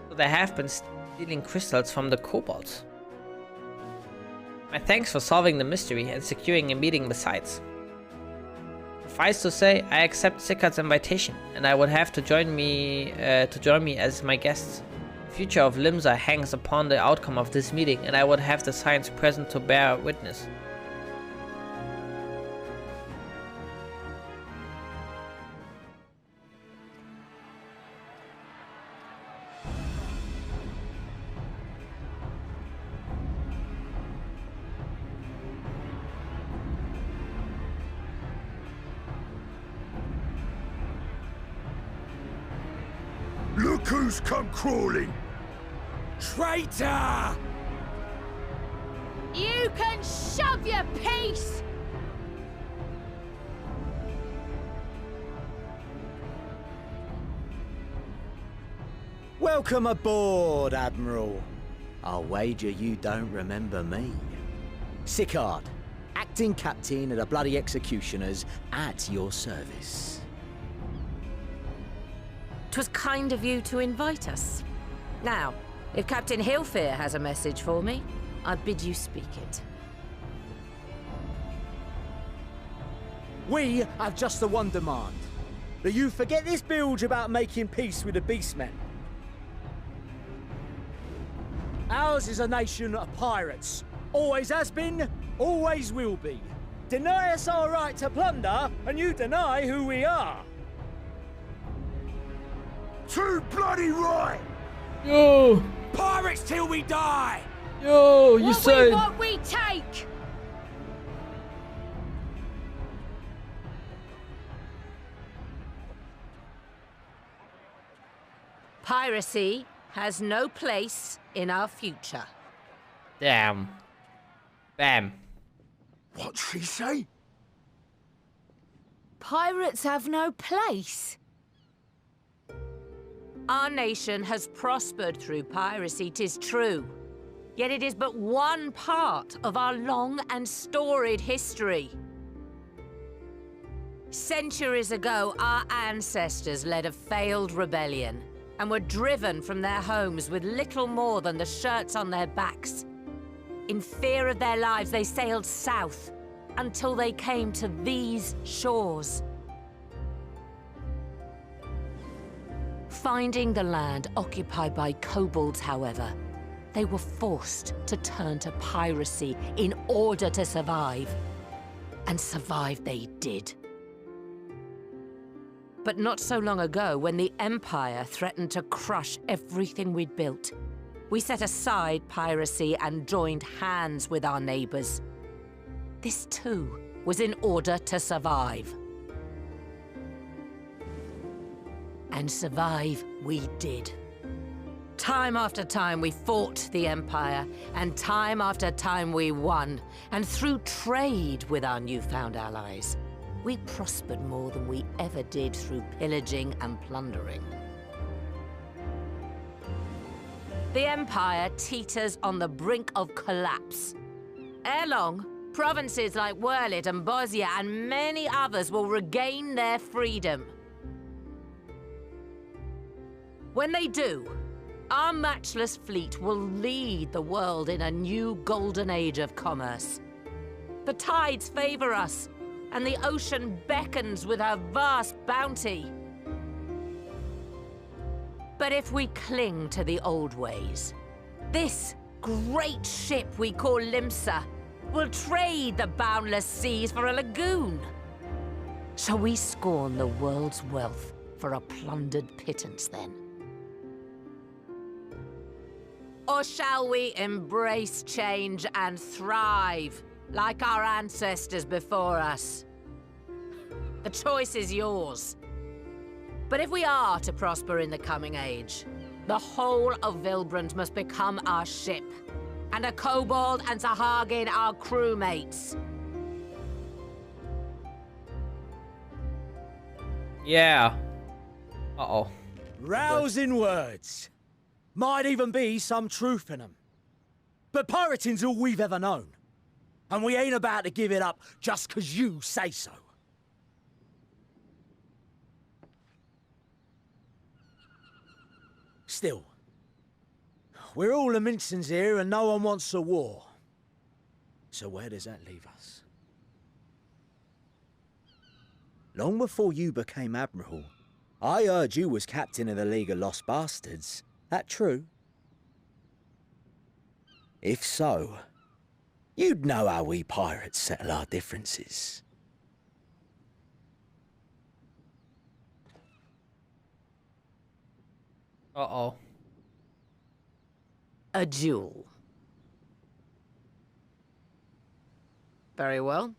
So they have been stealing crystals from the kobolds. My thanks for solving the mystery and securing a meeting besides. Suffice to say, I accept Sikat's invitation, and I would have to join me as my guests. The future of Limsa hangs upon the outcome of this meeting, and I would have the science present to bear witness. Look who's come crawling! Traitor! You can shove your piece! Welcome aboard, Admiral. I'll wager you don't remember me. Sicard, acting captain of the bloody executioners, at your service. 'Twas kind of you to invite us. Now, if Captain Hillfear has a message for me, I bid you speak it. We have just the one demand. That you forget this bilge about making peace with the Beastmen. Ours is a nation of pirates. Always has been, always will be. Deny us our right to plunder, and you deny who we are. Too bloody right! Yo! Pirates till we die! Yo, you What said... we want, we take! Piracy has no place in our future. Damn. Bam. What'd she say? Pirates have no place. Our nation has prospered through piracy, 'tis true. Yet it is but one part of our long and storied history. Centuries ago, our ancestors led a failed rebellion and were driven from their homes with little more than the shirts on their backs. In fear of their lives, they sailed south until they came to these shores. Finding the land occupied by kobolds, however, they were forced to turn to piracy in order to survive. And survive they did. But not so long ago, when the Empire threatened to crush everything we'd built, we set aside piracy and joined hands with our neighbors. This too was in order to survive. And survive we did. Time after time we fought the Empire, and time after time we won. And through trade with our newfound allies, we prospered more than we ever did through pillaging and plundering. The Empire teeters on the brink of collapse. Ere long, provinces like Wurlit and Bosnia and many others will regain their freedom. When they do, our matchless fleet will lead the world in a new golden age of commerce. The tides favor us, and the ocean beckons with her vast bounty. But if we cling to the old ways, this great ship we call Limsa will trade the boundless seas for a lagoon. Shall we scorn the world's wealth for a plundered pittance then? Or shall we embrace change and thrive like our ancestors before us? The choice is yours. But if we are to prosper in the coming age, the whole of Vilbrand must become our ship, and a kobold and Sahagin our crewmates. Yeah. Uh-oh. Rousing words. Might even be some truth in them. But pirating's all we've ever known. And we ain't about to give it up just 'cause you say so. Still, we're all the Mincins here and no one wants a war. So where does that leave us? Long before you became Admiral, I heard you was captain of the League of Lost Bastards. That true? If so, you'd know how we pirates settle our differences. Uh-oh. A duel. Very well.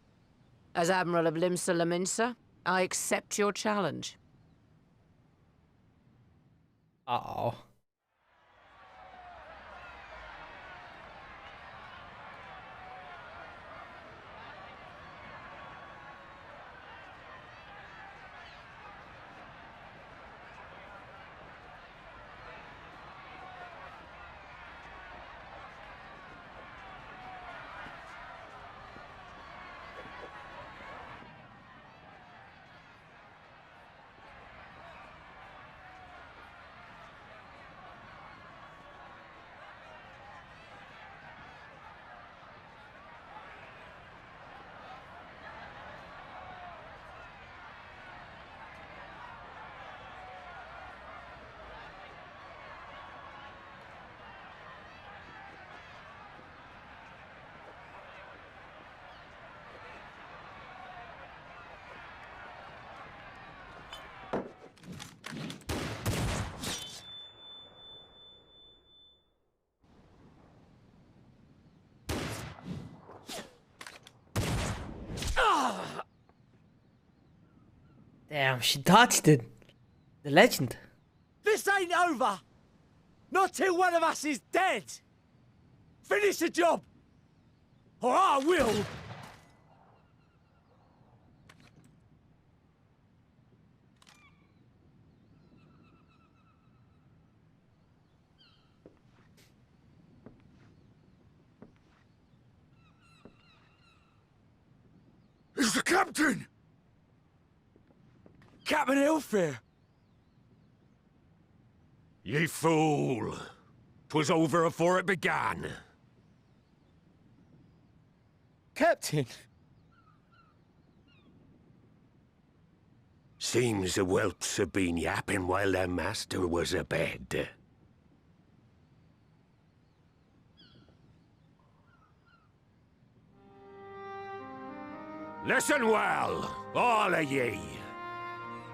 As Admiral of Limsa Laminsa, I accept your challenge. Uh-oh. Damn, she dodged it. The legend. This ain't over! Not till one of us is dead! Finish the job! Or I will! It's the captain! Captain Ilfir! Ye fool! 'Twas over afore it began. Captain! Seems the whelps have been yapping while their master was abed. Listen well, all of ye.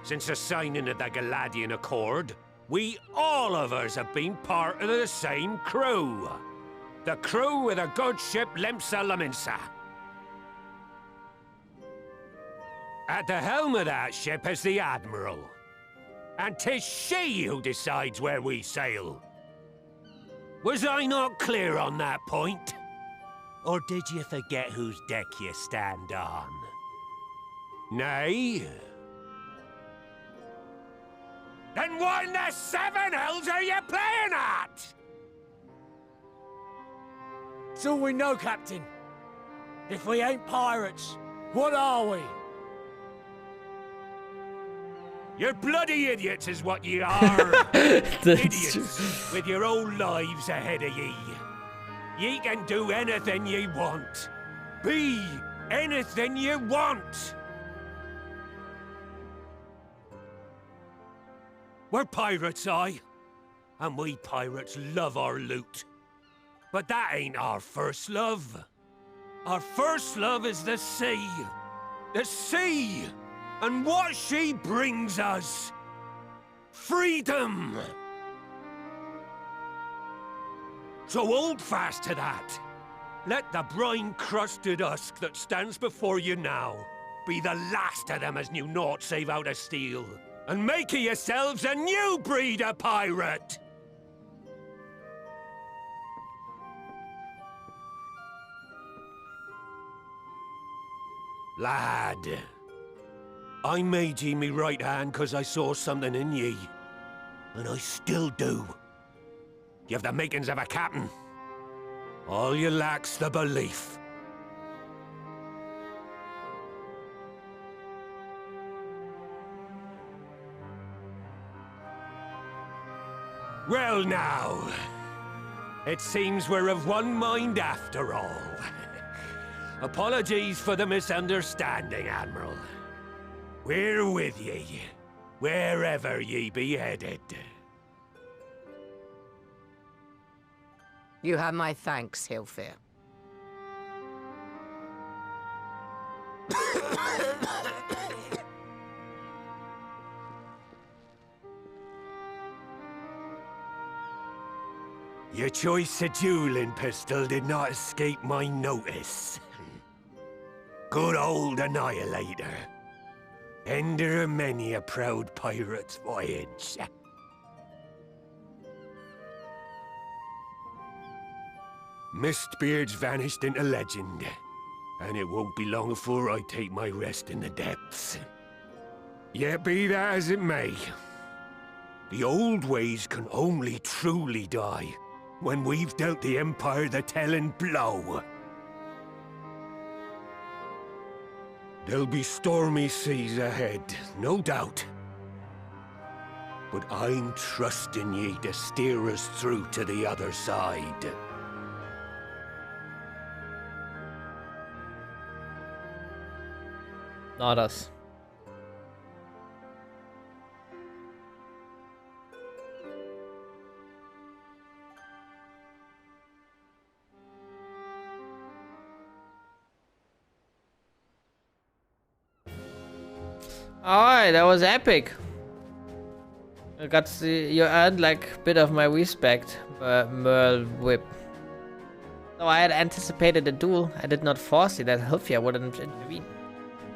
Since the signing of the Galadian Accord, we all of us have been part of the same crew. The crew with a good ship Limsa Laminsa. At the helm of that ship is the Admiral. And 'tis she who decides where we sail. Was I not clear on that point? Or did you forget whose deck you stand on? Nay? Then what in the seven hells are you playing at? It's all we know, Captain. If we ain't pirates, what are we? You're bloody idiots is what ye are. Idiots with your own lives ahead of ye. Ye can do anything ye want. Be anything ye want. We're pirates, aye. And we pirates love our loot. But that ain't our first love. Our first love is the sea. The sea! And what she brings us. Freedom! So hold fast to that. Let the brine-crusted husk that stands before you now be the last of them as knew naught save out of steel. And make of yourselves a new breed of pirate! Lad, I made ye me right hand 'cause I saw something in ye. And I still do. You've the makings of a captain. All you lack's the belief. Well now, it seems we're of one mind after all. Apologies for the misunderstanding, Admiral. We're with ye, wherever ye be headed. You have my thanks, Hilfir. Your choice of dueling pistol did not escape my notice. Good old Annihilator. Ender of many a proud pirate's voyage. Mistbeard's vanished into legend, and it won't be long before I take my rest in the depths. Yet be that as it may, the old ways can only truly die when we've dealt the Empire the telling blow. There'll be stormy seas ahead, no doubt. But I'm trusting ye to steer us through to the other side. Not us. Alright, that was epic. I got to see, you earned like a bit of my respect, Merle Whip. Though I had anticipated a duel, I did not foresee that Hilfia wouldn't intervene.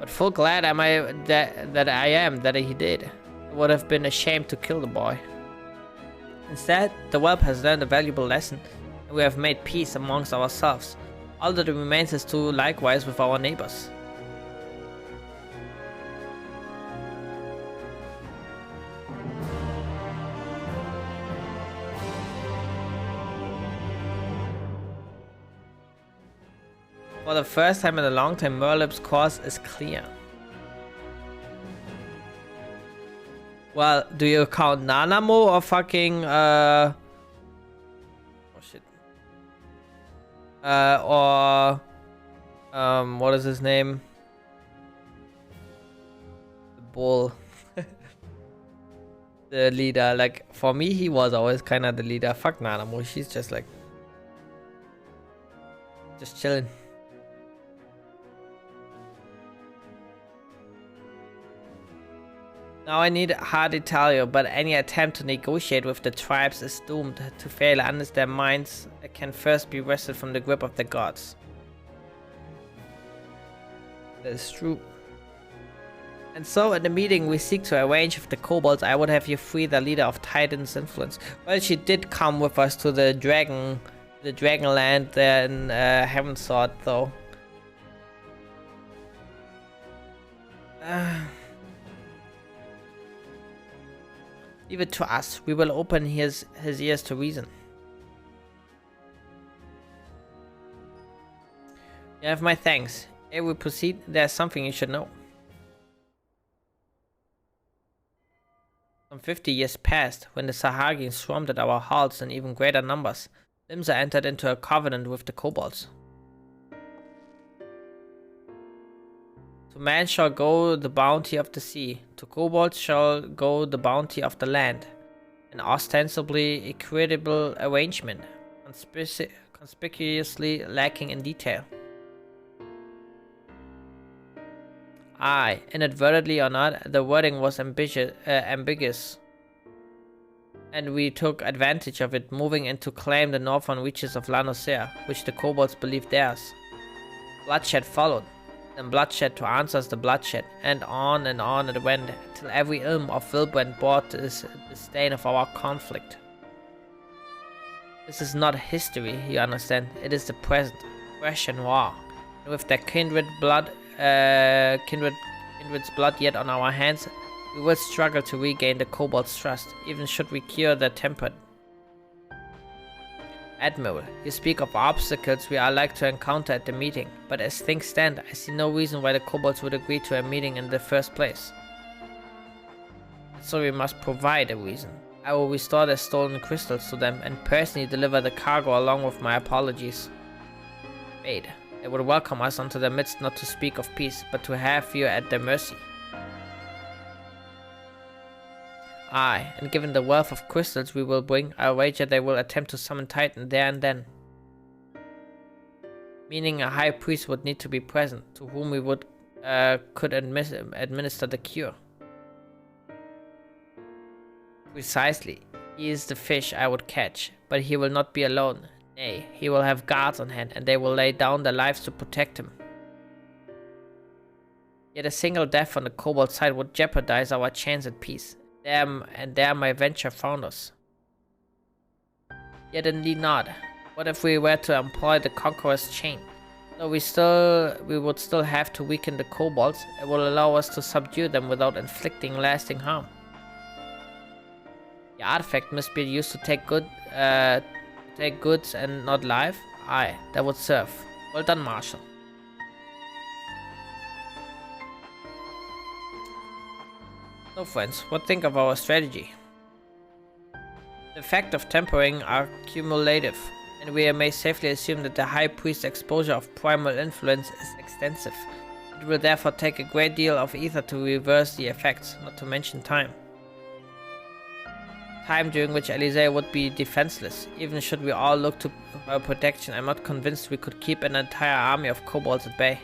But full glad am I that he did. It would have been a shame to kill the boy. Instead, the whelp has learned a valuable lesson, and we have made peace amongst ourselves. All that remains is to do likewise with our neighbors. For the first time in a long time, Merlip's course is clear. Well, do you count Nanamo or fucking oh shit. Or what is his name? The bull. The leader. Like, for me, he was always kind of the leader. Fuck Nanamo. She's just like just chilling. Now I need hardly tell you, but any attempt to negotiate with the tribes is doomed to fail unless their minds can first be wrested from the grip of the gods. That is true. And so at the meeting we seek to arrange with the kobolds, I would have you free the leader of Titan's influence. Well, she did come with us to the Dragonland there in Heavensward though. Leave it to us. We will open his ears to reason. You have my thanks. Ere we proceed, there's something you should know. Some 50 years passed, when the Sahagins swarmed at our halls in even greater numbers. Limsa entered into a covenant with the kobolds. To man shall go the bounty of the sea, to kobolds shall go the bounty of the land. An ostensibly equitable arrangement, conspicuously lacking in detail. Aye, inadvertently or not, the wording was ambiguous, and we took advantage of it, moving in to claim the northern reaches of Lanocea, which the kobolds believed theirs. Bloodshed followed. Then bloodshed to answers the bloodshed, and on it went, till every ilm of Vilbrand bore the stain of our conflict. This is not history, you understand, it is the present, fresh and raw, and with their kindred's blood yet on our hands, we will struggle to regain the kobolds' trust, even should we cure their temper. Admiral, you speak of obstacles we are like to encounter at the meeting, but as things stand, I see no reason why the kobolds would agree to a meeting in the first place. So we must provide a reason. I will restore the stolen crystals to them and personally deliver the cargo along with my apologies. Wait, they would welcome us onto their midst, not to speak of peace, but to have you at their mercy. Aye, and given the wealth of crystals we will bring, I wager they will attempt to summon Titan there and then. Meaning a high priest would need to be present, to whom we could administer the cure. Precisely, he is the fish I would catch, but he will not be alone. Nay, he will have guards on hand, and they will lay down their lives to protect him. Yet a single death on the kobold side would jeopardize our chance at peace. There my venture found us. Yet indeed not. What if we were to employ the Conqueror's chain? Though we would still have to weaken the kobolds, it will allow us to subdue them without inflicting lasting harm. The artifact must be used to take goods and not life. Aye, that would serve. Well done, Marshal. So friends, what think of our strategy? The effect of tempering are cumulative, and we may safely assume that the High Priest's exposure of primal influence is extensive. It will therefore take a great deal of ether to reverse the effects, not to mention time. Time during which Elysee would be defenseless. Even should we all look to her protection, I'm not convinced we could keep an entire army of kobolds at bay.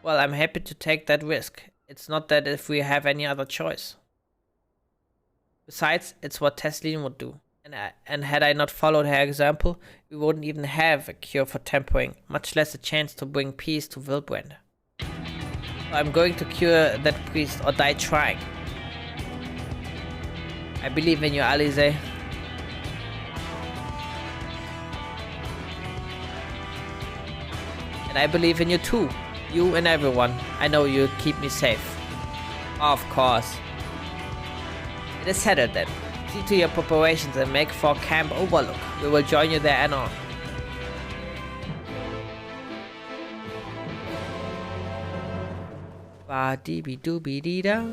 Well, I'm happy to take that risk. It's not that if we have any other choice. Besides, it's what Tesleen would do. And had I not followed her example, we wouldn't even have a cure for tempering, much less a chance to bring peace to Vilbrand. I'm going to cure that priest or die trying. I believe in you, Alize. And I believe in you too. You and everyone. I know you'll keep me safe. Of course. It is settled then. See to your preparations and make for Camp Overlook. We will join you there and on. Ba dee be doo be dee da.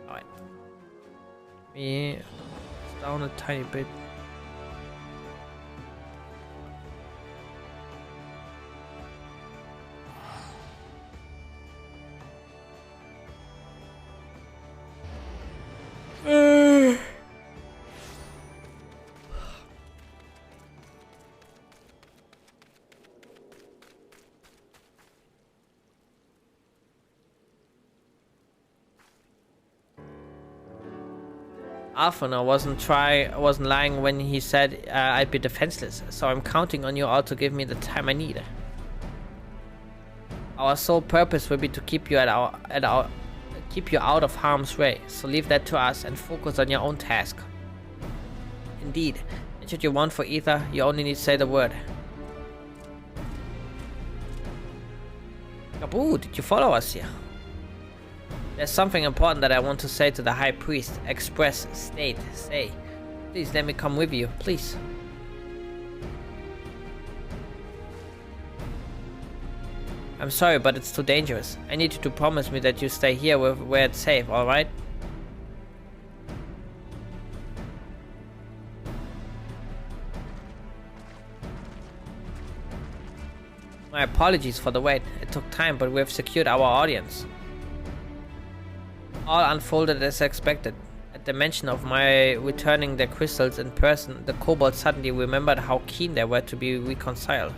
Alright. Me down a tiny bit. Alphonse wasn't lying when he said I'd be defenseless, so I'm counting on you all to give me the time I need. Our sole purpose will be to keep you keep you out of harm's way, so leave that to us and focus on your own task. Indeed, and should you want for Ether, you only need to say the word. Kaboo, did you follow us here? There's something important that I want to say to the High Priest. Express, state, say. Please let me come with you, please. I'm sorry, but it's too dangerous. I need you to promise me that you stay here where it's safe, alright? My apologies for the wait. It took time, but we have secured our audience. All unfolded as expected. At the mention of my returning their crystals in person, the kobolds suddenly remembered how keen they were to be reconciled.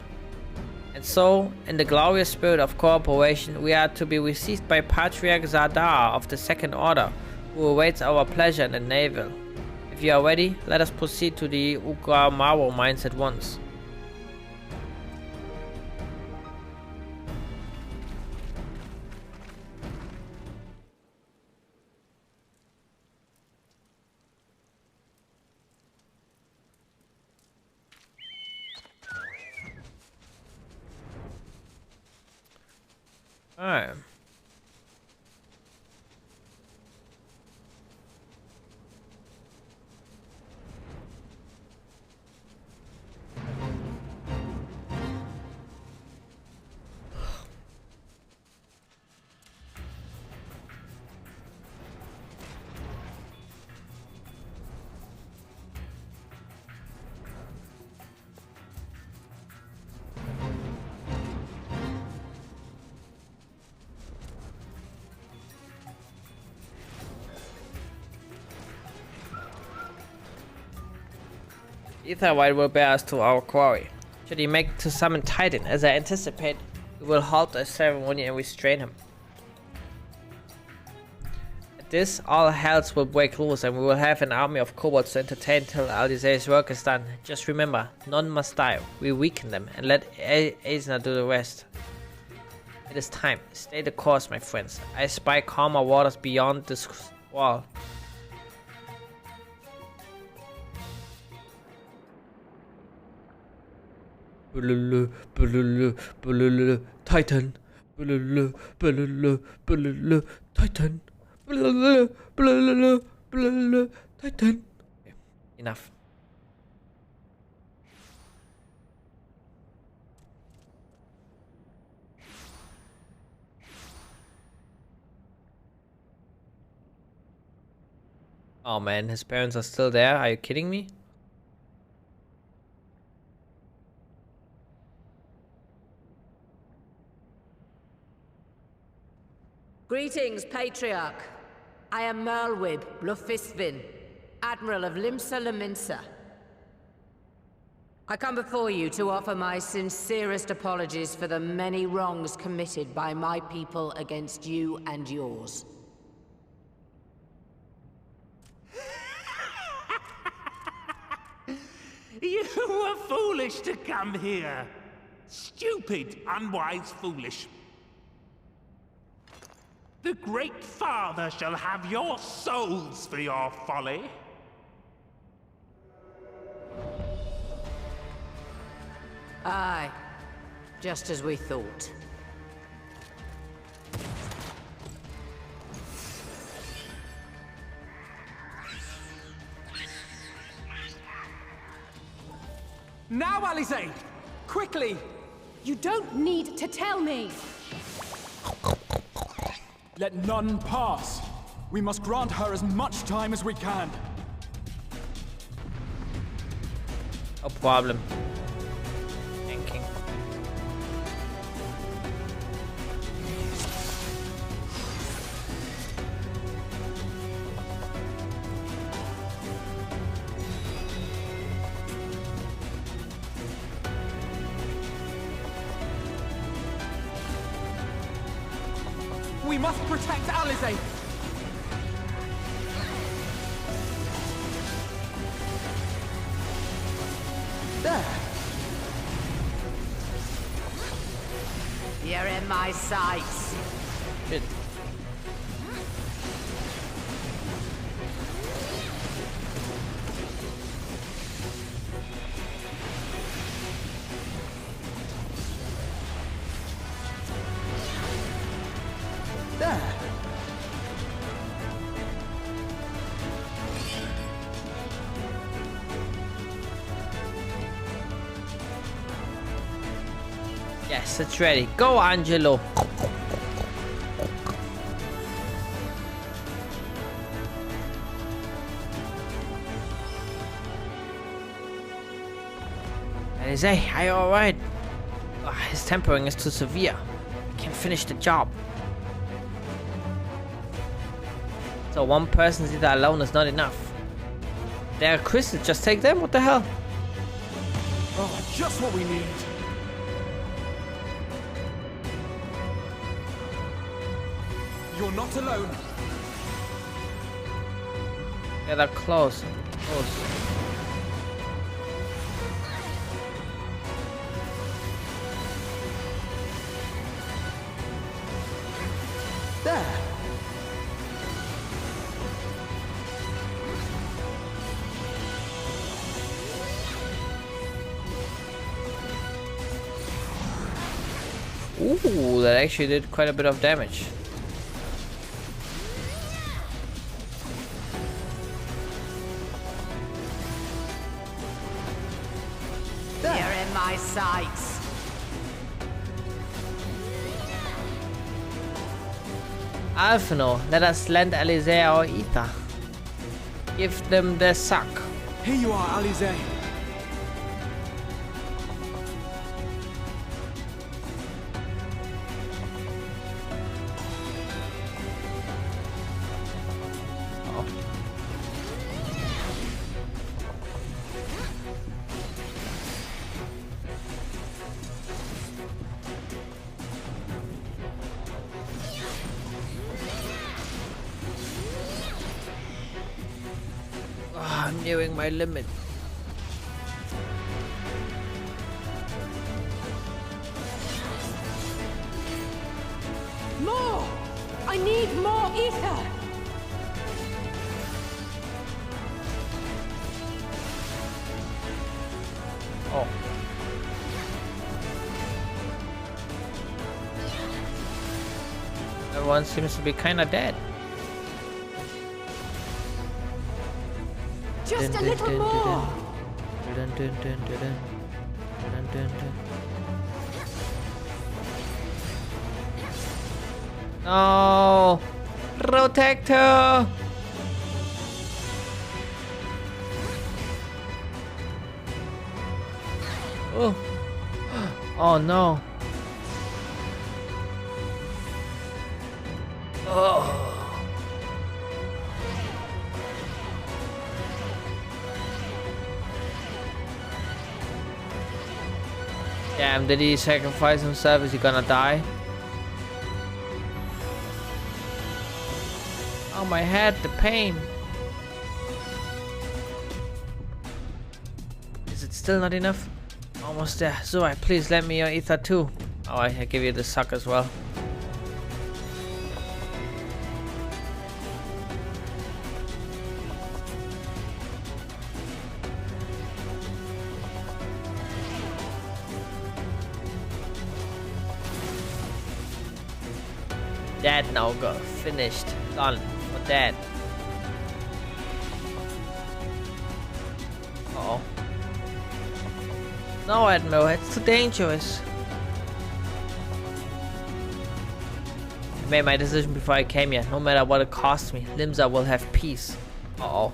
And so, in the glorious spirit of cooperation, we are to be received by Patriarch Zadar of the Second Order, who awaits our pleasure in the navel. If you are ready, let us proceed to the Ugramaro mines at once. Alright. Etherwhite will bear us to our quarry. Should he make to summon Titan, as I anticipate, we will halt the ceremony and restrain him. At this, all hells will break loose and we will have an army of kobolds to entertain till Alize's work is done. Just remember, none must die. We weaken them and let Aesna do the rest. It is time. Stay the course, my friends. I spy calmer waters beyond this wall. Titan. Titan. Titan. Okay, enough. Oh man, his parents are still there? Are you kidding me? Greetings, Patriarch. I am Merlwib Blufisvin, Admiral of Limsa Laminsa. I come before you to offer my sincerest apologies for the many wrongs committed by my people against you and yours. You were foolish to come here. Stupid, unwise, foolish. The Great Father shall have your souls for your folly. Aye, just as we thought. Now, Alize! Quickly! You don't need to tell me! Let none pass. We must grant her as much time as we can. No problem. Thinking. We must protect Alize! There! You're in my sights. Shit. There! Yes, it's ready. Go, Angelo. Alize, are you alright? His tempering is too severe. I can't finish the job. So one person's either alone is not enough. There are crystals, just take them? What the hell? Oh, just what we need. You're not alone. Yeah, they're close. Close. There! Ooh, that actually did quite a bit of damage. You're in my sights. Alphino, let us lend Alize our ether. Give them their suck. Here you are, Alize. I'm nearing my limit. More! I need more ether! Oh. Everyone seems to be kinda dead. Just a little more! No! Protect her! Oh! Oh no! Oh! Damn, did he sacrifice himself? Is he gonna die? Oh, my head, the pain. Is it still not enough. Almost there. Zoe, please lend me your ether too. Oh, I give you the suck as well. That now got finished. Done. For that. Uh oh. No, Admiral, it's too dangerous. I made my decision before I came here. No matter what it costs me, Limsa will have peace. Uh oh.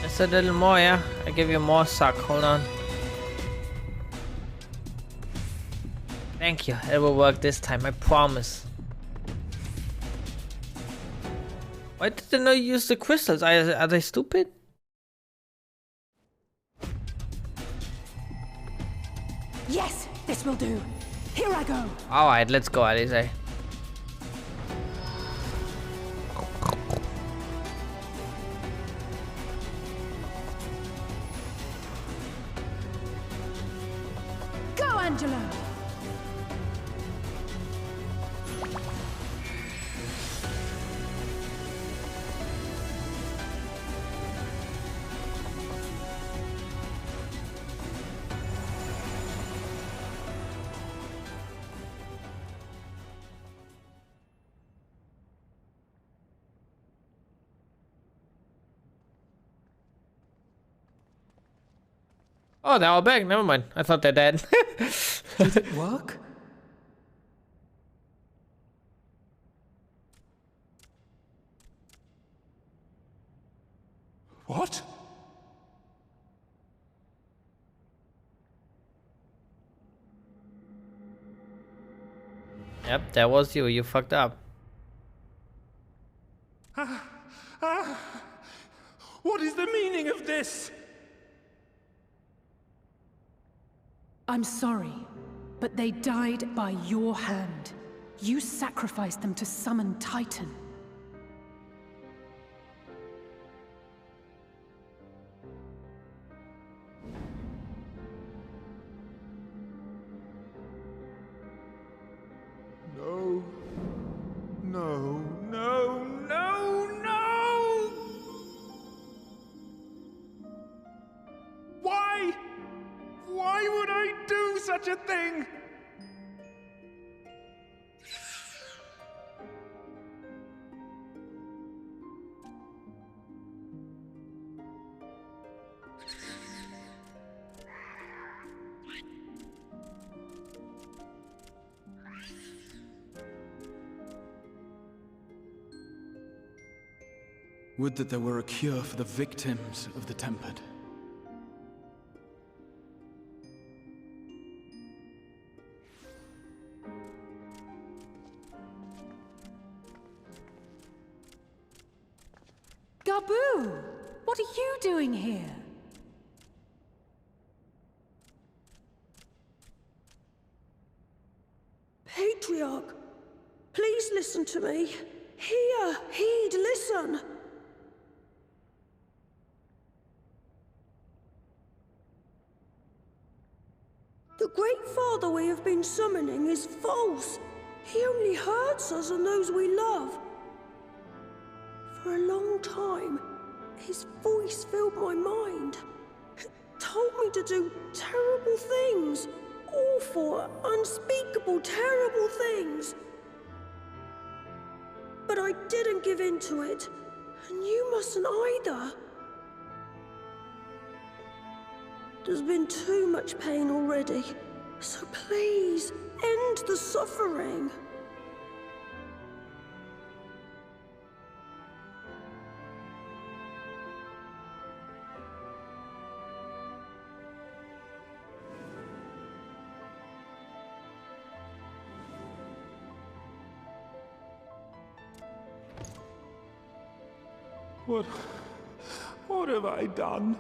Just a little more, yeah? I give you more suck. Hold on. Thank you. It will work this time. I promise. Why did they not use the crystals? Are they stupid? Yes, this will do. Here I go. Alright, let's go, Alice. Go, Angelo. Oh, they're all back. Never mind. I thought they're dead. Did it work? What? Yep, that was you. You fucked up. What is the meaning of this? I'm sorry, but they died by your hand. You sacrificed them to summon Titan. No. No, no, no, no! Why? Why would I do such a thing? Would that there were a cure for the victims of the Tempered. Gabu! What are you doing here? Patriarch, please listen to me. Hear, heed, listen. The Great Father we have been summoning is false. He only hurts us and those we love. For a long time, his voice filled my mind. It told me to do terrible things. Awful, unspeakable, terrible things. But I didn't give in to it, and you mustn't either. There's been too much pain already, so please, end the suffering. What have I done?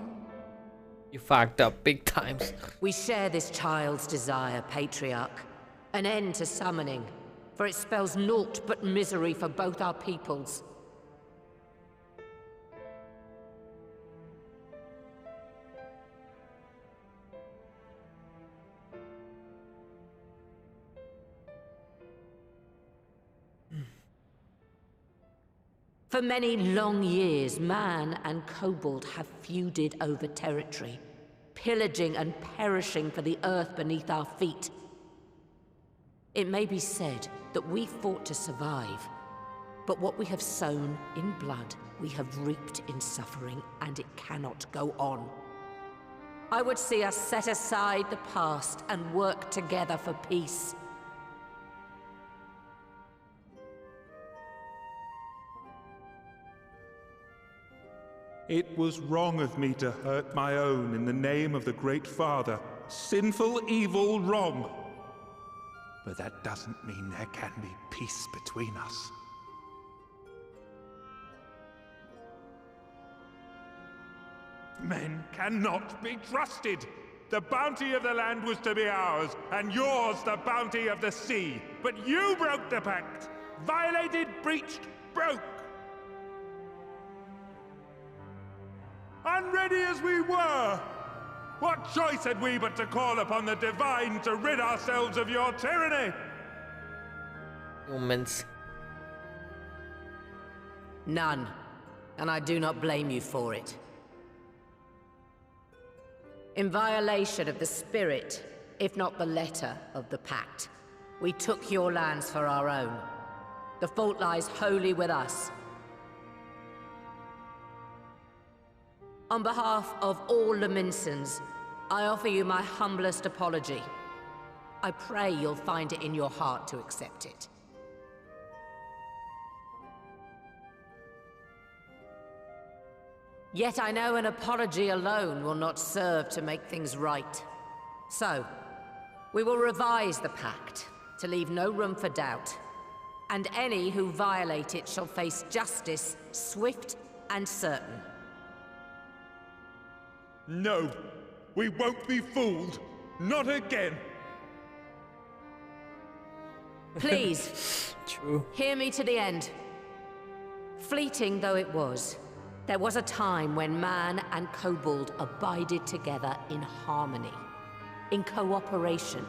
You fucked up big times. We share this child's desire, Patriarch. An end to summoning, for it spells naught but misery for both our peoples. For many long years, man and kobold have feuded over territory, pillaging and perishing for the earth beneath our feet. It may be said that we fought to survive, but what we have sown in blood, we have reaped in suffering, and it cannot go on. I would see us set aside the past and work together for peace. It was wrong of me to hurt my own in the name of the Great Father. Sinful, evil, wrong. But that doesn't mean there can be peace between us. Men cannot be trusted. The bounty of the land was to be ours, and yours the bounty of the sea. But you broke the pact. Violated, breached, broke. Unready as we were, what choice had we but to call upon the divine to rid ourselves of your tyranny? Humans. None, and I do not blame you for it. In violation of the spirit, if not the letter of the pact, we took your lands for our own. The fault lies wholly with us. On behalf of all Laminsons, I offer you my humblest apology. I pray you'll find it in your heart to accept it. Yet I know an apology alone will not serve to make things right. So, we will revise the pact to leave no room for doubt, and any who violate it shall face justice, swift and certain. No, we won't be fooled. Not again. Please, True. Hear me to the end. Fleeting though it was, there was a time when man and kobold abided together in harmony, in cooperation.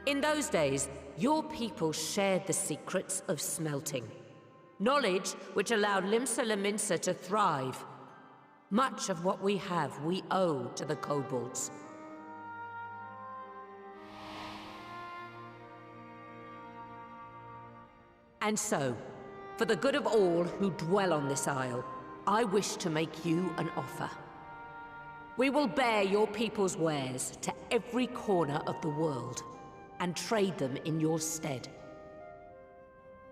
In those days, your people shared the secrets of smelting. Knowledge which allowed Limsa Laminsa to thrive. Much of what we have, we owe to the kobolds. And so, for the good of all who dwell on this isle, I wish to make you an offer. We will bear your people's wares to every corner of the world, and trade them in your stead.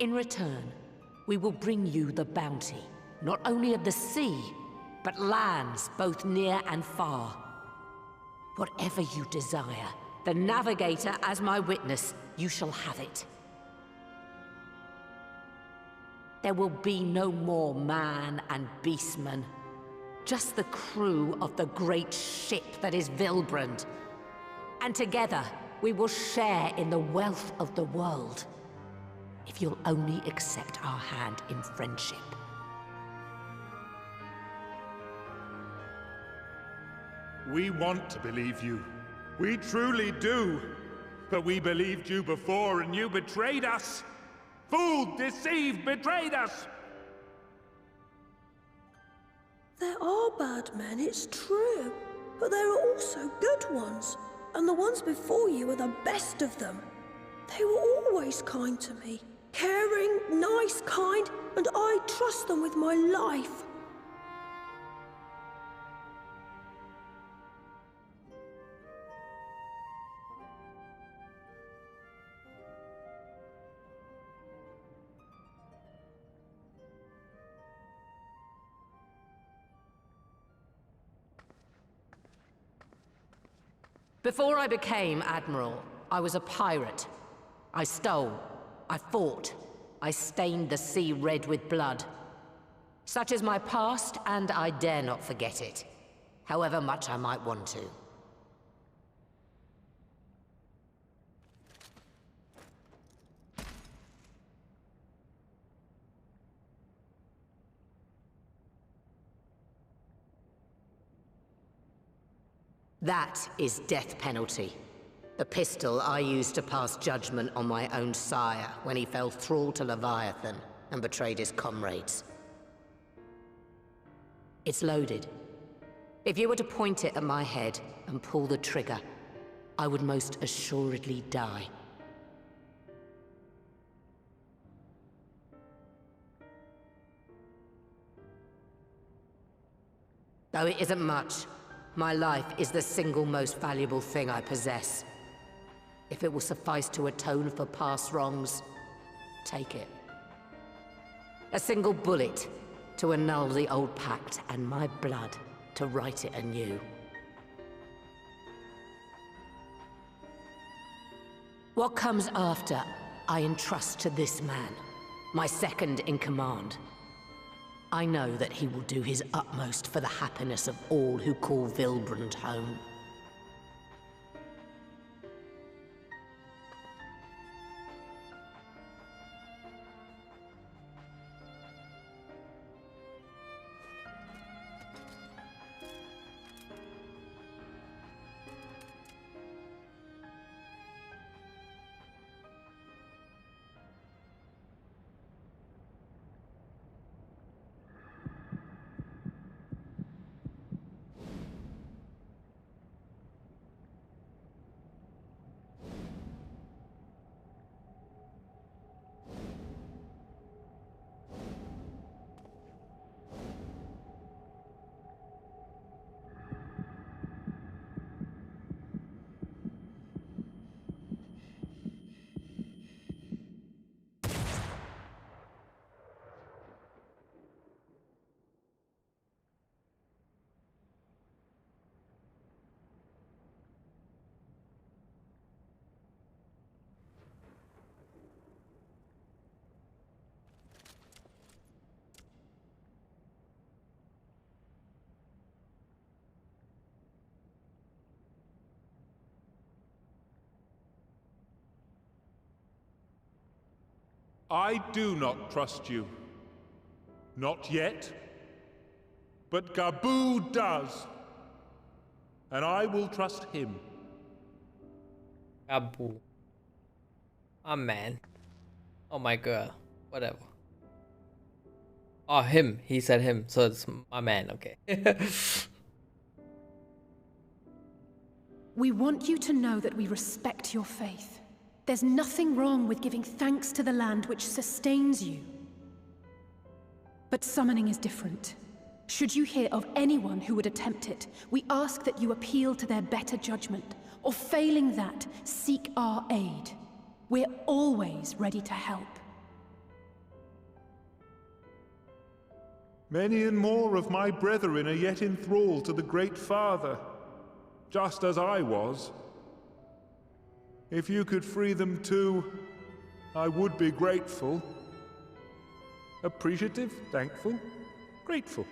In return, we will bring you the bounty, not only of the sea, but lands both near and far. Whatever you desire, the Navigator as my witness, you shall have it. There will be no more man and beastman, just the crew of the great ship that is Vilbrand. And together, We will share in the wealth of the world. If you'll only accept our hand in friendship. We want to believe you. We truly do. But we believed you before and you betrayed us. Fooled, deceived, betrayed us. There are bad men, it's true. But there are also good ones. And the ones before you are the best of them. They were always kind to me. Caring, nice, kind, and I trust them with my life. Before I became Admiral, I was a pirate. I stole, I fought, I stained the sea red with blood. Such is my past, and I dare not forget it, however much I might want to. That is death penalty. The pistol I used to pass judgment on my own sire when he fell thrall to Leviathan and betrayed his comrades. It's loaded. If you were to point it at my head and pull the trigger, I would most assuredly die. Though it isn't much, my life is the single most valuable thing I possess. If it will suffice to atone for past wrongs, take it. A single bullet to annul the old pact, and my blood to write it anew. What comes after, I entrust to this man, my second in command. I know that he will do his utmost for the happiness of all who call Vilbrand home. I do not trust you. Not yet. But Gabu does. And I will trust him. Gabu. A man. Oh my girl. Whatever. Oh, him. He said him. So it's my man. Okay. We want you to know that we respect your faith. There's nothing wrong with giving thanks to the land which sustains you. But summoning is different. Should you hear of anyone who would attempt it, we ask that you appeal to their better judgment, or failing that, seek our aid. We're always ready to help. Many and more of my brethren are yet in thrall to the Great Father, just as I was. If you could free them too, I would be grateful. Appreciative, thankful, grateful.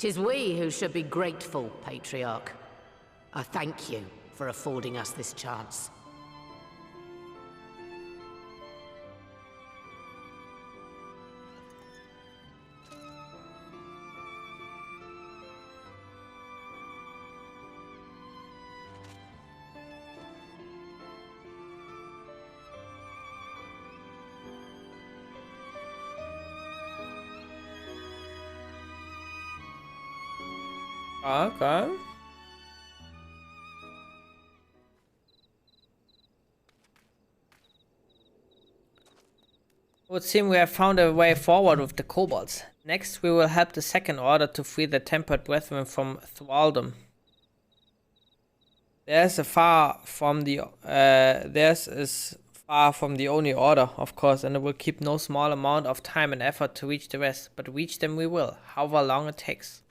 'Tis we who should be grateful, Patriarch. I thank you for affording us this chance. Okay. It would seem we have found a way forward with the kobolds. Next, we will help the Second Order to free the Tempered Brethren from thraldom. Theirs is far from the only order, of course, and it will keep no small amount of time and effort to reach the rest, but reach them we will, however long it takes.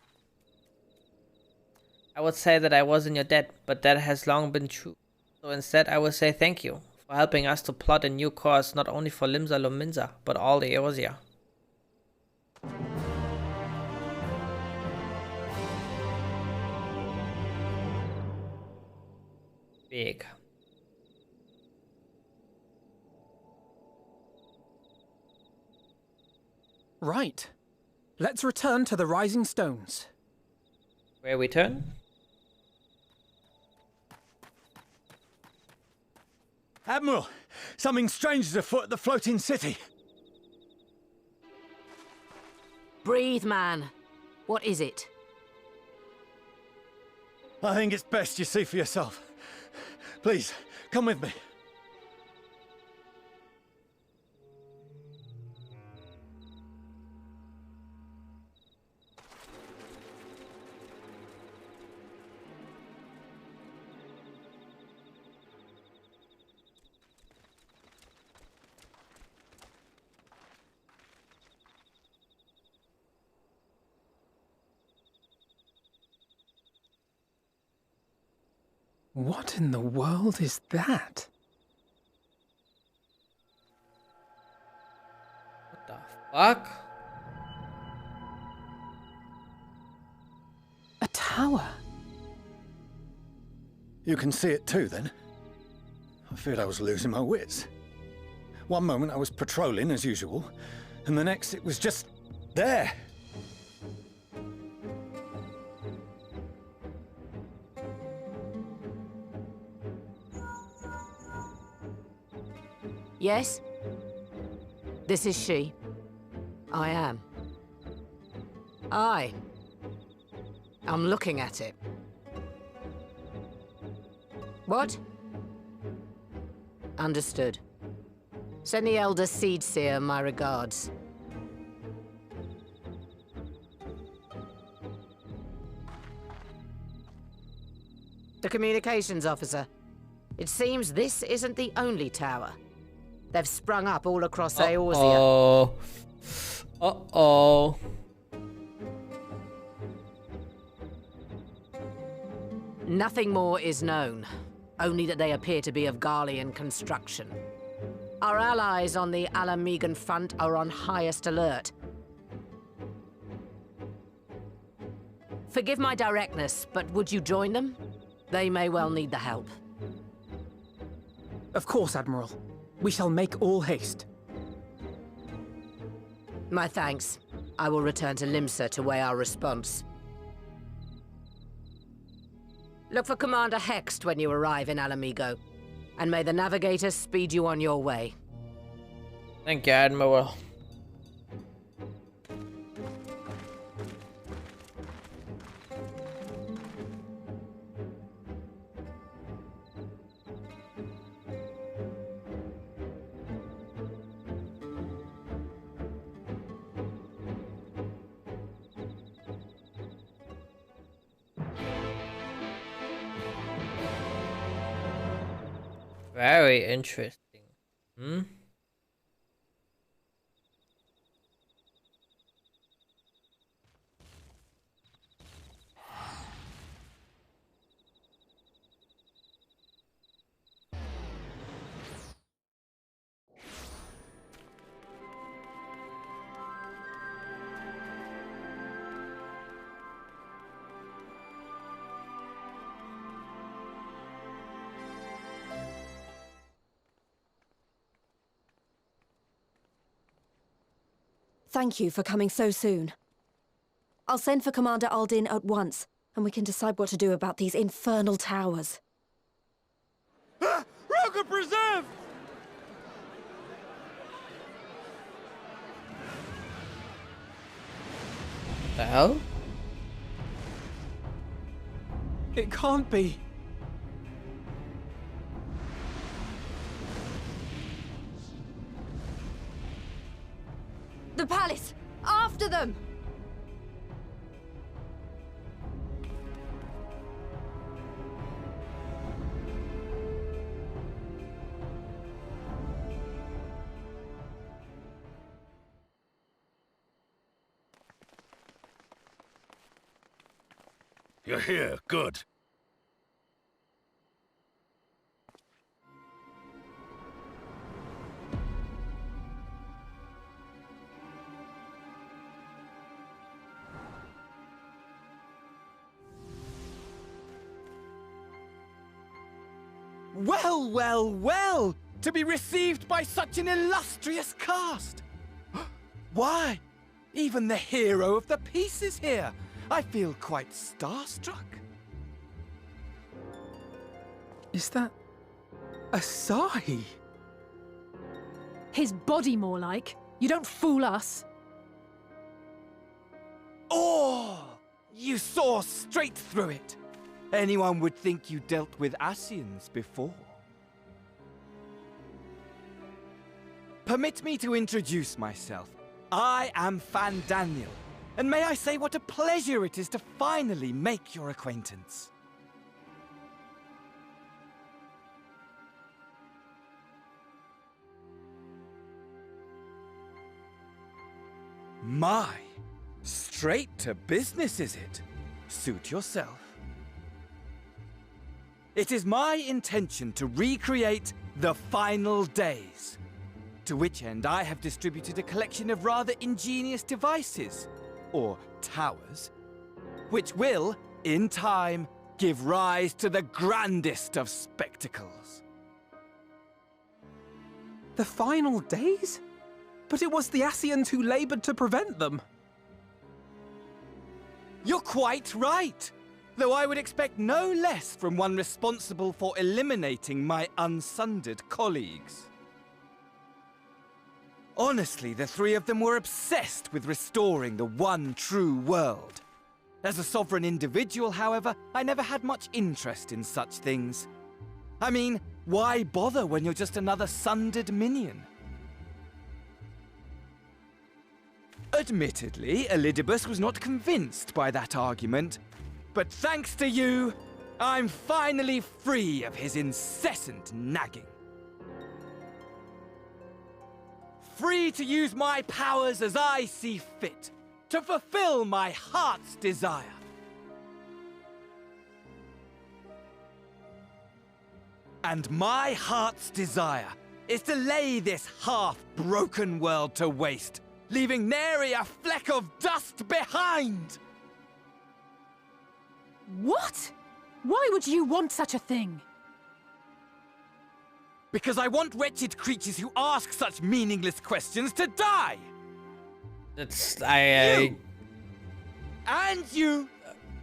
I would say that I was in your debt, but that has long been true. So instead I will say thank you for helping us to plot a new course not only for Limsa Lominsa, but all the Eorzea. Big. Right. Let's return to the Rising Stones. Where we turn? Admiral, something strange is afoot at the floating city. Breathe, man. What is it? I think it's best you see for yourself. Please, come with me. What in the world is that? What the fuck? A tower. You can see it too, then? I feared I was losing my wits. One moment I was patrolling as usual, and the next it was just there. Yes? This is she. I am. I'm looking at it. What? Understood. Send the Elder Seedseer my regards. The communications officer. It seems this isn't the only tower. They've sprung up all across Eorzea. Uh-oh. Nothing more is known. Only that they appear to be of Garlean construction. Our allies on the Alamegan front are on highest alert. Forgive my directness, but would you join them? They may well need the help. Of course, Admiral. We shall make all haste. My thanks. I will return to Limsa to weigh our response. Look for Commander Hext when you arrive in Alamigo, and may the Navigator speed you on your way. Thank you, Admiral. Very interesting. Hmm? Thank you for coming so soon. I'll send for Commander Aldin at once, and we can decide what to do about these infernal towers. Roca Preserve! The hell? It can't be. The palace! After them! You're here, good. Well, well, well! To be received by such an illustrious cast! Why, even the hero of the piece is here! I feel quite starstruck. Is that Asahi? His body, more like. You don't fool us. Oh! You saw straight through it. Anyone would think you dealt with Asians before. Permit me to introduce myself. I am Fan Daniel, and may I say what a pleasure it is to finally make your acquaintance. My, straight to business is it? Suit yourself. It is my intention to recreate the final days, to which end I have distributed a collection of rather ingenious devices, or towers, which will, in time, give rise to the grandest of spectacles. The final days? But it was the Asians who labored to prevent them. You're quite right, though I would expect no less from one responsible for eliminating my unsundered colleagues. Honestly, the three of them were obsessed with restoring the one true world. As a sovereign individual, however, I never had much interest in such things. I mean, why bother when you're just another sundered minion? Admittedly, Elidibus was not convinced by that argument, but thanks to you, I'm finally free of his incessant nagging. Free to use my powers as I see fit, to fulfill my heart's desire. And my heart's desire is to lay this half-broken world to waste, leaving nary a fleck of dust behind! What? Why would you want such a thing? Because I want wretched creatures who ask such meaningless questions to die! That's... You! And you!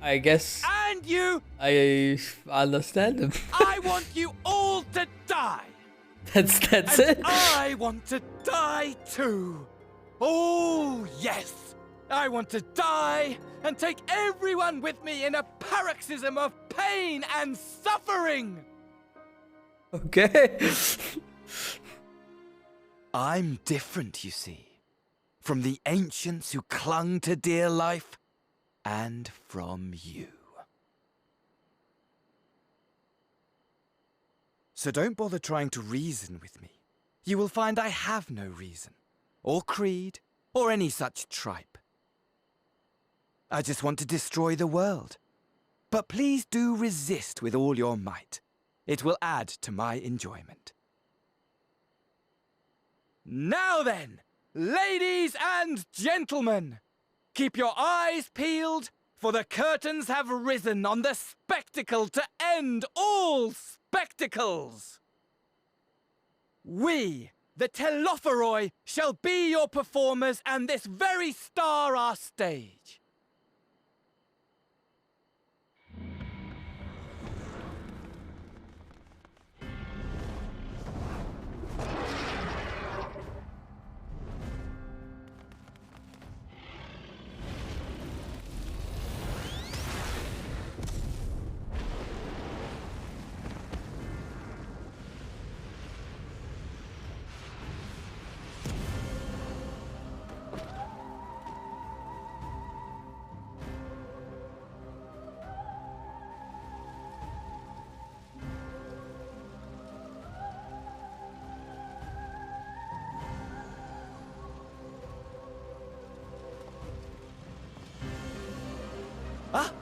I guess... And you! I understand him. I want you all to die! That's and it? I want to die too! Oh, yes! I want to die and take everyone with me in a paroxysm of pain and suffering! Okay. I'm different, you see. From the ancients who clung to dear life, and from you. So don't bother trying to reason with me. You will find I have no reason, or creed, or any such tripe. I just want to destroy the world. But please do resist with all your might. It will add to my enjoyment. Now then, ladies and gentlemen, keep your eyes peeled, for the curtains have risen on the spectacle to end all spectacles. We The Telophoroi shall be your performers, and this very star our stage. Ah,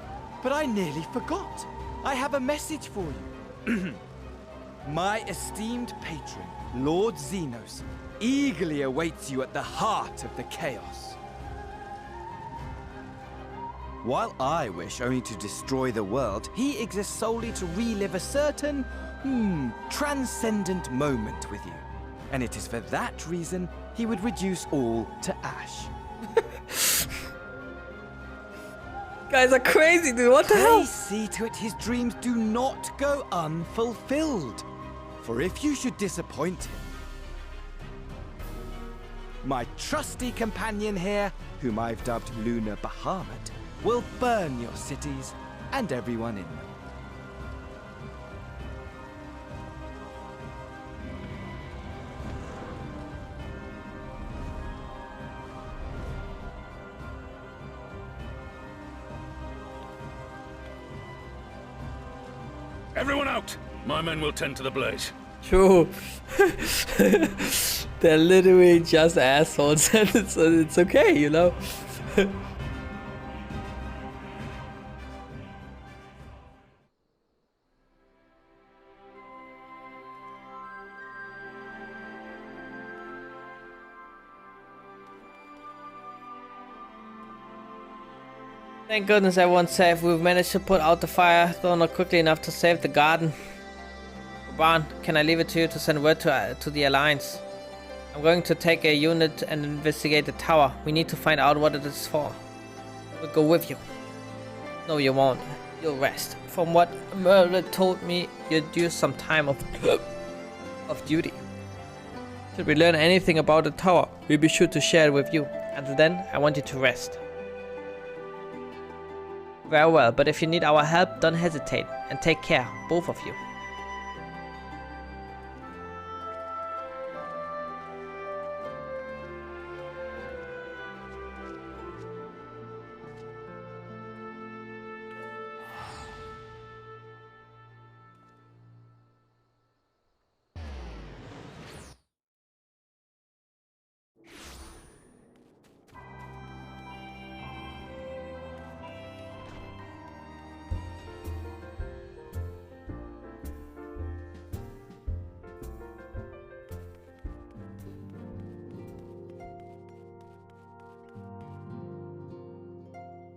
but I nearly forgot. I have a message for you. My esteemed patron, Lord Xenos, eagerly awaits you at the heart of the chaos. While I wish only to destroy the world, he exists solely to relive a certain, transcendent moment with you. And it is for that reason he would reduce all to ash. Guys are crazy, dude. What the hell? Please see to it his dreams do not go unfulfilled. For if you should disappoint him, my trusty companion here, whom I've dubbed Lunar Bahamut, will burn your cities and everyone in them. Everyone out! My men will tend to the blaze. True. They're literally just assholes, and it's okay, you know? Thank goodness everyone's safe. We've managed to put out the fire, though not quickly enough to save the garden. Barn, can I leave it to you to send word to the Alliance? I'm going to take a unit and investigate the tower. We need to find out what it is for. We'll go with you. No, you won't. You'll rest. From what Merle told me, you'd use some time of duty. Should we learn anything about the tower, we'll be sure to share it with you. Until then, I want you to rest. Very well, but if you need our help, don't hesitate. And take care, both of you.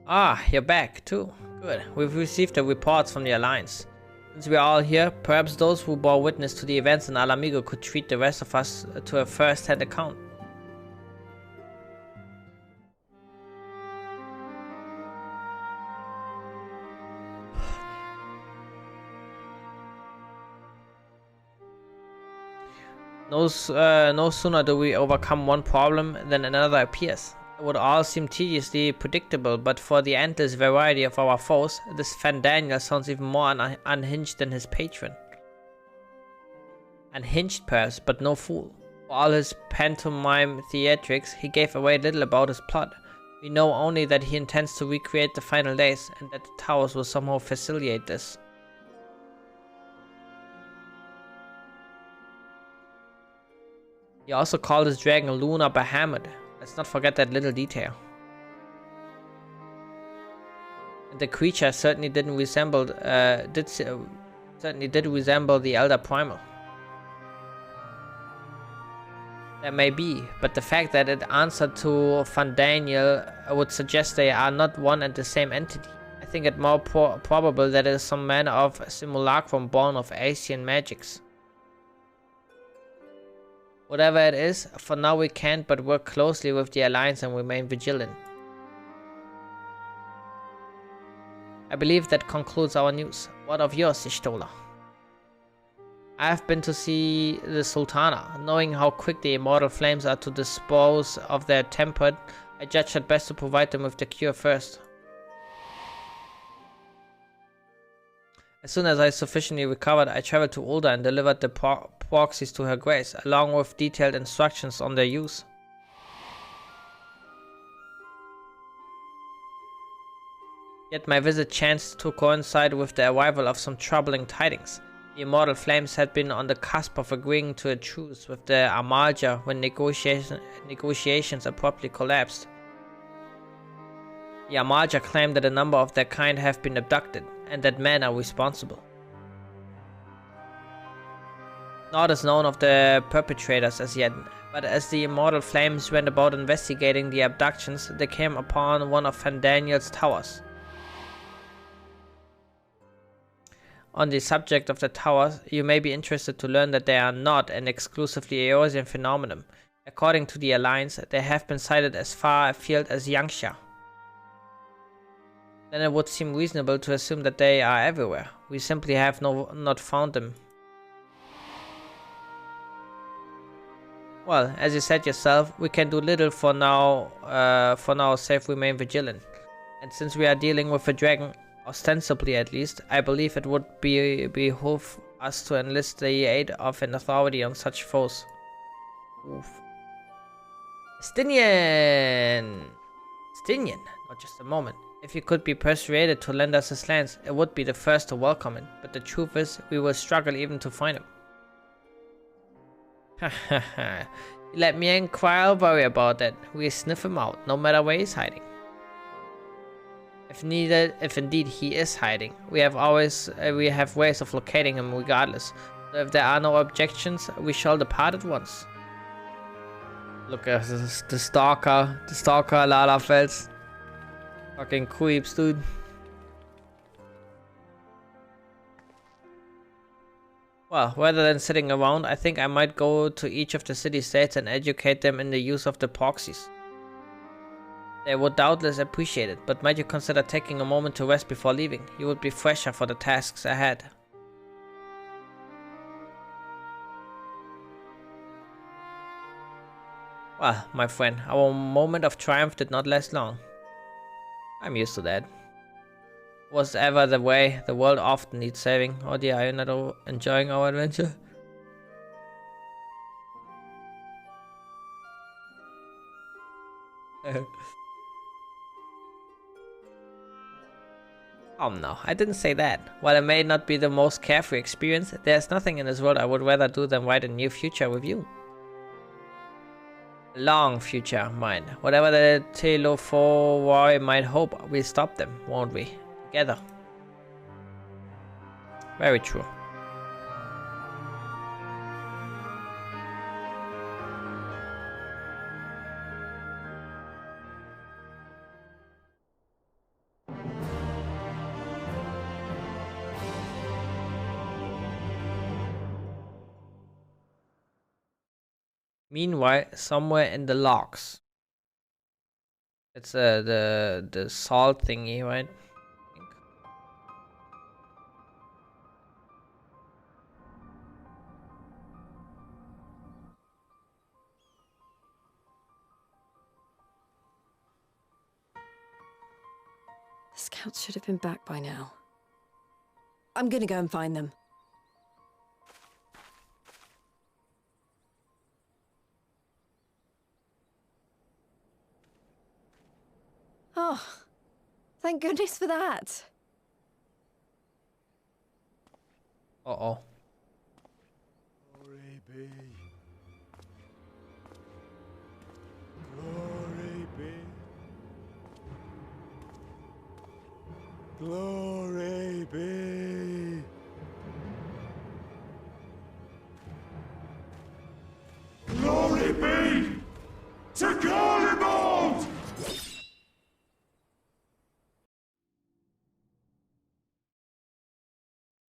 Ah, you're back too. Good. We've received the reports from the Alliance. Since we're all here, perhaps those who bore witness to the events in Alamigo could treat the rest of us to a first-hand account. No sooner do we overcome one problem than another appears. It would all seem tediously predictable, but for the endless variety of our foes, this Fandaniel sounds even more unhinged than his patron. Unhinged perhaps, but no fool. For all his pantomime theatrics, he gave away little about his plot. We know only that he intends to recreate the final days, and that the towers will somehow facilitate this. He also called his dragon Lunar Bahamut. Let's not forget that little detail. And the creature certainly did resemble the Elder Primal. That may be, but the fact that it answered to Fandaniel would suggest they are not one and the same entity. I think it more probable that it is some manner of simulacrum born of Asian magics. Whatever it is, for now we can't but work closely with the Alliance and remain vigilant. I believe that concludes our news. What of yours, Ishtola? I have been to see the Sultana. Knowing how quick the immortal flames are to dispose of their tempered, I judged it best to provide them with the cure first. As soon as I sufficiently recovered, I traveled to Ulda and delivered the proxies to Her Grace, along with detailed instructions on their use. Yet my visit chanced to coincide with the arrival of some troubling tidings. The immortal flames had been on the cusp of agreeing to a truce with the Amalja when negotiations abruptly collapsed. The Amalja claim that a number of their kind have been abducted, and that men are responsible. Naught is known of the perpetrators as yet, but as the immortal flames went about investigating the abductions, they came upon one of Fandaniel's towers. On the subject of the towers, you may be interested to learn that they are not an exclusively Eorzean phenomenon. According to the Alliance, they have been sighted as far afield as Yangsha. Then it would seem reasonable to assume that they are everywhere. We simply have not found them. Well, as you said yourself, we can do little for now. Save remain vigilant. And since we are dealing with a dragon, ostensibly at least, I believe it would behoove us to enlist the aid of an authority on such foes. Oof. Stinian, not just a moment. If he could be persuaded to lend us his lands, it would be the first to welcome it, but the truth is, we will struggle even to find him. Hahaha. Let me inquire, worry about that. We sniff him out, no matter where he's hiding. If needed, if indeed he is hiding, we have ways of locating him regardless. So if there are no objections, we shall depart at once. Look at the stalker Lalafels. Fucking creeps, dude. Well, rather than sitting around, I think I might go to each of the city-states and educate them in the use of the proxies. They would doubtless appreciate it, but might you consider taking a moment to rest before leaving? You would be fresher for the tasks ahead. Well, my friend, our moment of triumph did not last long. I'm used to that. Was ever the way, the world often needs saving. Oh dear, are you not enjoying our adventure? Oh no, I didn't say that. While it may not be the most carefree experience, there's nothing in this world I would rather do than write a new future with you. Long future, mine. Whatever the Telofowoi might hope, we'll stop them, won't we? Together. Very true. Meanwhile, somewhere in the logs. It's the salt thingy, right? The scouts should have been back by now. I'm gonna go and find them. Oh, thank goodness for that. Uh-oh. Glory be. Glory be. Glory be. Glory be to Garlemald!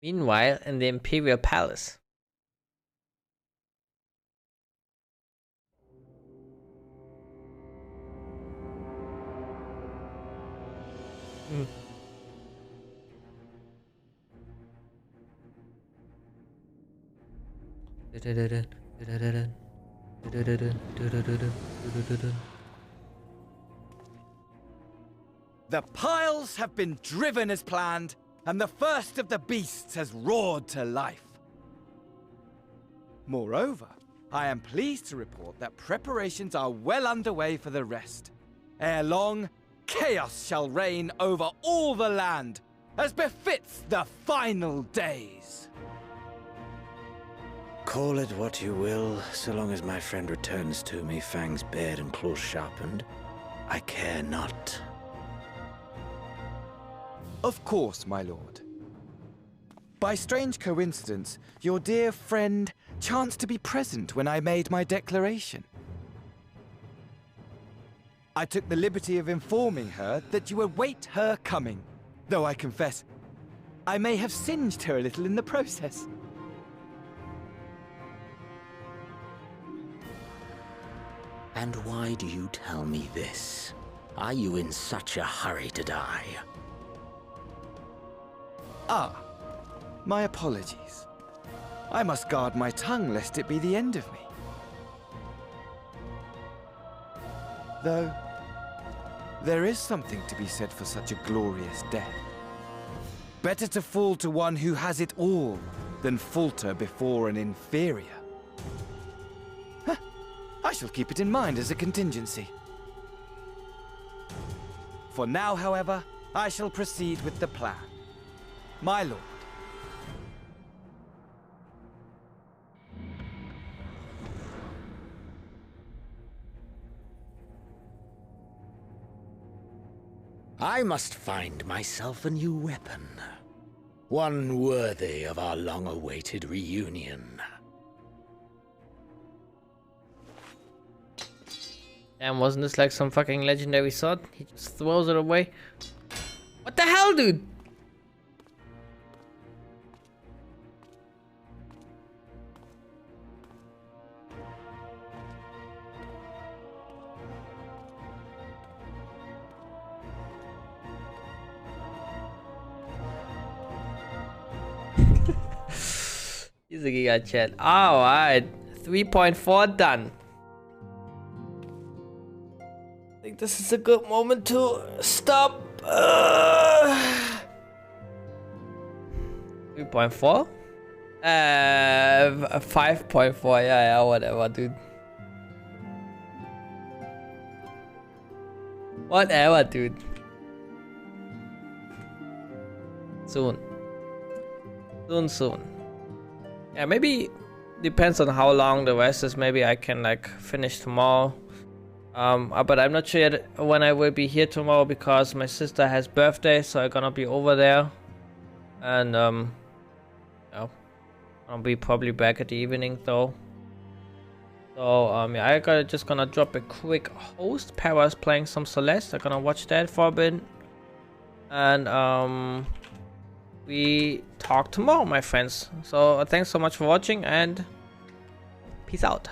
Meanwhile, in the Imperial Palace. The piles have been driven as planned, and the first of the beasts has roared to life. Moreover, I am pleased to report that preparations are well underway for the rest. Ere long, chaos shall reign over all the land, as befits the final days. Call it what you will, so long as my friend returns to me, fangs bared and claws sharpened. I care not. Of course, my lord. By strange coincidence, your dear friend chanced to be present when I made my declaration. I took the liberty of informing her that you await her coming, though I confess, I may have singed her a little in the process. And why do you tell me this? Are you in such a hurry to die? Ah, my apologies. I must guard my tongue lest it be the end of me. Though, there is something to be said for such a glorious death. Better to fall to one who has it all than falter before an inferior. Huh. I shall keep it in mind as a contingency. For now, however, I shall proceed with the plan. My lord. I must find myself a new weapon. One worthy of our long-awaited reunion. Damn, wasn't this like some fucking legendary sword? He just throws it away. What the hell, dude? He's a giga chat. Alright. 3.4 done. I think this is a good moment to stop. 3.4? 5.4. Yeah, whatever, dude. Whatever, dude. Soon. Soon. Yeah, maybe depends on how long the rest is. Maybe I can like finish tomorrow. But I'm not sure yet when I will be here tomorrow because my sister has birthday, so I'm gonna be over there. And yeah, I'll be probably back at the evening though. So yeah, I just gonna drop a quick host. Para's playing some Celeste. I'm gonna watch that for a bit. And we talk tomorrow, my friends. So thanks so much for watching and peace out.